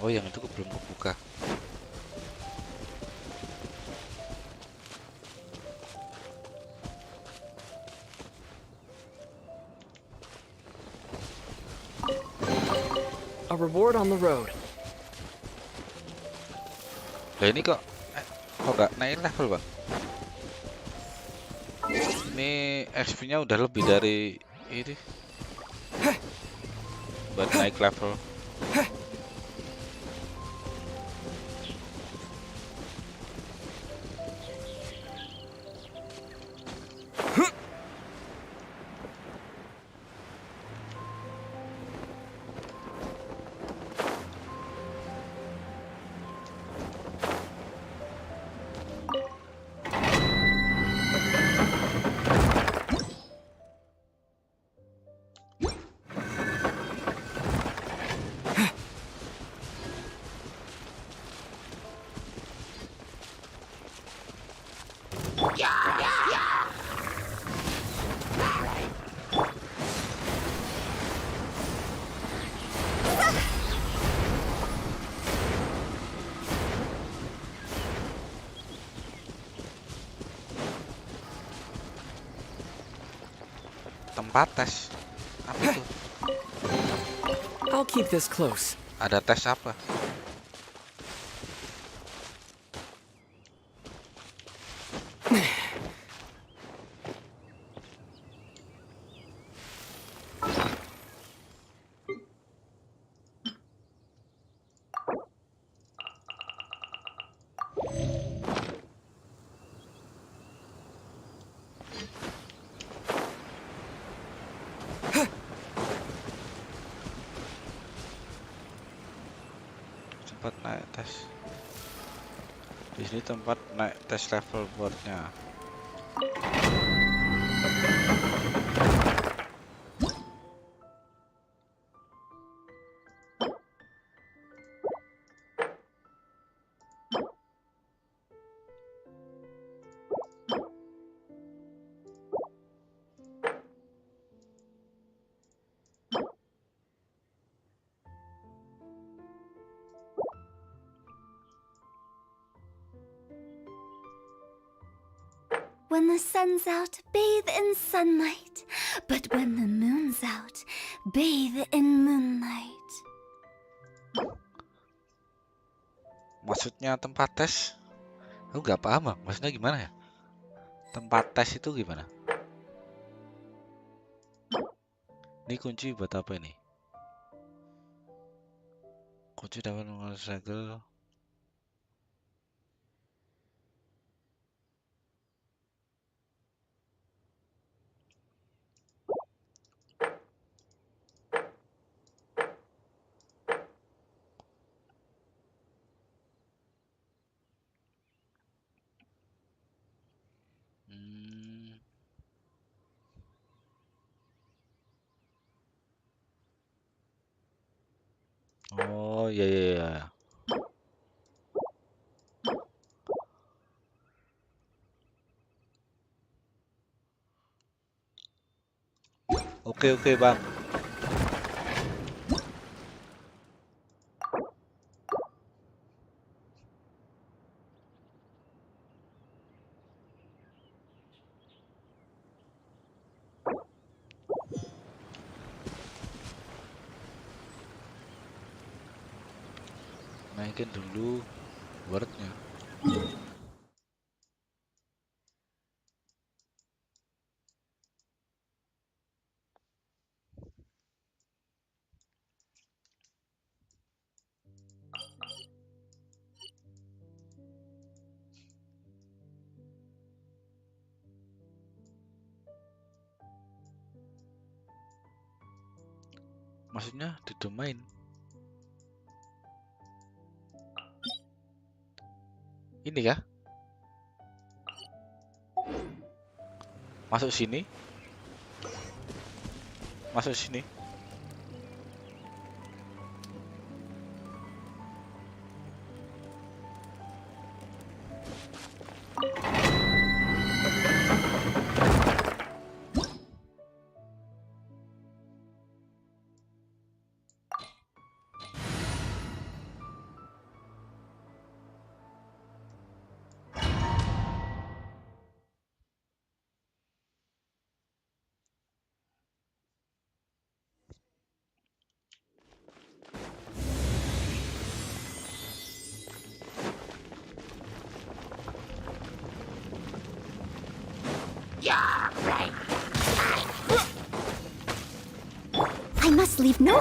Oh, yang itu belum kebuka. A reward on the road. Lah ini kok nggak naik level, Bang? Ini XP-nya udah lebih dari ini. Buat naik level. Tempat tes. Apa itu? I'll keep this close. Ada tes apa? Tempat naik tes. Di sini tempat naik tes level boardnya. When the sun's out, bathe in sunlight. But when the moon's out, bathe in moonlight. Maksudnya tempat tes? Aku nggak paham bang. Maksudnya gimana ya? Tempat tes itu gimana? Ini kunci buat apa ini? Kunci dapat mengulas segel. Oh iya iya iya. Oke oke bang. Naikin dulu wordnya. Maksudnya di domain. Ini kah? Masuk sini. Masuk sini. Yeah, right. I must leave no...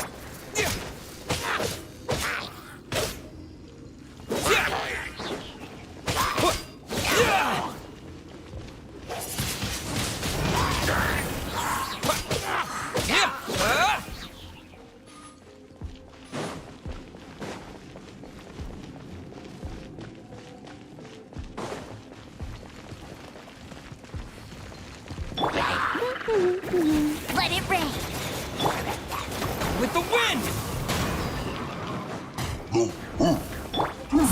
Let it rain. With the wind!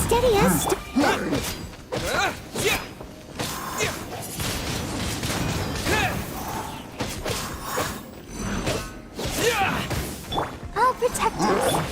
Steady as... I'll protect us.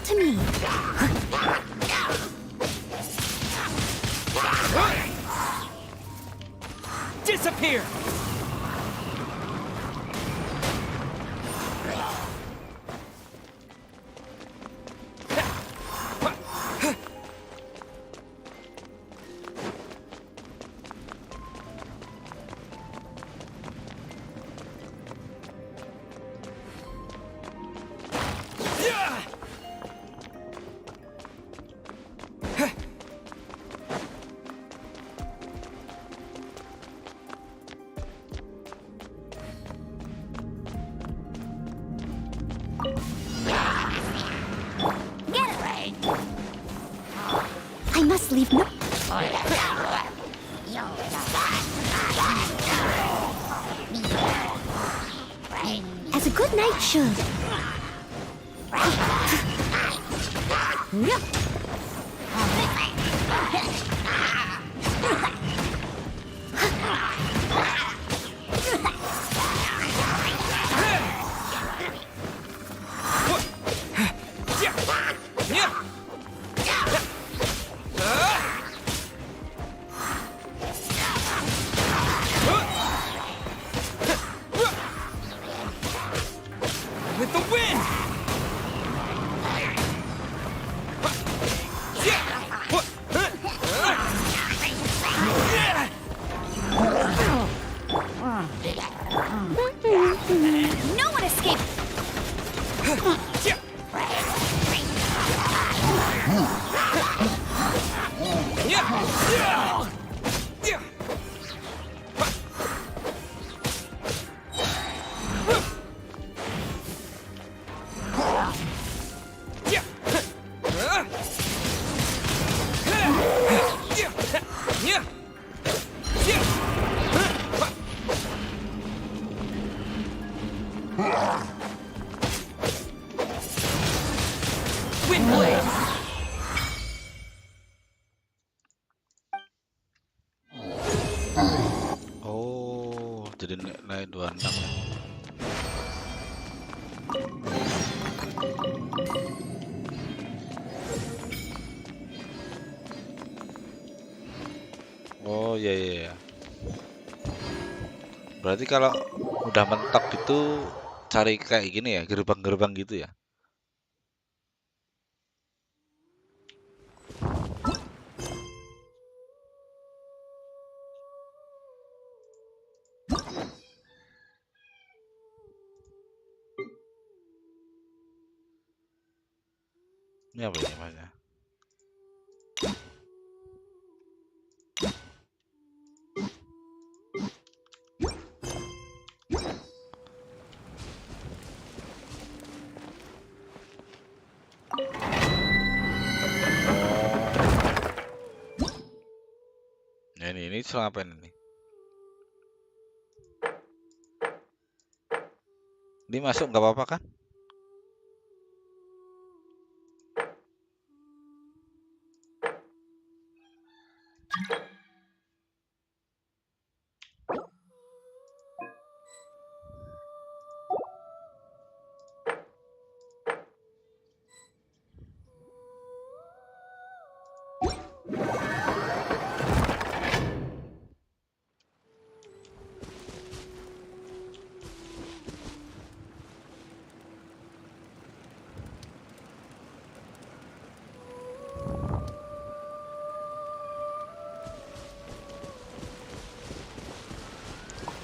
to me. Disappear! I must leave no... As a good knight should. With the wind! No one escaped! Wind blade! Oh, jadi naik 26 ya. Oh iya iya iya. Berarti kalau udah mentok gitu cari kayak gini ya, gerbang-gerbang gitu ya. Ini apa ini Mas ya? Nah, ini selang apa ini? Ini masuk nggak apa-apa kan?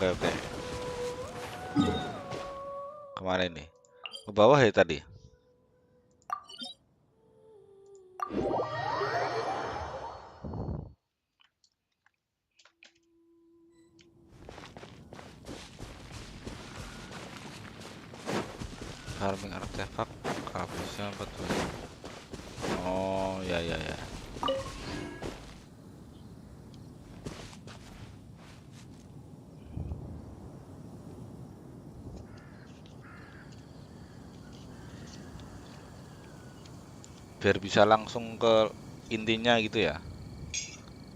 Oke oke. Kemana ini? Ke bawah ya tadi? Farming artefak habisnya 40. Oh ya ya ya. Biar bisa langsung ke intinya gitu ya.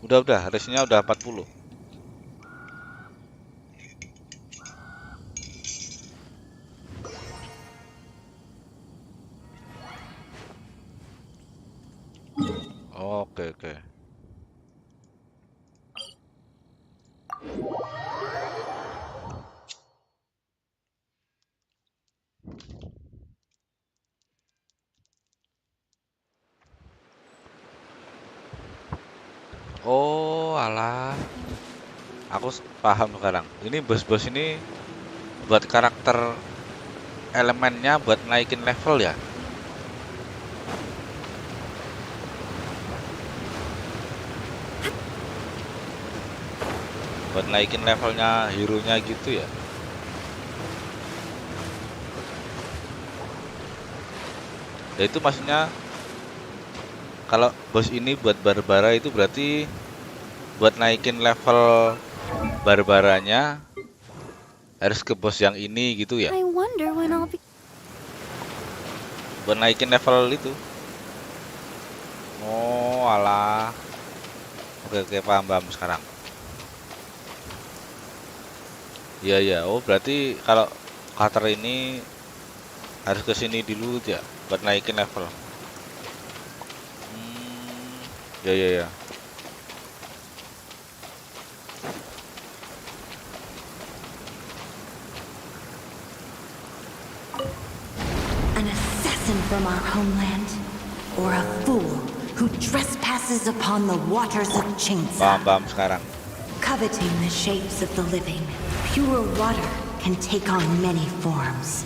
Udah harusnya udah 40. Oke, oke. Oh, alah. Aku paham sekarang. Ini bos-bos ini buat karakter elemennya buat naikin level ya. Buat naikin levelnya hero-nya gitu ya. Ya itu maksudnya kalau bos ini buat Barbara itu berarti buat naikin level Barbaranya harus ke bos yang ini gitu ya. I wonder when I'll be... Buat naikin level itu. Oh, alah. Oke, oke, paham, paham sekarang. Iya, iya. Oh, berarti kalau karakter ini harus ke sini dulu ya buat naikin level. Ya, ya, ya. An assassin from our homeland, or a fool who trespasses upon the waters of Chainsaw. Paham, paham sekarang. Coveting the shapes of the living, pure water can take on many forms.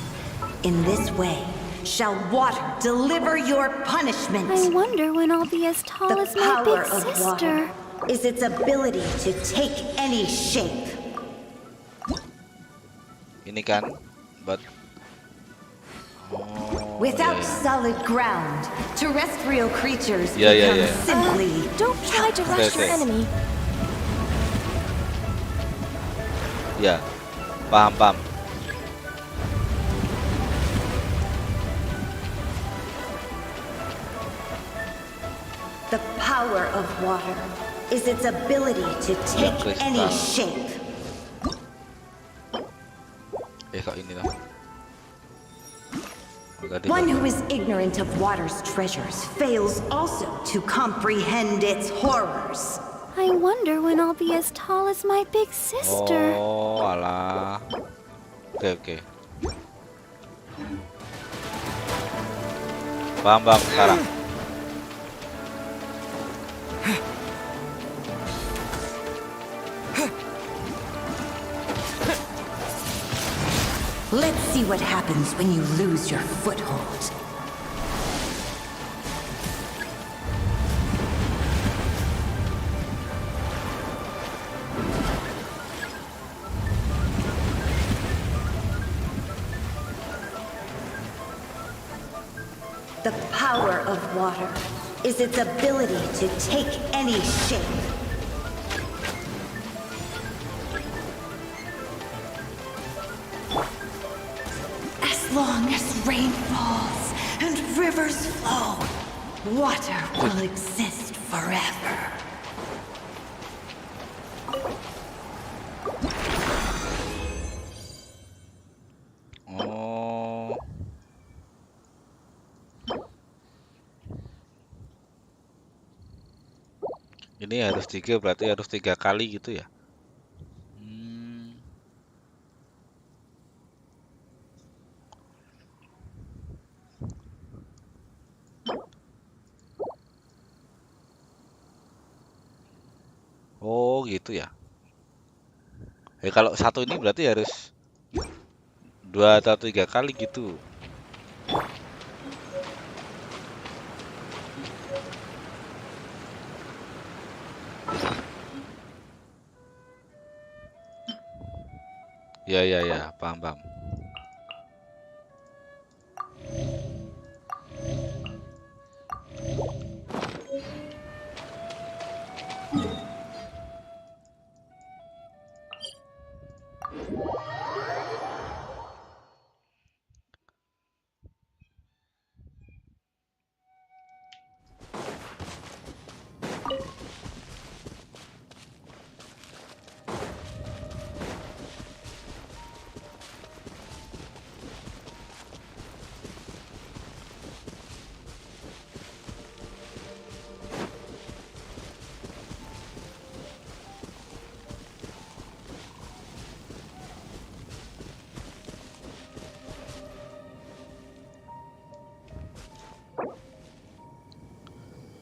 In this way, shall water deliver your punishment. I wonder when I'll be as tall The as my big power of sister. water is its ability to take any shape. Ini kan buat Without solid ground, terrestrial creatures Yeah, yeah, become yeah. simply Don't try to rush your okay. enemy. ya. Paham, paham. the power of water is its ability to take any shape. Kok ini lah. One who is ignorant of water's treasures fails also to comprehend its horrors. I wonder when I'll be as tall as my big sister. Oh, alah. Oke, oke. Paham, paham sekarang. Let's see what happens when you lose your foothold. The power of water is its ability to take any shape. As long as rain falls and rivers flow, water will exist forever. Oh. Ini harus 3, berarti harus 3 kali gitu ya. Oh gitu ya. Kalau satu ini berarti harus 2 atau 3 kali gitu. Ya, ya, ya, paham, paham.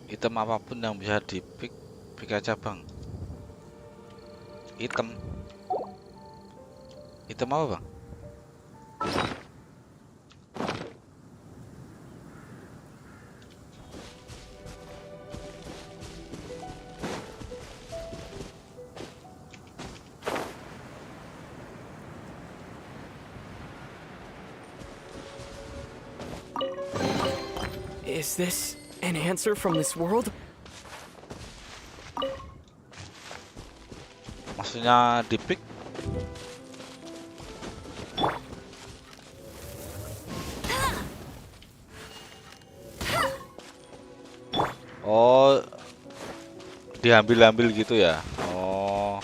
Item apapun yang bisa di-pick, pick aja bang. Item apa bang? Is this an answer from this world? Maksudnya di-pick? Oh, diambil-ambil gitu ya? Oh.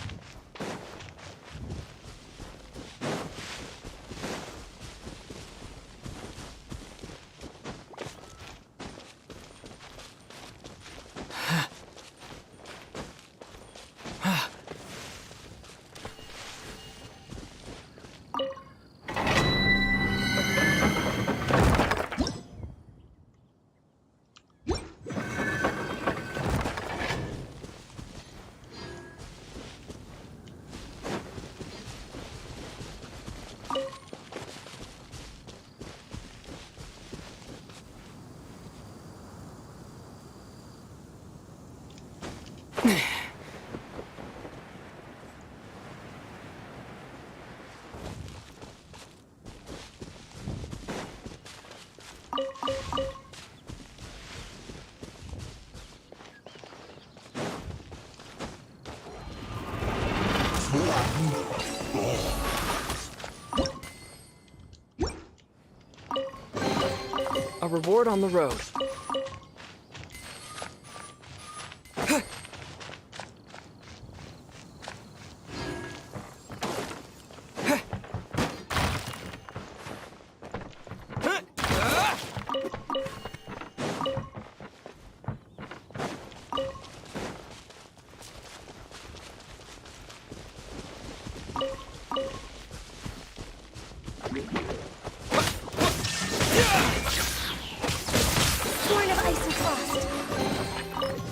A reward on the road. Horn of Ice and Frost.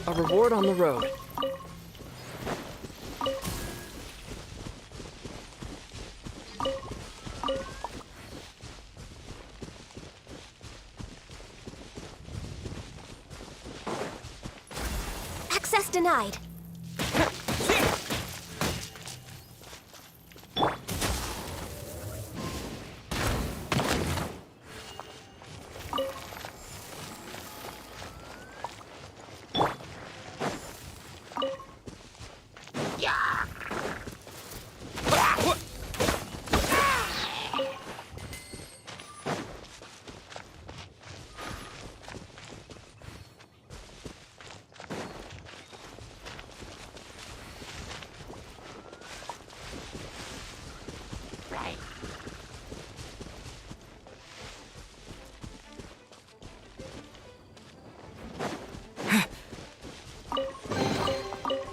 A reward on the road. Access denied.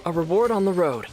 A reward on the road.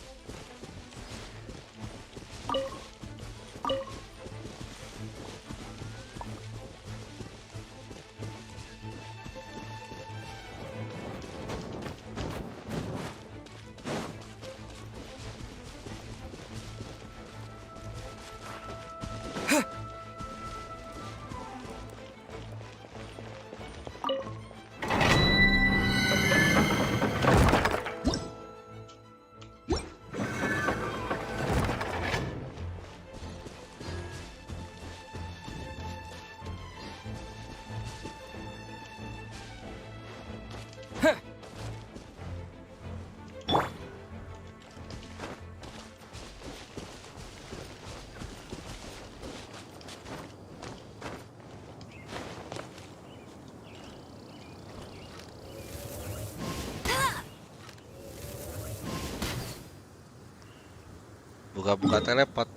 Buka-buka teleport.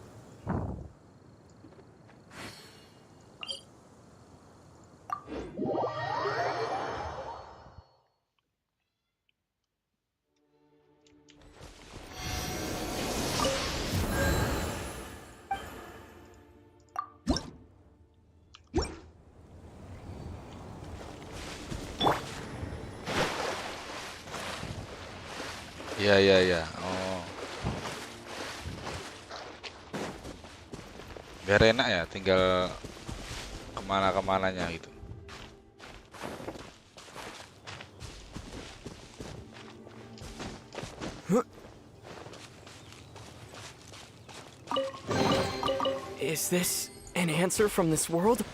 Iya, iya, iya. Oh, biar enak ya, tinggal kemana-kemananya gitu. Is this an answer from this world?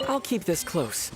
I'll keep this close.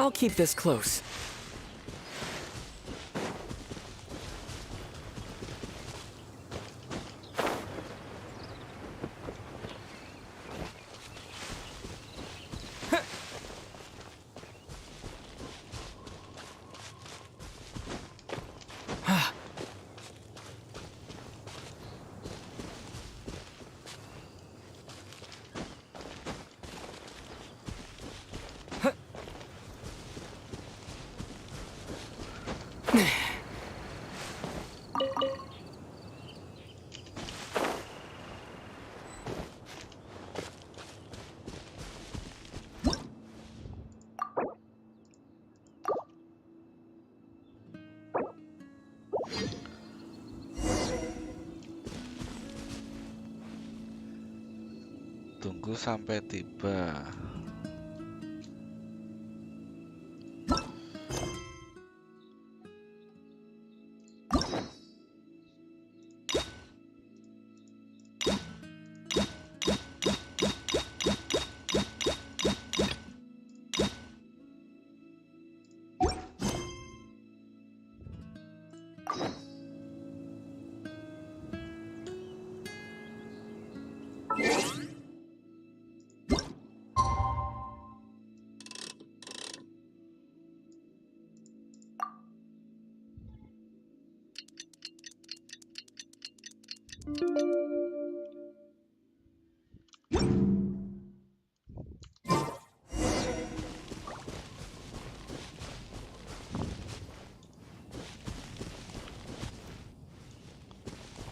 I'll keep this close. Tunggu sampai tiba.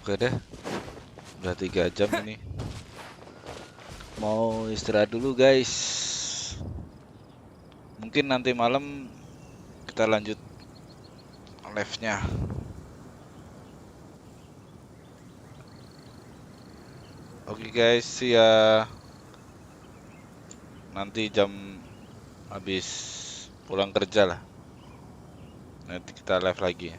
Oke deh, udah 3 jam ini. Mau istirahat dulu guys. Mungkin nanti malam kita lanjut live-nya. Oke guys, see ya. Nanti jam habis pulang kerja lah. Nanti kita live lagi ya.